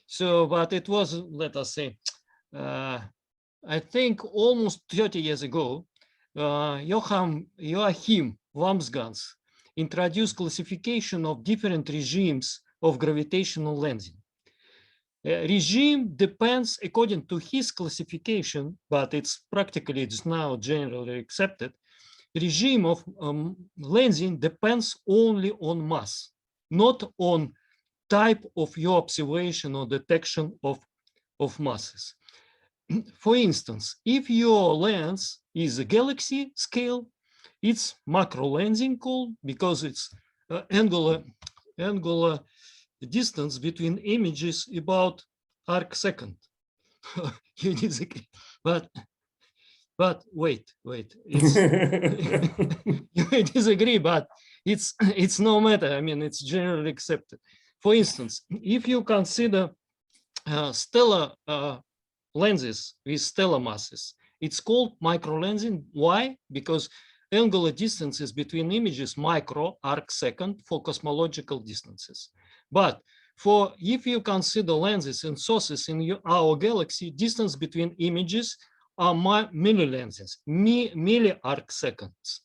So, but it was, let us say, I think almost 30 years ago, Joachim Wormsgans introduced classification of different regimes of gravitational lensing. Regime depends, according to his classification, but it's now generally accepted. regime of lensing depends only on mass, not on type of your observation or detection of masses. For instance, if your lens is a galaxy scale, it's macro lensing called because it's angular distance between images about arc second. You disagree, but wait, it's you disagree, but it's no matter. I mean, it's generally accepted. For instance, if you consider stellar lenses with stellar masses, it's called microlensing. Why? Because angular distances between images micro arc second for cosmological distances. But for if you consider lenses and sources in our galaxy, distance between images are millilenses, milli arc seconds.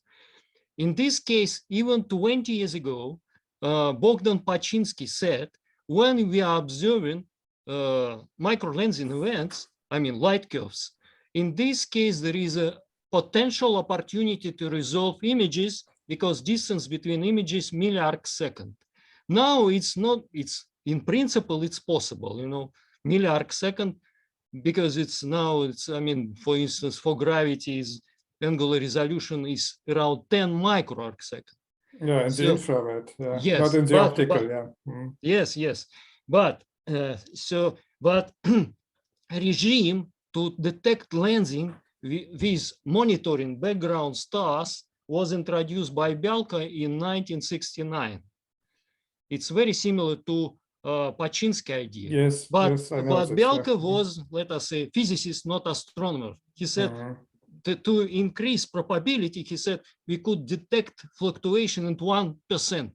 In this case, even 20 years ago, Bogdan Paczynski said, when we are observing microlensing events, I mean light curves, in this case, there is a potential opportunity to resolve images because distance between images milli arc second. Now it's not, it's in principle, it's possible, you know, milli arc second, because it's now, it's, I mean, for instance, for gravity, is angular resolution is around 10 micro arc second. Yeah, in the infrared, yeah. Yes, not in the optical, yeah. Mm. Yes, but regime to detect lensing with monitoring background stars was introduced by Bialka in 1969. It's very similar to Paczynski idea. Yes, but I know this, Bialka was, let us say, physicist, not astronomer. He said to increase probability, he said we could detect fluctuation at 1%.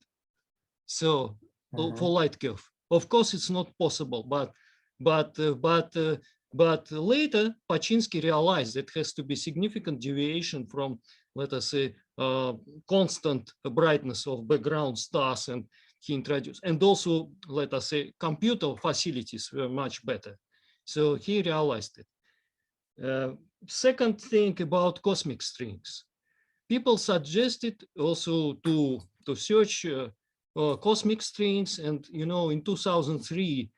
So for light curve, of course, it's not possible. But later, Paczynski realized it has to be significant deviation from, let us say, constant brightness of background stars, and he introduced, and also, let us say, computer facilities were much better. So he realized it. Second thing about cosmic strings. People suggested also to search cosmic strings, and, you know, in 2003,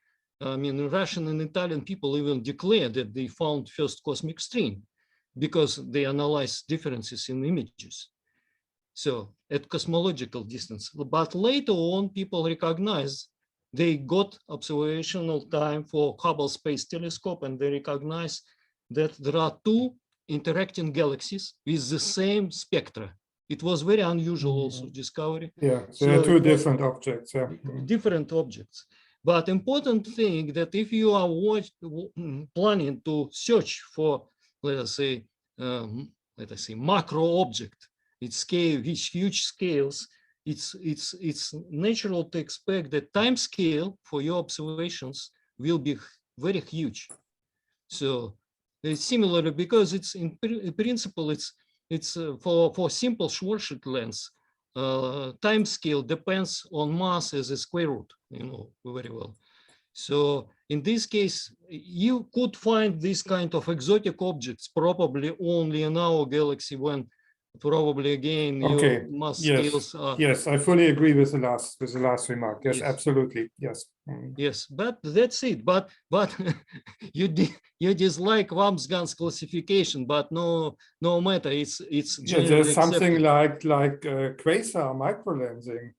I mean, Russian and Italian people even declared that they found first cosmic string because they analyzed differences in images. So at cosmological distance, but later on, people recognized they got observational time for Hubble Space Telescope, and they recognized that there are two interacting galaxies with the same spectra. It was very unusual also discovery. Yeah, so there are two different objects. Yeah. Different objects. But important thing that if you are planning to search for, let us say, macro object, its scale, its huge scales, it's natural to expect that time scale for your observations will be very huge. So it's similar because it's in principle, it's for simple Schwarzschild lens, time scale depends on mass as a square root, you know, very well. So in this case, you could find this kind of exotic objects probably only in our galaxy, when probably again your mass scales are. Yes, I fully agree with the last remark. Yes, absolutely. Yes. Yes, but that's it. But you dislike Wamsgan's classification, but no matter. It's there's something like quasar microlensing.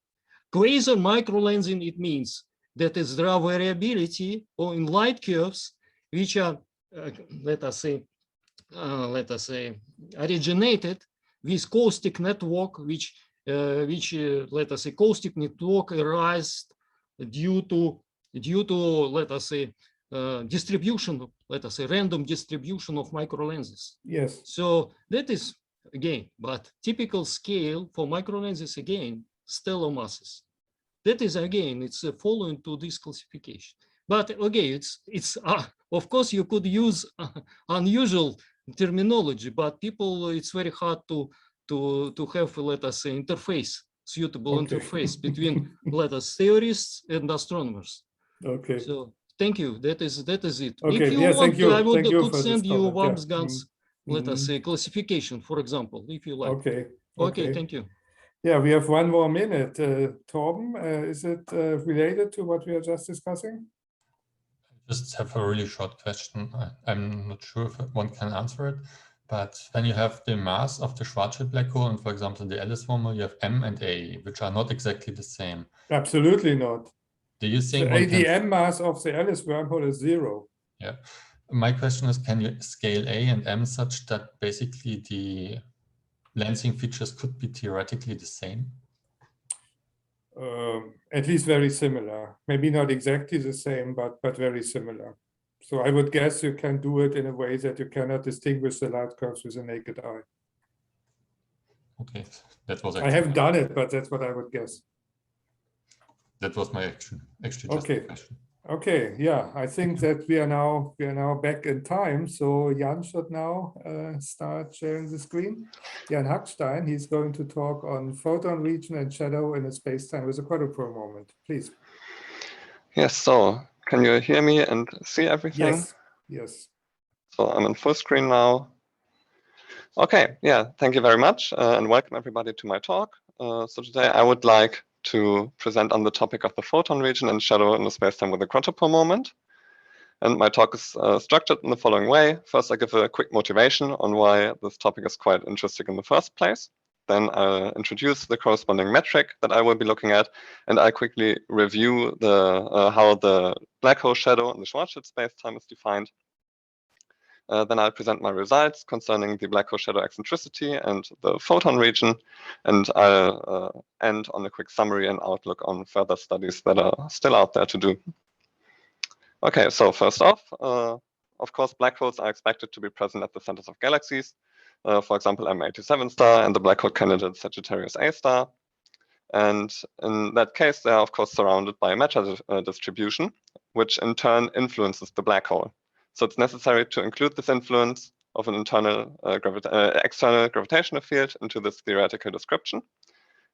Quasar microlensing, it means that there are variability or in light curves which are let us say originated with caustic network, which let us say caustic network arise due to let us say distribution, let us say random distribution of microlenses. Yes. So that is again, but typical scale for microlenses again, stellar masses. That is again, it's following to this classification. But okay, it's of course you could use unusual terminology, but people, it's very hard to have, let us say, interface, suitable interface between, let us, theorists and astronomers. Okay. So thank you. That is it. Okay. If you yes, want, you. I could send you Wamsgan's, let us say, classification, for example, if you like. Okay. Okay, thank you. Yeah, we have 1 more minute. Torben, is it related to what we are just discussing? I just have a really short question. I'm not sure if one can answer it, but when you have the mass of the Schwarzschild black hole, and for example, the Alice wormhole, you have M and A, which are not exactly the same. Absolutely not. Do you think the M mass of the Alice wormhole is 0? Yeah. My question is, can you scale A and M such that basically the lensing features could be theoretically the same? At least very similar. Maybe not exactly the same, but very similar. So I would guess you can do it in a way that you cannot distinguish the light curves with a naked eye. Okay, that was. I haven't done it, but that's what I would guess. That was my actually just a question. Okay, yeah, I think that we are now back in time. So Jan should now start sharing the screen. Jan Hackstein, he's going to talk on photon region and shadow in a space-time with a quadrupole moment. Please. Yes, so can you hear me and see everything? Yes, yes. So I'm in full screen now. Okay, yeah, thank you very much and welcome everybody to my talk. So today I would like to present on the topic of the photon region and shadow in the spacetime with a quadrupole moment. And my talk is structured in the following way. First, I give a quick motivation on why this topic is quite interesting in the first place. Then I'll introduce the corresponding metric that I will be looking at, and I quickly review how the black hole shadow in the Schwarzschild spacetime is defined. Then I'll present my results concerning the black hole shadow eccentricity and the photon region, and I'll end on a quick summary and outlook on further studies that are still out there to do. Okay, so first off, of course, black holes are expected to be present at the centers of galaxies, for example, M87 star and the black hole candidate Sagittarius A star. And in that case, they are, of course, surrounded by a matter distribution, which in turn influences the black hole. So it's necessary to include this influence of an external gravitational field into this theoretical description.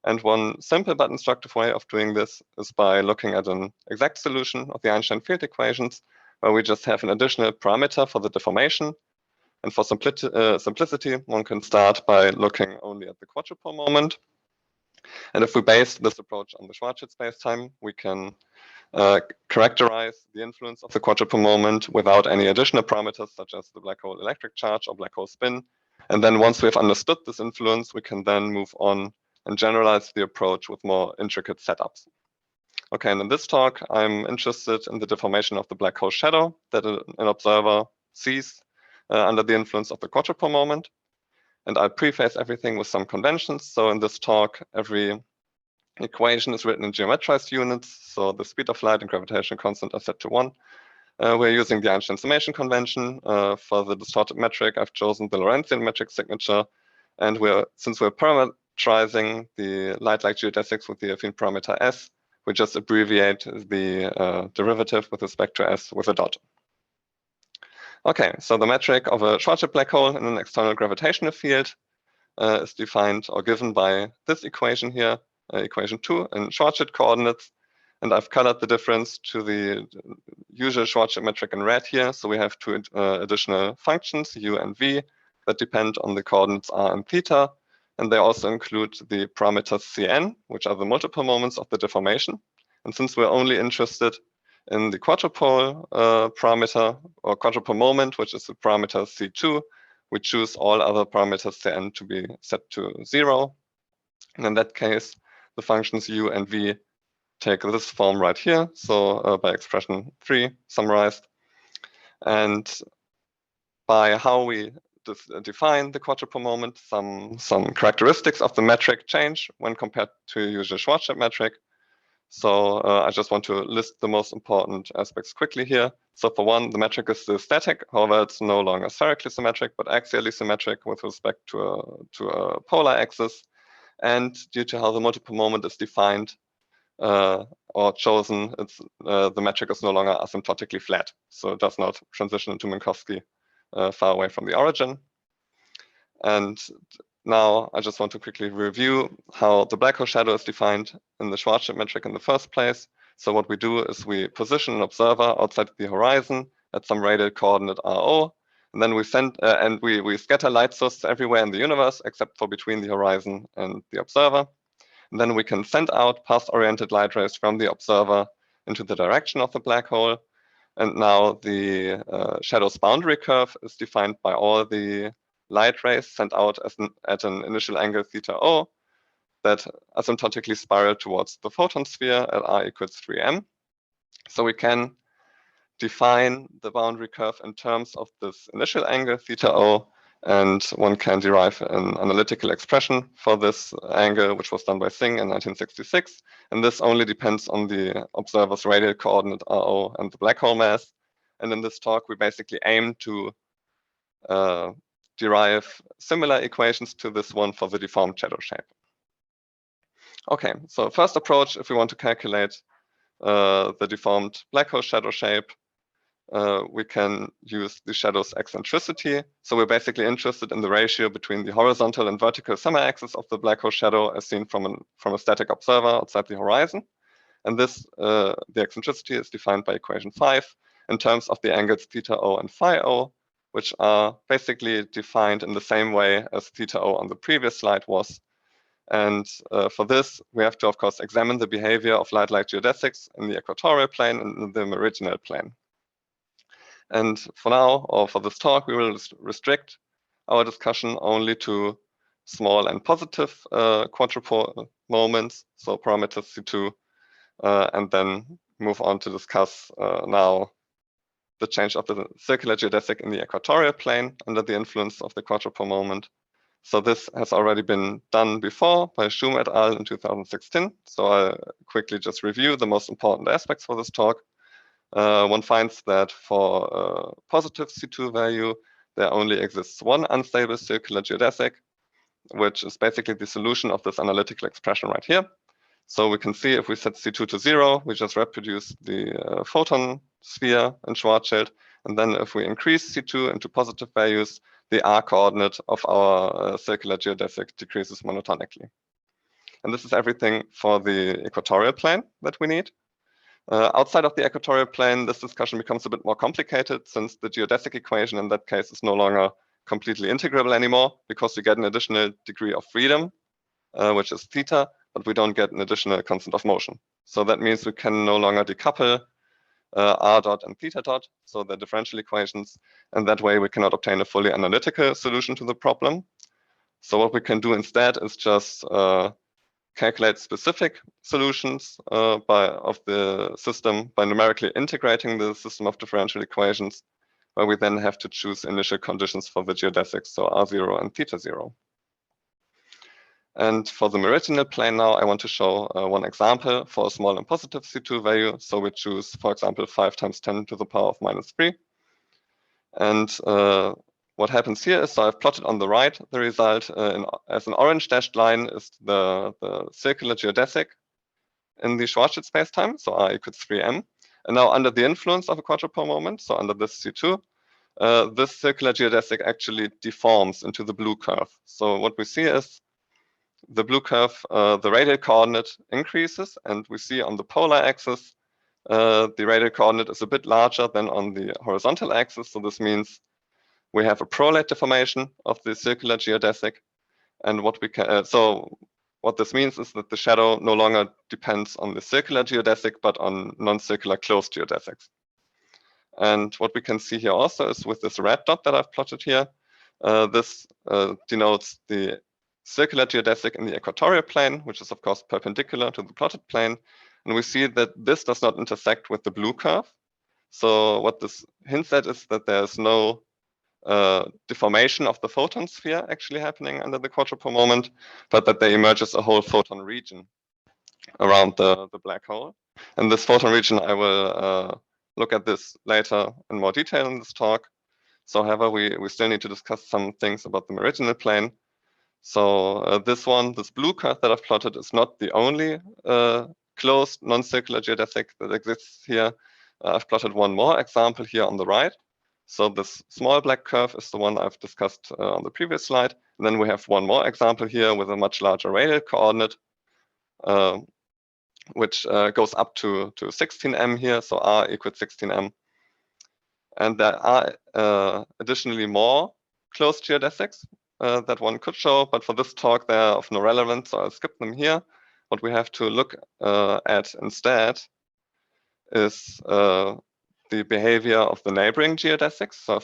And one simple but instructive way of doing this is by looking at an exact solution of the Einstein field equations, where we just have an additional parameter for the deformation. And for simplicity, one can start by looking only at the quadrupole moment. And if we base this approach on the Schwarzschild spacetime, we can characterize the influence of the quadrupole moment without any additional parameters, such as the black hole electric charge or black hole spin. And then once we've understood this influence, we can then move on and generalize the approach with more intricate setups. Okay, and in this talk, I'm interested in the deformation of the black hole shadow that an observer sees under the influence of the quadrupole moment. And I'll preface everything with some conventions. So in this talk, every equation is written in geometrized units. So the speed of light and gravitational constant are set to 1. We're using the Einstein summation convention. For the distorted metric, I've chosen the Lorentzian metric signature. And since we're parametrizing the light-like geodesics with the affine parameter S, we just abbreviate the derivative with respect to S with a dot. Okay, so the metric of a Schwarzschild black hole in an external gravitational field is defined or given by this equation here, equation 2 in Schwarzschild coordinates. And I've colored the difference to the usual Schwarzschild metric in red here. So we have 2 additional functions, u and v, that depend on the coordinates r and theta. And they also include the parameters cn, which are the multiple moments of the deformation. And since we're only interested in the quadrupole parameter or quadrupole moment, which is the parameter c2, we choose all other parameters cn to be set to 0. And in that case, the functions u and v take this form right here. So by expression 3 summarized. And by how we define the quadrupole moment, some characteristics of the metric change when compared to a usual Schwarzschild metric. So I just want to list the most important aspects quickly here. So for one, the metric is still static. However, it's no longer spherically symmetric, but axially symmetric with respect to a polar axis. And due to how the multiple moment is defined or chosen, the metric is no longer asymptotically flat. So it does not transition into Minkowski far away from the origin. And now I just want to quickly review how the black hole shadow is defined in the Schwarzschild metric in the first place. So what we do is we position an observer outside the horizon at some radial coordinate RO. And then we send and we scatter light sources everywhere in the universe except for between the horizon and the observer. And then we can send out path-oriented light rays from the observer into the direction of the black hole. And now the shadow's boundary curve is defined by all the light rays sent out at an initial angle θ0 that asymptotically spiral towards the photon sphere at r equals 3m. So we can define the boundary curve in terms of this initial angle θ0, and one can derive an analytical expression for this angle, which was done by Singh in 1966. And this only depends on the observer's radial coordinate RO and the black hole mass. And in this talk, we basically aim to derive similar equations to this one for the deformed shadow shape. Okay, so first approach, if we want to calculate the deformed black hole shadow shape, we can use the shadow's eccentricity. So we're basically interested in the ratio between the horizontal and vertical semi-axis of the black hole shadow as seen from a static observer outside the horizon. And this, the eccentricity is defined by equation 5 in terms of the angles θ0 and φ0, which are basically defined in the same way as θ0 on the previous slide was. And for this, we have to, of course, examine the behavior of light-like geodesics in the equatorial plane and in the meridional plane. And for now, or for this talk, we will restrict our discussion only to small and positive quadrupole moments, so parameters C2, and then move on to discuss now the change of the circular geodesic in the equatorial plane under the influence of the quadrupole moment. So this has already been done before by Schum et al. In 2016. So I'll quickly just review the most important aspects for this talk. One finds that for a positive C2 value, there only exists one unstable circular geodesic, which is basically the solution of this analytical expression right here. So we can see if we set C2 to 0, we just reproduce the photon sphere in Schwarzschild. And then if we increase C2 into positive values, the R coordinate of our circular geodesic decreases monotonically. And this is everything for the equatorial plane that we need. Outside of the equatorial plane, this discussion becomes a bit more complicated since the geodesic equation in that case is no longer completely integrable anymore because we get an additional degree of freedom, which is theta, but we don't get an additional constant of motion. So that means we can no longer decouple r dot and theta dot, so the differential equations, and that way we cannot obtain a fully analytical solution to the problem. So what we can do instead is just calculate specific solutions of the system by numerically integrating the system of differential equations, where we then have to choose initial conditions for the geodesics, so r0 and θ0. And for the meridional plane now, I want to show one example for a small and positive C2 value. So we choose, for example, 5 times 10 to the power of -3. And what happens here is, so I've plotted on the right the result as an orange dashed line is the circular geodesic in the Schwarzschild spacetime, so r equals 3m. And now under the influence of a quadrupole moment, so under this C2, this circular geodesic actually deforms into the blue curve. So what we see is the blue curve, the radial coordinate increases, and we see on the polar axis, the radial coordinate is a bit larger than on the horizontal axis. So this means we have a prolate deformation of the circular geodesic. And what we can, so what this means is that the shadow no longer depends on the circular geodesic, but on non-circular closed geodesics. And what we can see here also is with this red dot that I've plotted here, this denotes the circular geodesic in the equatorial plane, which is of course perpendicular to the plotted plane. And we see that this does not intersect with the blue curve. So what this hints at is that there's no deformation of the photon sphere actually happening under the quadrupole moment, but that there emerges a whole photon region around the black hole. And this photon region, I will look at this later in more detail in this talk. So however, we still need to discuss some things about the meridional plane. So this blue curve that I've plotted is not the only closed non-circular geodesic that exists here. I've plotted one more example here on the right. So this small black curve is the one I've discussed on the previous slide. And then we have one more example here with a much larger radial coordinate, which goes up to 16m here, so r equals 16m. And there are additionally more closed geodesics that one could show, but for this talk, they are of no relevance, so I'll skip them here. What we have to look at instead is the behavior of the neighboring geodesics. So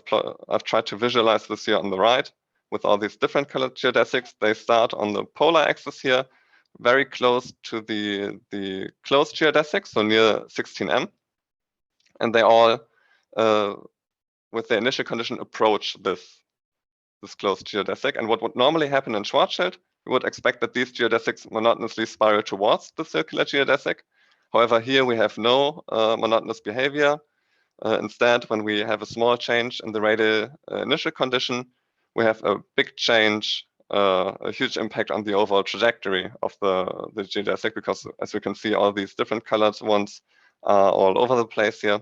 I've tried to visualize this here on the right with all these different colored geodesics. They start on the polar axis here, very close to the closed geodesic, so near 16M. And they all, with the initial condition, approach this closed geodesic. And what would normally happen in Schwarzschild, we would expect that these geodesics monotonously spiral towards the circular geodesic. However, here we have no monotonous behavior. Instead, when we have a small change in the radial initial condition, we have a big change, a huge impact on the overall trajectory of the geodesic, because as we can see, all these different colored ones are all over the place here.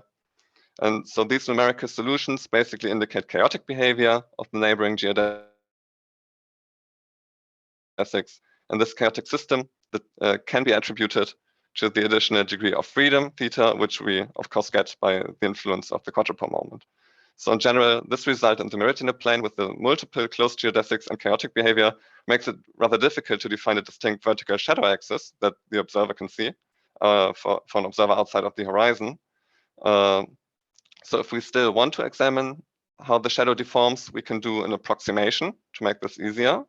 And so these numerical solutions basically indicate chaotic behavior of the neighboring geodesics. And this chaotic system that can be attributed to the additional degree of freedom, theta, which we of course get by the influence of the quadrupole moment. So in general, this result in the meridional plane with the multiple closed geodesics and chaotic behavior makes it rather difficult to define a distinct vertical shadow axis that the observer can see for an observer outside of the horizon. So if we still want to examine how the shadow deforms, we can do an approximation to make this easier.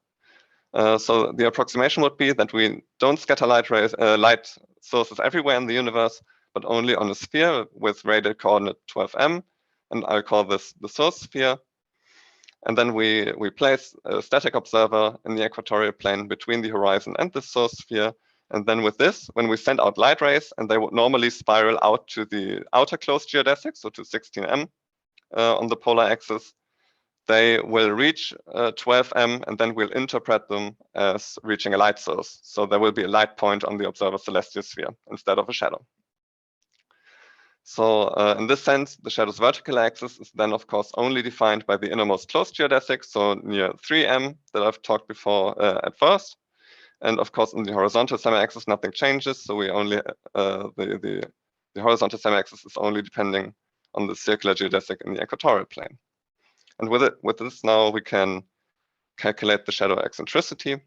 So the approximation would be that we don't scatter light sources everywhere in the universe, but only on a sphere with radial coordinate 12m, and I'll call this the source sphere. And then we place a static observer in the equatorial plane between the horizon and the source sphere. And then with this, when we send out light rays, and they would normally spiral out to the outer closed geodesic, so to 16m on the polar axis, they will reach 12m, and then we'll interpret them as reaching a light source. So there will be a light point on the observer's celestial sphere instead of a shadow. So in this sense, the shadow's vertical axis is then, of course, only defined by the innermost closed geodesic, so near 3m that I've talked before at first. And of course, in the horizontal semi-axis, nothing changes. So we only the horizontal semi-axis is only depending on the circular geodesic in the equatorial plane. And with this now, we can calculate the shadow eccentricity.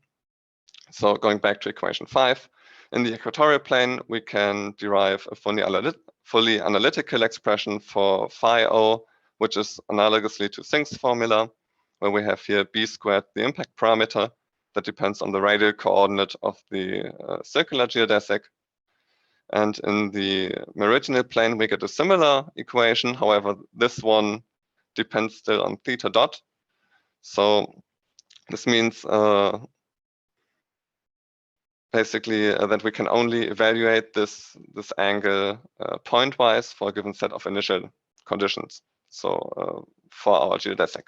So going back to equation 5, in the equatorial plane, we can derive a fully analytical expression for phi O, which is analogously to Singh's formula, where we have here b squared, the impact parameter, that depends on the radial coordinate of the circular geodesic. And in the meridional plane, we get a similar equation. However, this one depends still on theta dot. So this means basically that we can only evaluate this angle pointwise for a given set of initial conditions. So for our geodesic.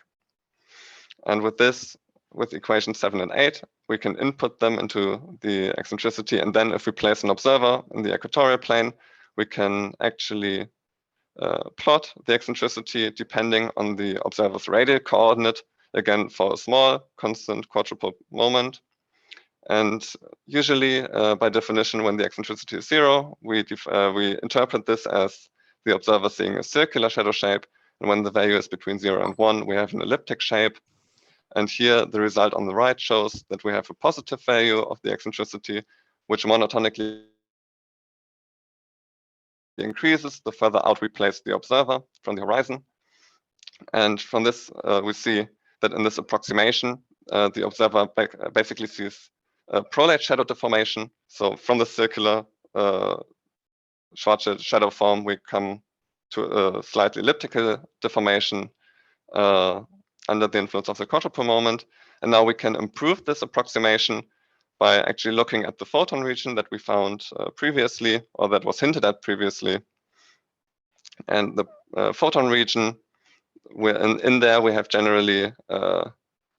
And with this, with equation 7 and 8, we can input them into the eccentricity. And then if we place an observer in the equatorial plane, we can actually plot the eccentricity depending on the observer's radial coordinate, again for a small constant quadrupole moment. And usually, by definition, when the eccentricity is 0, we interpret this as the observer seeing a circular shadow shape. And when the value is between 0 and 1, we have an elliptic shape. And here, the result on the right shows that we have a positive value of the eccentricity, which monotonically increases the further out we place the observer from the horizon. And from this, we see that in this approximation, the observer basically sees a prolate shadow deformation. So from the circular Schwarzschild shadow form, we come to a slightly elliptical deformation under the influence of the quadrupole moment. And now we can improve this approximation by actually looking at the photon region that we found previously, or that was hinted at previously. And the photon region, in there we have generally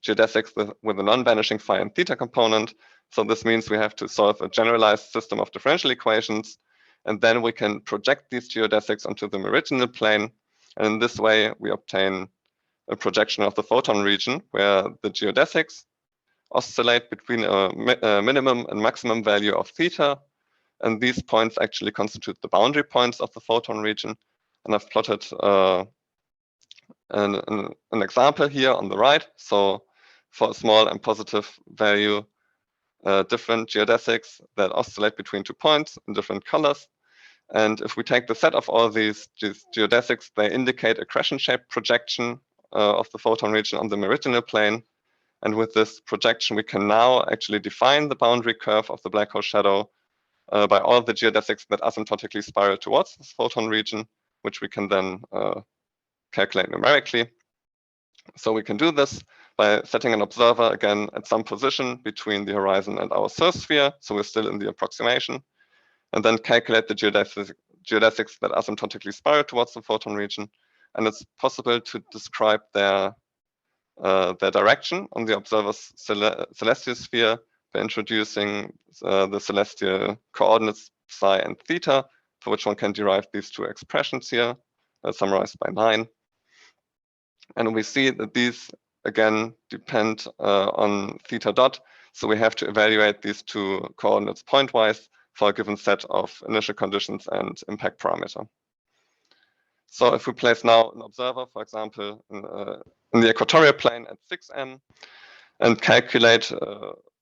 geodesics with a non-vanishing phi and theta component. So this means we have to solve a generalized system of differential equations, and then we can project these geodesics onto the meridional plane. And in this way, we obtain a projection of the photon region where the geodesics oscillate between a minimum and maximum value of theta. And these points actually constitute the boundary points of the photon region. And I've plotted an example here on the right. So for a small and positive value, different geodesics that oscillate between 2 points in different colors. And if we take the set of all these geodesics, they indicate a crescent-shaped projection of the photon region on the meridional plane. And with this projection, we can now actually define the boundary curve of the black hole shadow by all the geodesics that asymptotically spiral towards this photon region, which we can then calculate numerically. So we can do this by setting an observer again at some position between the horizon and our source sphere. So we're still in the approximation, and then calculate the geodesics that asymptotically spiral towards the photon region. And it's possible to describe their direction on the observer's celestial sphere by introducing the celestial coordinates psi and theta, for which one can derive these two expressions here, summarized by 9. And we see that these, again, depend on theta dot. So we have to evaluate these two coordinates pointwise for a given set of initial conditions and impact parameter. So if we place now an observer, for example, in the equatorial plane at 6m and calculate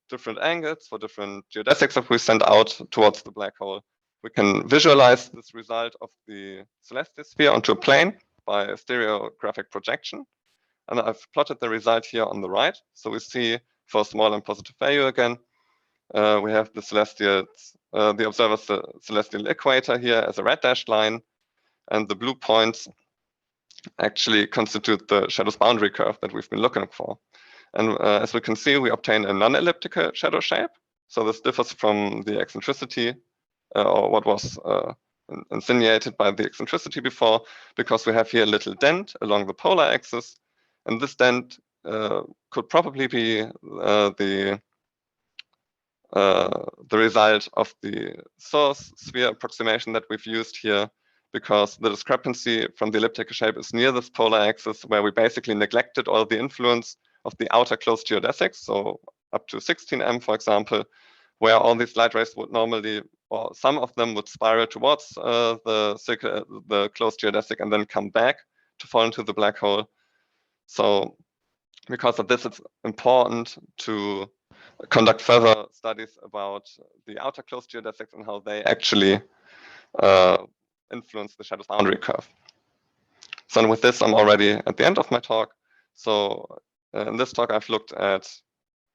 different angles for different geodesics that we send out towards the black hole, we can visualize this result of the celestial sphere onto a plane by a stereographic projection. And I've plotted the result here on the right. So we see for small and positive value again, we have the celestial, the observer's celestial equator here as a red dashed line, and the blue points actually constitute the shadow's boundary curve that we've been looking for. And as we can see, we obtain a non-elliptical shadow shape. So this differs from the eccentricity or what was insinuated by the eccentricity before, because we have here a little dent along the polar axis. And this dent could probably be the result of the source sphere approximation that we've used here, because the discrepancy from the elliptical shape is near this polar axis, where we basically neglected all the influence of the outer closed geodesics, so up to 16m, for example, where all these light rays would normally, or some of them would spiral towards the closed geodesic and then come back to fall into the black hole. So because of this, it's important to conduct further studies about the outer closed geodesics and how they actually influence the shadow's boundary curve. So with this, I'm already at the end of my talk. So in this talk, I've looked at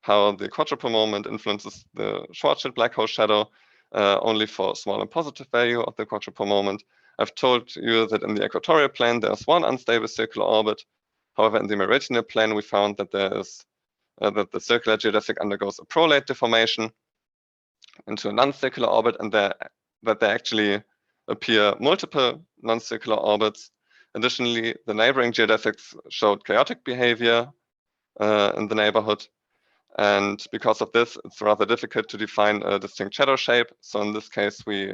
how the quadrupole moment influences the Schwarzschild black hole shadow only for small and positive value of the quadrupole moment. I've told you that in the equatorial plane, there's one unstable circular orbit. However, in the meridional plane, we found that there is that the circular geodesic undergoes a prolate deformation into a non-circular orbit, and that there actually appear multiple non-circular orbits. Additionally, the neighboring geodesics showed chaotic behavior in the neighborhood. And because of this, it's rather difficult to define a distinct shadow shape. So in this case, we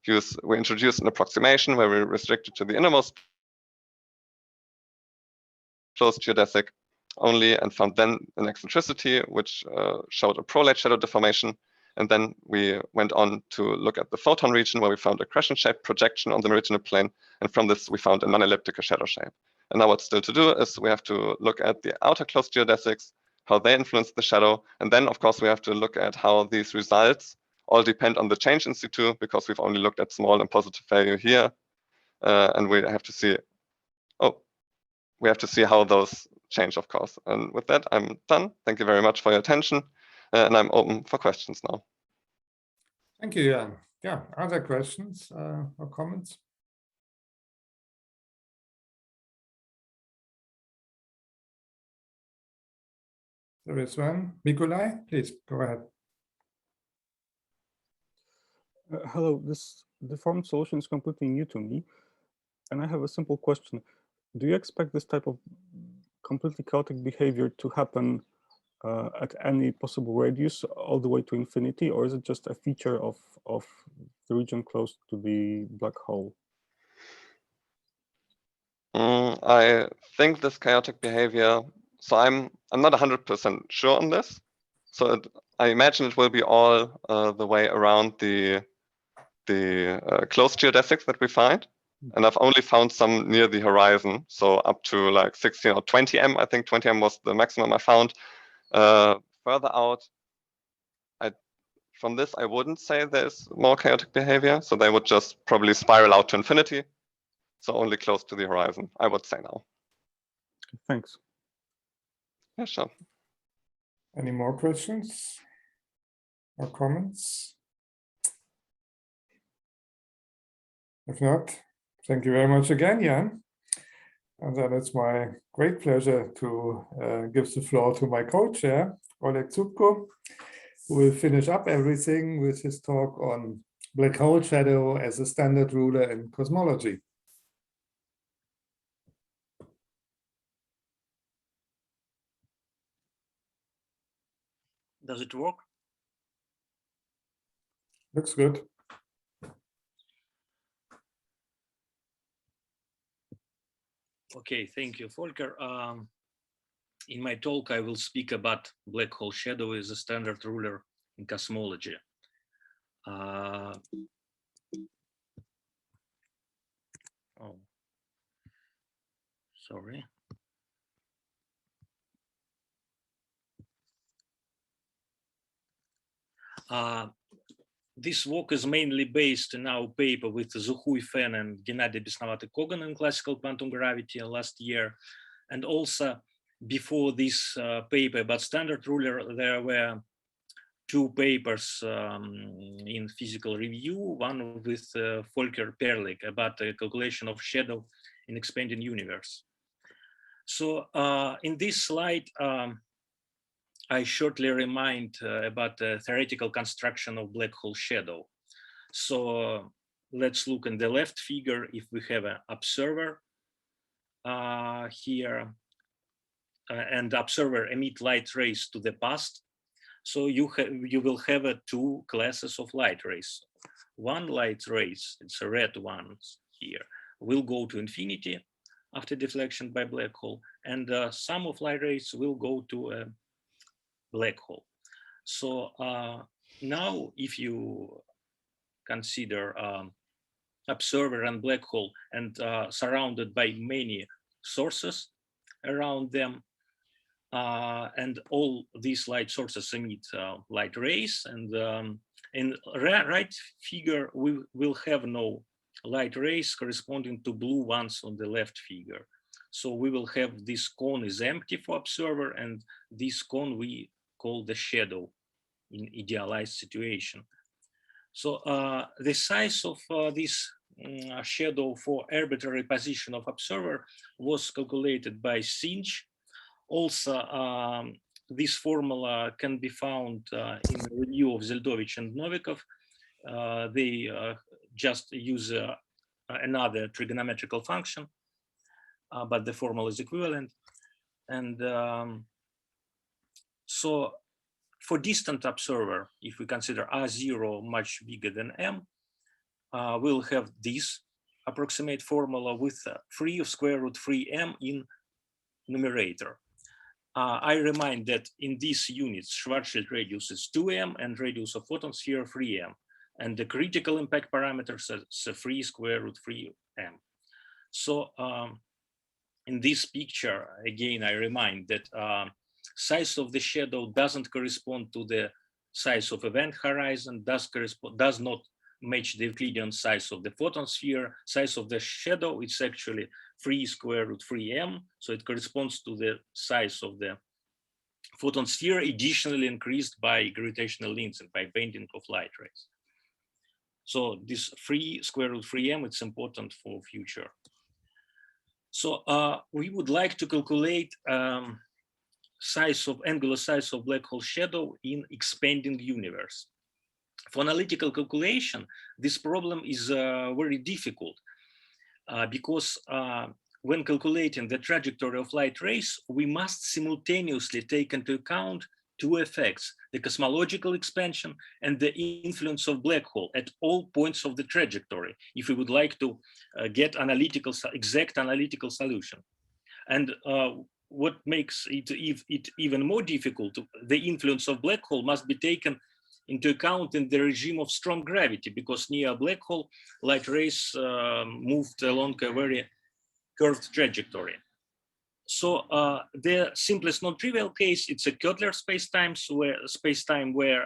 introduced an approximation where we restrict it to the innermost closed geodesic only, and found then an eccentricity, which showed a prolate shadow deformation. And then we went on to look at the photon region, where we found a crescent-shaped projection on the meridional plane. And from this, we found a non-elliptical shadow shape. And now what's still to do is we have to look at the outer closed geodesics, how they influence the shadow. And then, of course, we have to look at how these results all depend on the change in situ, because we've only looked at small and positive value here. And we have to see, how those change, of course. And with that, I'm done. Thank you very much for your attention. And I'm open for questions now. Thank you, Jan. Yeah, other questions or comments? There is one. Nikolai, please go ahead. Hello, this deformed solution is completely new to me. And I have a simple question. Do you expect this type of completely chaotic behavior to happen at any possible radius all the way to infinity, or is it just a feature of the region close to the black hole? I think this chaotic behavior, so I'm not 100% sure on this. So I imagine it will be all the way around the closed geodesics that we find. and I've only found some near the horizon, so up to like 16 or 20 m. I think 20 m was the maximum I found. Further out, from this, I wouldn't say there's more chaotic behavior, so they would just probably spiral out to infinity. So only close to the horizon, I would say now. Thanks. Yeah, sure. Any more questions or comments? If not, thank you very much again, Jan. And then it's my great pleasure to give the floor to my co-chair, Oleg Zubko, who will finish up everything with his talk on black hole shadow as a standard ruler in cosmology. Does it work? Looks good. Okay, thank you, Volker. In my talk, I will speak about black hole shadow as a standard ruler in cosmology. Oh, sorry. This work is mainly based in our paper with Zuhui Fen and Gennady Besnovatый-Kogan in classical quantum gravity last year. And also before this paper about standard ruler, there were two papers in physical review, one with Volker Perlich about the calculation of shadow in expanding universe. So in this slide, I shortly remind about the theoretical construction of black hole shadow. So let's look in the left figure. If we have an observer here, and the observer emit light rays to the past, so you will have two classes of light rays. One light rays, it's a red one here, will go to infinity after deflection by black hole, and some of light rays will go to a black hole. So now if you consider observer and black hole and surrounded by many sources around them, and all these light sources emit light rays, and in right figure we will have no light rays corresponding to blue ones on the left figure. So we will have this cone is empty for observer, and this cone we call the shadow in idealized situation. So the size of this shadow for arbitrary position of observer was calculated by Sinch. Also, this formula can be found in the review of Zeldovich and Novikov. They just use another trigonometrical function, but the formula is equivalent. And so for distant observer, if we consider R0 much bigger than M, we'll have this approximate formula with 3 of square root 3m in numerator. I remind that in these units, Schwarzschild radius is 2m and radius of photon sphere 3m. And the critical impact parameters is 3 square root 3m. So in this picture, again, I remind that size of the shadow doesn't correspond to the size of event horizon, does not match the Euclidean size of the photon sphere. Size of the shadow is actually 3 square root 3m, so it corresponds to the size of the photon sphere, additionally increased by gravitational lenses, by bending of light rays. So this 3 square root 3m, it's important for future. So we would like to calculate angular size of black hole shadow in expanding universe. For analytical calculation, this problem is very difficult because when calculating the trajectory of light rays, we must simultaneously take into account two effects: the cosmological expansion and the influence of black hole at all points of the trajectory, if we would like to get exact analytical solution. And what makes it even more difficult, the influence of black hole must be taken into account in the regime of strong gravity, because near a black hole, light rays moved along a very curved trajectory. So the simplest non-trivial case, it's a Kotler space-time where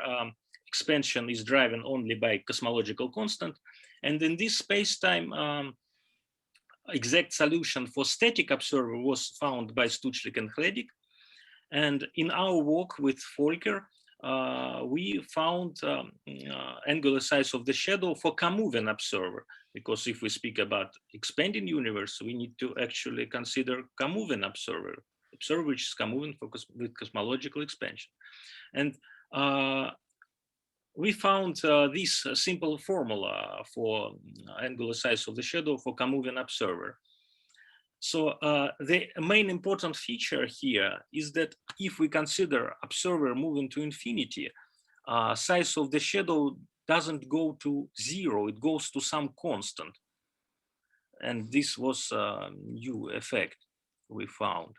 expansion is driven only by cosmological constant. And in this space-time, exact solution for static observer was found by Stuchlik and Hledig. And in our work with Volker, we found angular size of the shadow for co-moving observer, because if we speak about expanding universe, we need to actually consider co-moving observer which is co-moving with cosmological expansion. And we found this simple formula for angular size of the shadow for co-moving observer. So the main important feature here is that if we consider observer moving to infinity, size of the shadow doesn't go to 0, it goes to some constant. And this was a new effect we found.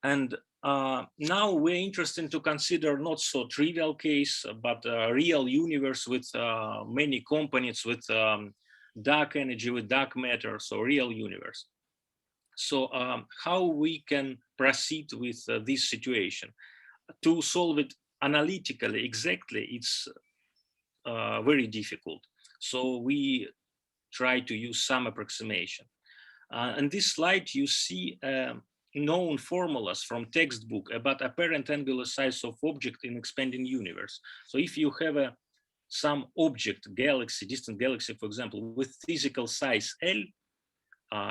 And now we're interested to consider not so trivial case, but a real universe with many components, with dark energy, with dark matter, so real universe. So how we can proceed with this situation? To solve it analytically, exactly, it's very difficult. So we try to use some approximation. On this slide, you see known formulas from textbook about apparent angular size of object in expanding universe. So if you have some object, galaxy, distant galaxy, for example, with physical size L,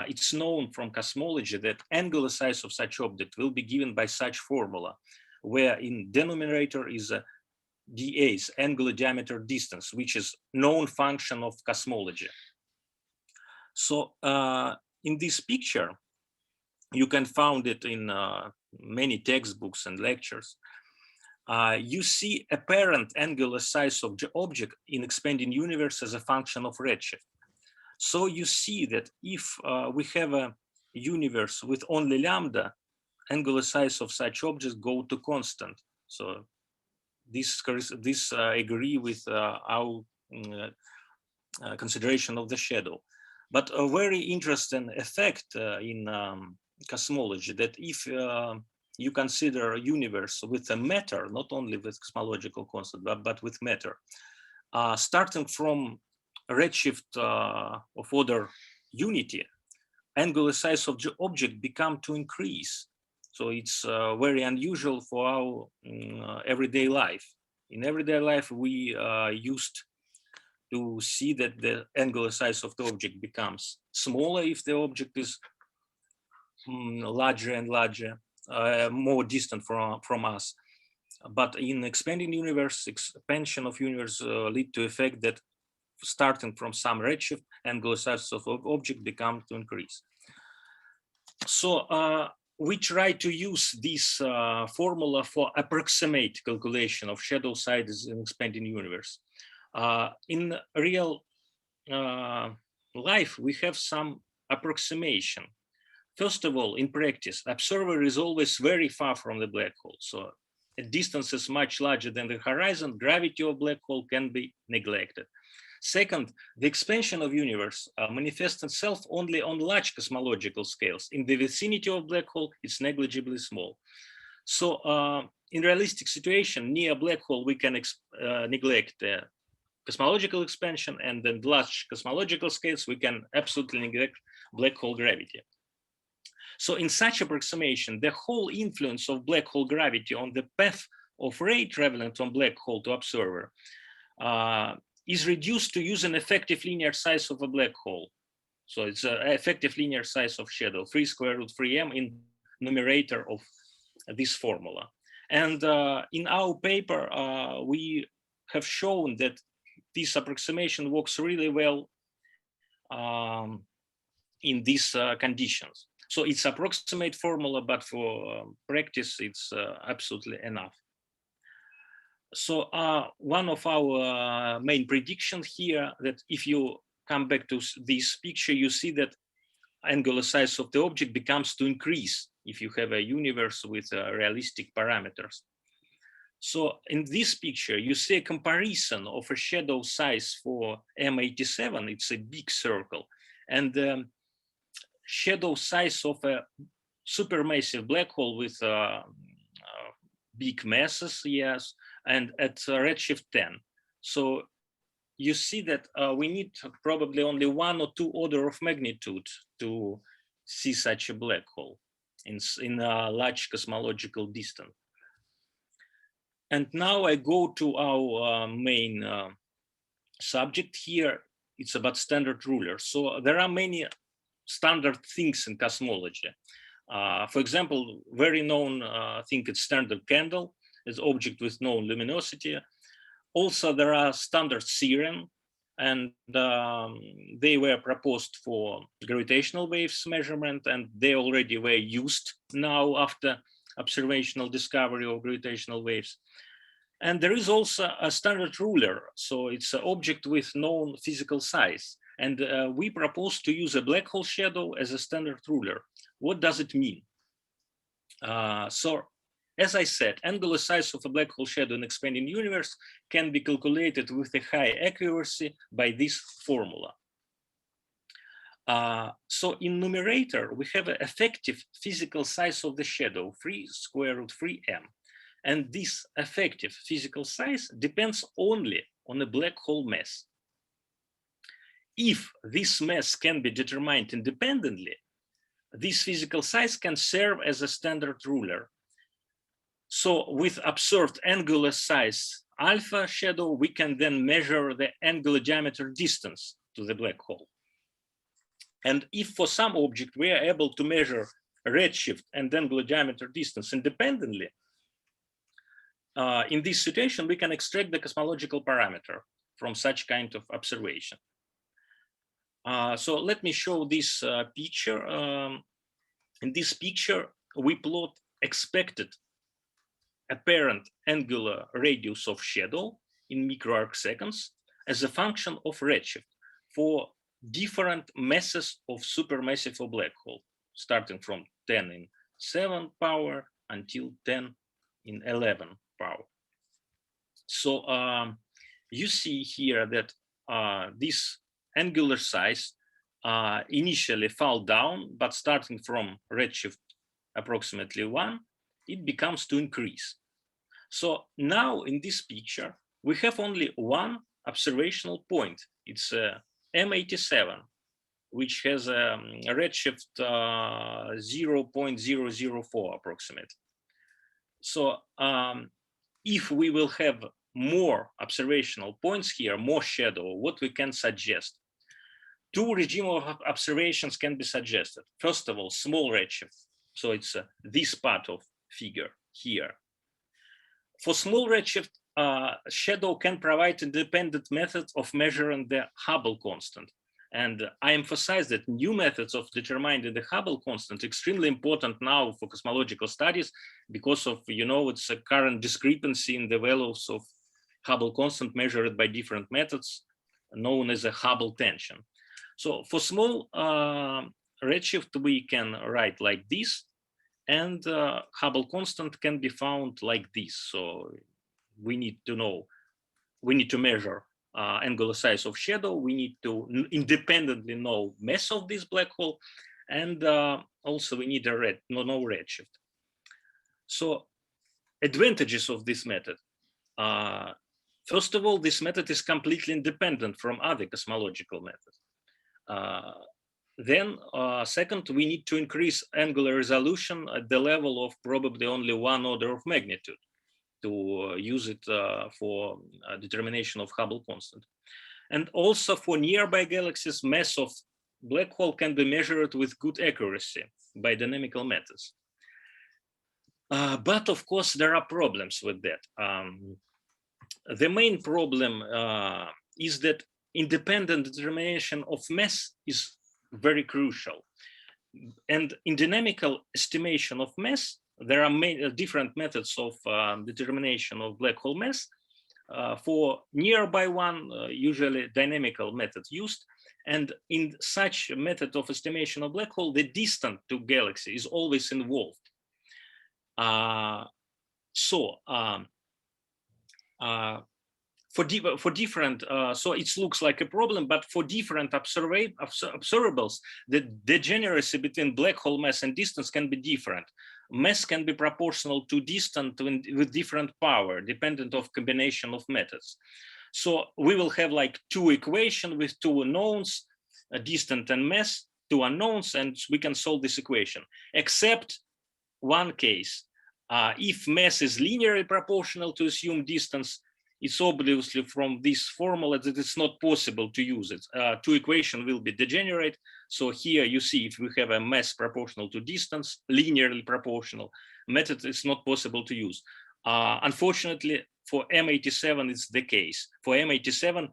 it's known from cosmology that angular size of such object will be given by such formula, where in denominator is a dAs, angular diameter distance, which is known function of cosmology. So in this picture, you can find it in many textbooks and lectures. You see apparent angular size of the object in expanding universe as a function of redshift. So you see that if we have a universe with only lambda, angular size of such objects go to constant. So this agree with our consideration of the shadow. But a very interesting effect in cosmology, that if you consider a universe with a matter, not only with cosmological constant, but with matter, starting from redshift of order unity, angular size of the object become to increase. So it's very unusual for our everyday life. In everyday life, we used to see that the angular size of the object becomes smaller if the object is larger and larger, more distant from us. But in expanding universe, expansion of universe lead to effect that starting from some redshift, angular size of object become to increase. So we try to use this formula for approximate calculation of shadow sizes in expanding universe. In real life, we have some approximation. First of all, in practice, observer is always very far from the black hole. So a distance is much larger than the horizon, gravity of black hole can be neglected. Second, the expansion of universe manifests itself only on large cosmological scales. In the vicinity of black hole, it's negligibly small. So in realistic situation, near black hole, we can neglect the cosmological expansion, and then large cosmological scales, we can absolutely neglect black hole gravity. So in such approximation, the whole influence of black hole gravity on the path of ray traveling from black hole to observer is reduced to use an effective linear size of a black hole. So it's an effective linear size of shadow, 3 square root 3m in numerator of this formula. And in our paper, we have shown that this approximation works really well in these conditions. So it's approximate formula, but for practice, it's absolutely enough. So one of our main predictions here, that if you come back to this picture, you see that angular size of the object becomes to increase if you have a universe with realistic parameters. So in this picture, you see a comparison of a shadow size for M87. It's a big circle, and the shadow size of a supermassive black hole with big masses, yes, and at redshift 10. So you see that we need probably only 1 or 2 order of magnitude to see such a black hole in a large cosmological distance. And now I go to our main subject here. It's about standard rulers. So there are many standard things in cosmology. For example, very known thing is standard candle, is object with known luminosity. Also, there are standard Siren, and they were proposed for gravitational waves measurement, and they already were used now after observational discovery of gravitational waves. And there is also a standard ruler, so it's an object with known physical size. And we propose to use a black hole shadow as a standard ruler. What does it mean? So, as I said, angular size of a black hole shadow in expanding universe can be calculated with a high accuracy by this formula. So in numerator, we have an effective physical size of the shadow, 3 square root 3m. And this effective physical size depends only on a black hole mass. If this mass can be determined independently, this physical size can serve as a standard ruler. So with observed angular size alpha shadow, we can then measure the angular diameter distance to the black hole. And if for some object we are able to measure redshift and angular diameter distance independently, in this situation, we can extract the cosmological parameter from such kind of observation. So let me show this picture. In this picture, we plot expected apparent angular radius of shadow in microarc seconds as a function of redshift for different masses of supermassive or black hole, starting from 10 in 7 power until 10 in 11 power. So you see here that this angular size initially fall down, but starting from redshift approximately 1, it becomes to increase. So now in this picture, we have only one observational point. It's M87, which has a redshift 0.004 approximately. So if we will have more observational points here, more shadow, what we can suggest? 2 regimes of observations can be suggested. First of all, small redshift. So it's this part of figure here. For small redshift, shadow can provide independent methods of measuring the Hubble constant. And I emphasize that new methods of determining the Hubble constant extremely important now for cosmological studies because of, it's a current discrepancy in the values of Hubble constant measured by different methods known as a Hubble tension. So for small redshift, we can write like this, and Hubble constant can be found like this. So we need to measure angular size of shadow. We need to independently know mass of this black hole, and also we need a no redshift. So advantages of this method. First of all, this method is completely independent from other cosmological methods. Then, second, we need to increase angular resolution at the level of probably only 1 order of magnitude to use it for determination of Hubble constant. And also for nearby galaxies, mass of black hole can be measured with good accuracy by dynamical methods. But of course, there are problems with that. The main problem is that independent determination of mass is very crucial. And in dynamical estimation of mass, there are many different methods of determination of black hole mass. For nearby one, usually dynamical method used. And in such method of estimation of black hole, the distance to galaxy is always involved. for different, so it looks like a problem, but for different observables, the degeneracy between black hole mass and distance can be different. Mass can be proportional to distance with different power, dependent of combination of methods. So we will have like two equations with two unknowns, distant and mass, two unknowns, and we can solve this equation, except one case. If mass is linearly proportional to assumed distance, it's obviously from this formula that it's not possible to use it. Two equations will be degenerate. So here you see if we have a mass proportional to distance, linearly proportional method, it's not possible to use. Unfortunately, for M87, it's the case. For M87,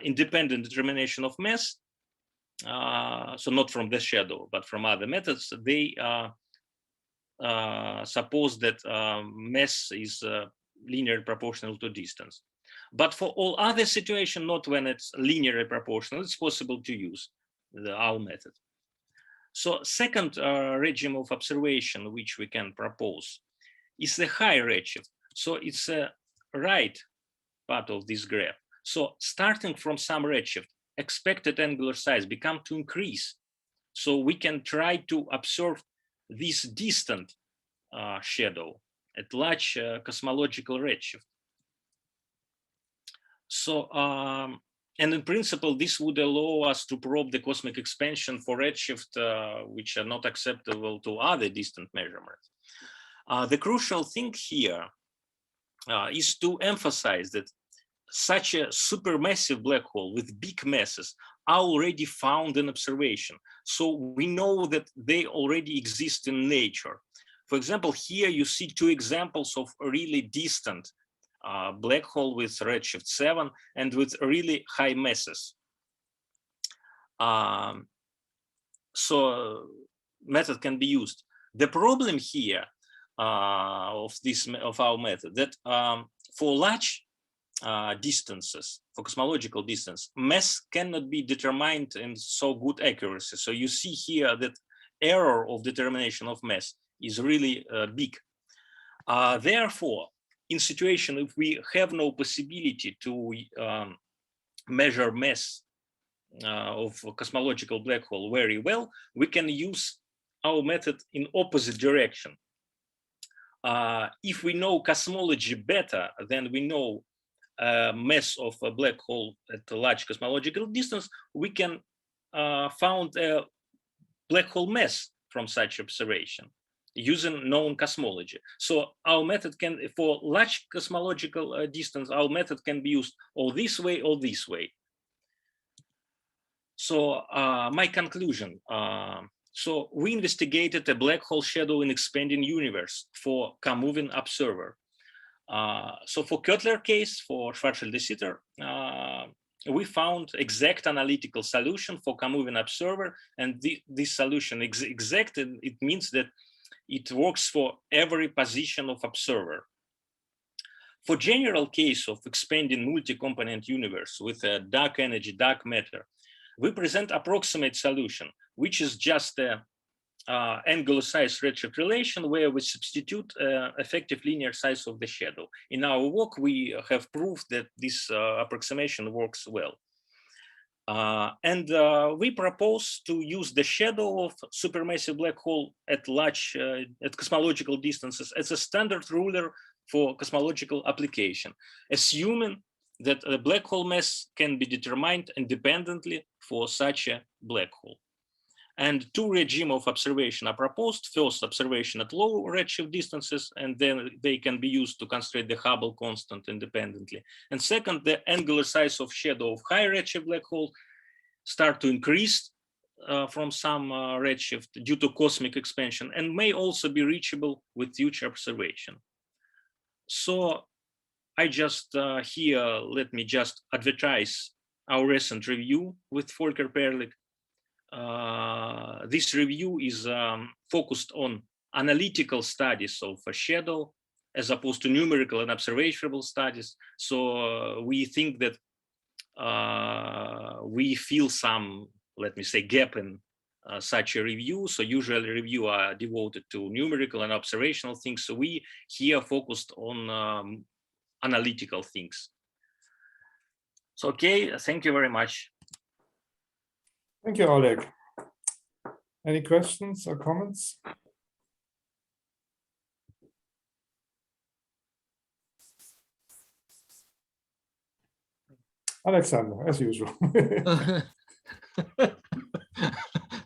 independent determination of mass, so not from the shadow, but from other methods, they suppose that mass is linearly proportional to distance. But for all other situations, not when it's linearly proportional, it's possible to use our method. So second regime of observation which we can propose is the high redshift. So it's a right part of this graph. So starting from some redshift, expected angular size become to increase. So we can try to observe this distant shadow at large cosmological redshift. So, and in principle, this would allow us to probe the cosmic expansion for redshift, which are not acceptable to other distant measurements. The crucial thing here is to emphasize that such a supermassive black hole with big masses are already found in observation. So we know that they already exist in nature. For example, here you see two examples of a really distant black hole with redshift 7 and with really high masses. So method can be used. The problem here of our method that for large distances, for cosmological distance, mass cannot be determined in so good accuracy. So you see here that error of determination of mass is really big. Therefore, in situation if we have no possibility to measure mass of a cosmological black hole very well, we can use our method in opposite direction. If we know cosmology better than we know mass of a black hole at a large cosmological distance, we can found a black hole mass from such observation using known cosmology. So our method can, for large cosmological distance, our method can be used or this way or this way. So my conclusion. So we investigated a black hole shadow in expanding universe for co-moving observer. So for Kotler case, for Schwarzschild de Sitter, we found exact analytical solution for co-moving observer, and this solution exact, it means that it works for every position of observer. For general case of expanding multi-component universe with a dark energy, dark matter, we present approximate solution, which is just a angular size redshift relation where we substitute effective linear size of the shadow. In our work, we have proved that this approximation works well. And we propose to use the shadow of supermassive black hole at large, at cosmological distances as a standard ruler for cosmological application, assuming that the black hole mass can be determined independently for such a black hole. And two regimes of observation are proposed. First, observation at low redshift distances, and then they can be used to constrain the Hubble constant independently. And second, the angular size of shadow of high redshift black hole start to increase from some redshift due to cosmic expansion and may also be reachable with future observation. So I just here, let me just advertise our recent review with Volker Perlich. This review is focused on analytical studies of a shadow as opposed to numerical and observable studies. So we think that we feel some, let me say, gap in such a review. So usually review are devoted to numerical and observational things. So we here focused on analytical things. So, okay, thank you very much. Thank you, Oleg. Any questions or comments? Alexander, as usual.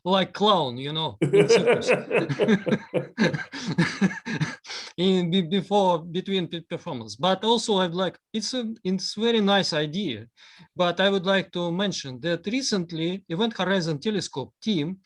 Like clown, you know, in circus. Between performance, but also I'd like, it's very nice idea, but I would like to mention that recently Event Horizon Telescope team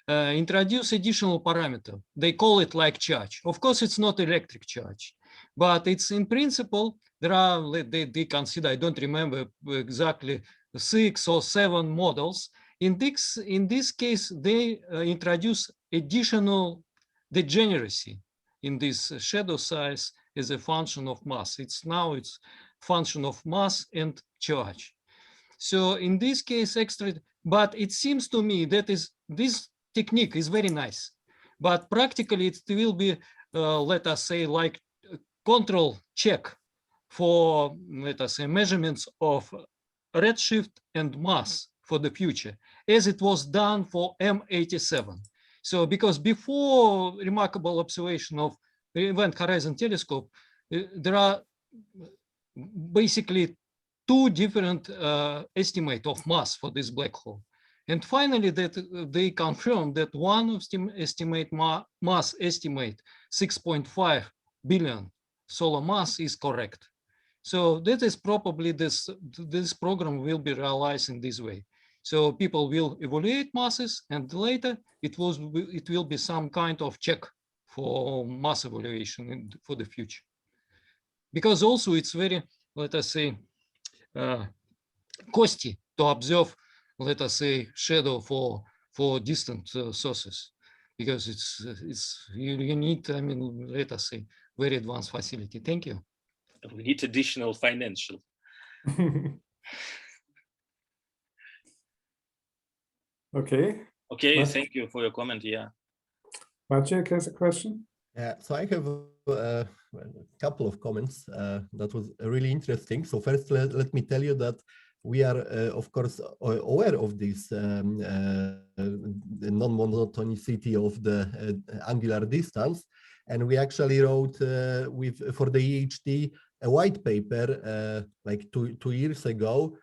introduced additional parameter. They call it like charge. Of course, it's not electric charge, but it's in principle, there are, they consider, I don't remember exactly, 6 or 7 models. In this case, they introduce additional degeneracy in this shadow size as a function of mass. It's function of mass and charge. So in this case, but it seems to me that this technique is very nice, but practically it will be, let us say, like control check for, let us say, measurements of redshift and mass for the future, as it was done for M87. So because before remarkable observation of the Event Horizon Telescope, there are basically 2 different estimates of mass for this black hole. And finally, that they confirmed that one of mass estimate 6.5 billion solar mass is correct. So that is probably this program will be realized in this way. So people will evaluate masses, and later it will be some kind of check for mass evaluation for the future. Because also it's very, let us say, costly to observe, let us say, shadow for distant sources, because you need, I mean, let us say, very advanced facility. Thank you. We need additional financial. Okay. Okay, thank you for your comment. Yeah. Maciek has a question. Yeah, so I have a couple of comments that was really interesting. So first, let me tell you that we are, of course, aware of this non-monotonicity of the angular distance. And we actually wrote for the EHT a white paper like two years ago.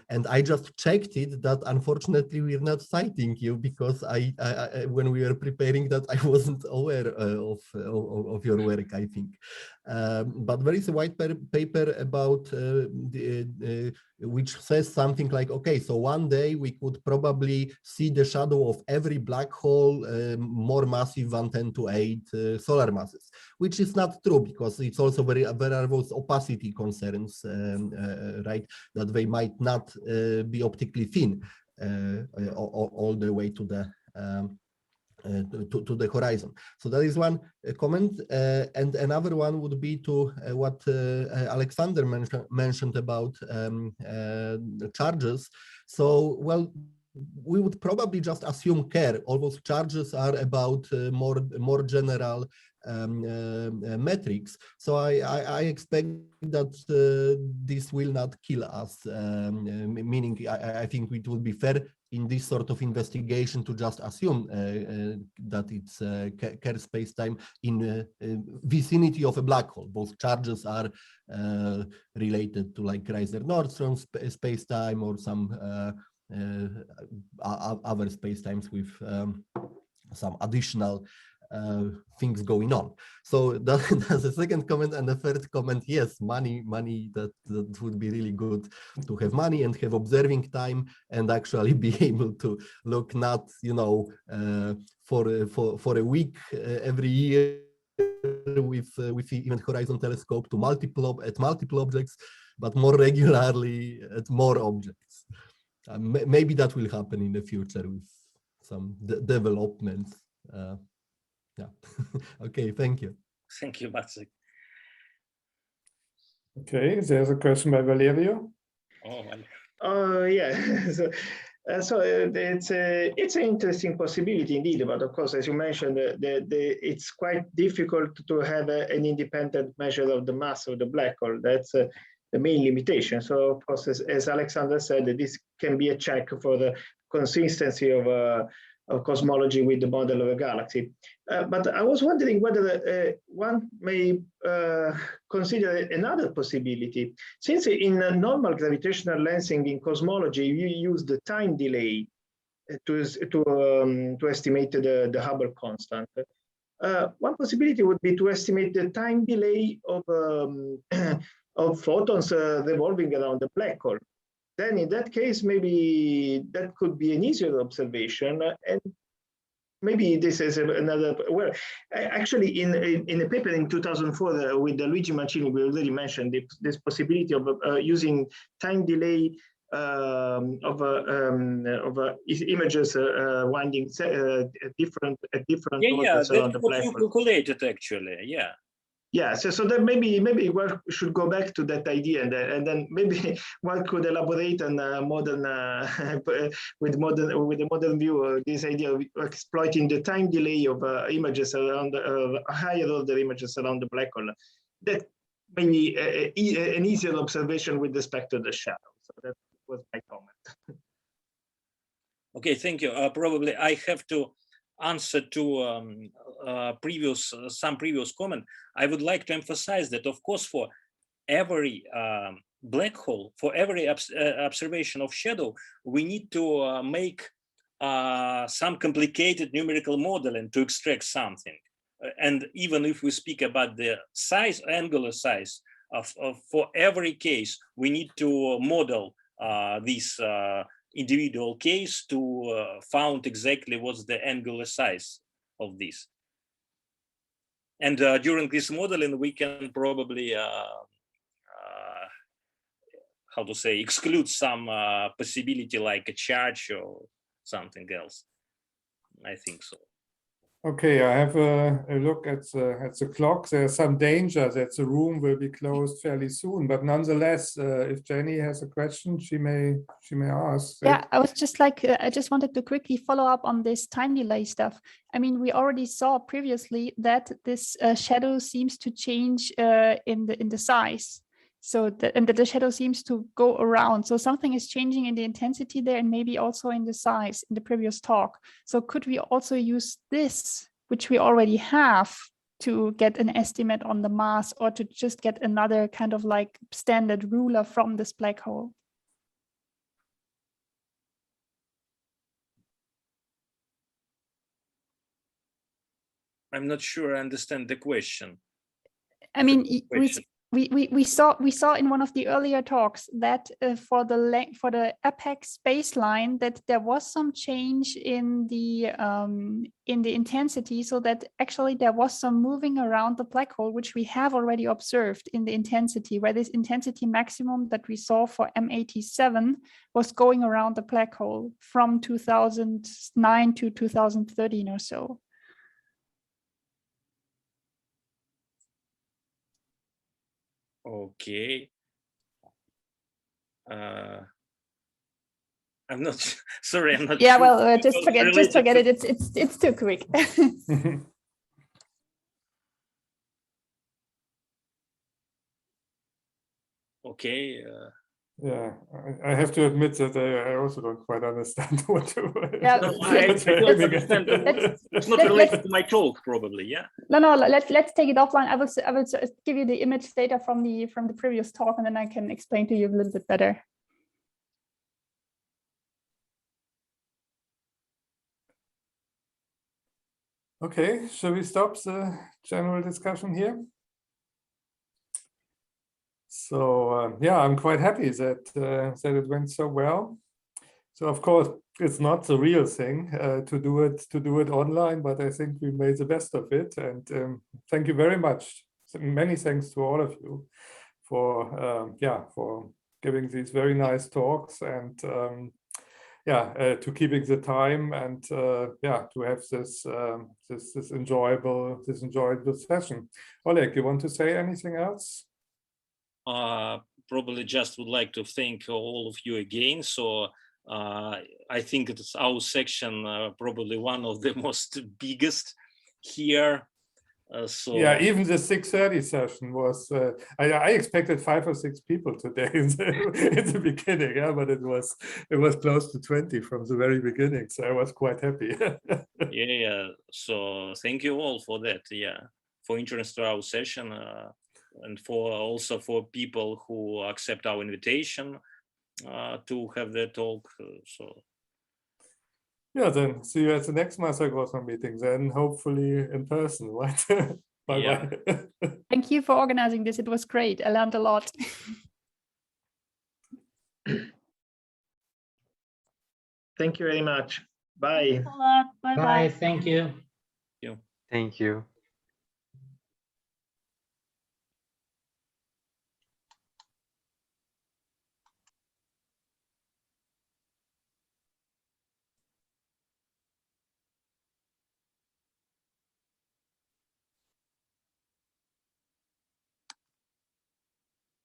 And I just checked it that unfortunately we're not citing you, because I when we were preparing that, I wasn't aware of your work, I think. But there is a white paper about which says something like, okay, so one day we could probably see the shadow of every black hole more massive than 10 to 8 solar masses, which is not true, because it's also there are those opacity concerns, right, that they might not be optically thin all the way to the to the horizon. So that is one comment, and another one would be to what Alexander mentioned about charges. So, well, we would probably just assume care. All those charges are about more general metrics. So I expect that this will not kill us, meaning I think it would be fair in this sort of investigation to just assume that it's Kerr spacetime in vicinity of a black hole. Both charges are related to like Kreisler-Nordstrom spacetime or some other spacetimes with some additional things going on. So that's the second comment. And the third comment, yes, money, that would be really good to have money and have observing time and actually be able to look not, you know, for a week every year with the Event Horizon Telescope to multiple objects, but more regularly at more objects. Maybe that will happen in the future with some developments. Yeah. Okay, thank you. Thank you, Maciek. Okay, there's a question by Valerio. Oh, yeah. So, It's an interesting possibility indeed, but of course, as you mentioned, it's quite difficult to have an independent measure of the mass of the black hole. That's the main limitation. So of course, as Alexander said, this can be a check for the consistency of cosmology with the model of a galaxy. But I was wondering whether one may consider another possibility. Since in normal gravitational lensing in cosmology, you use the time delay to estimate the Hubble constant. One possibility would be to estimate the time delay of photons revolving around the black hole. Then in that case, maybe that could be an easier observation. And maybe this is another, well, actually in a paper in 2004 with Luigi Mancini, we already mentioned this possibility of using time delay of images winding at different orbits around the black hole. What you calculated actually, yeah. Yeah, so that maybe one should go back to that idea, and then maybe one could elaborate on modern with a modern view this idea of exploiting the time delay of images around higher order images around the black hole. That may be an easier observation with respect to the shadow. So that was my comment. Okay, thank you. Probably I have to answer to some previous comment. I would like to emphasize that, of course, for every black hole, for every observation of shadow, we need to make some complicated numerical modeling to extract something. And even if we speak about the size, angular size for every case, we need to model this individual case to found exactly what's the angular size of this. And during this modeling, we can probably, how to say, exclude some possibility like a charge or something else. I think so. Okay, I have a look at the clock. There's some danger that the room will be closed fairly soon, but nonetheless, if Jenny has a question, she may ask. Yeah, I was just like, I just wanted to quickly follow up on this time delay stuff. I mean, we already saw previously that this shadow seems to change in the size. So and that the shadow seems to go around. So something is changing in the intensity there and maybe also in the size in the previous talk. So could we also use this, which we already have, to get an estimate on the mass, or to just get another kind of like standard ruler from this black hole? I'm not sure I understand the question. I mean, we saw in one of the earlier talks that for the apex baseline that there was some change in the intensity, so that actually there was some moving around the black hole, which we have already observed in the intensity, where this intensity maximum that we saw for M87 was going around the black hole from 2009 to 2013 or so. Okay. I'm not sorry. I'm not. Yeah, sure. well, just forget it. It's too quick. Okay. Yeah, I have to admit that I also don't quite understand what you. Yeah, I don't understand. It's not related to my talk, probably. Yeah. No. Let's take it offline. I will give you the image data from the previous talk, and then I can explain to you a little bit better. Okay, shall we stop the general discussion here? So yeah, I'm quite happy that that it went so well. So of course, it's not the real thing to do it online, but I think we made the best of it. And thank you very much. Many thanks to all of you for for giving these very nice talks, and to keeping the time, and to have this this enjoyable session. Oleg, you want to say anything else? Probably just would like to thank all of you again. So I think it's our section probably one of the most biggest here. So yeah, even the 6:30 session was. I expected 5 or 6 people today in the beginning, yeah, but it was close to 20 from the very beginning, so I was quite happy. yeah, so thank you all for that. Yeah, for interest to our session, and for also for people who accept our invitation to have the talk. So. Yeah, then see you at the next Master Grossman meeting, then hopefully in person, right? Bye-bye. Thank you for organizing this. It was great. I learned a lot. Thank you very much. Bye. Thanks a lot. Bye-bye. Bye. Thank you. Thank you.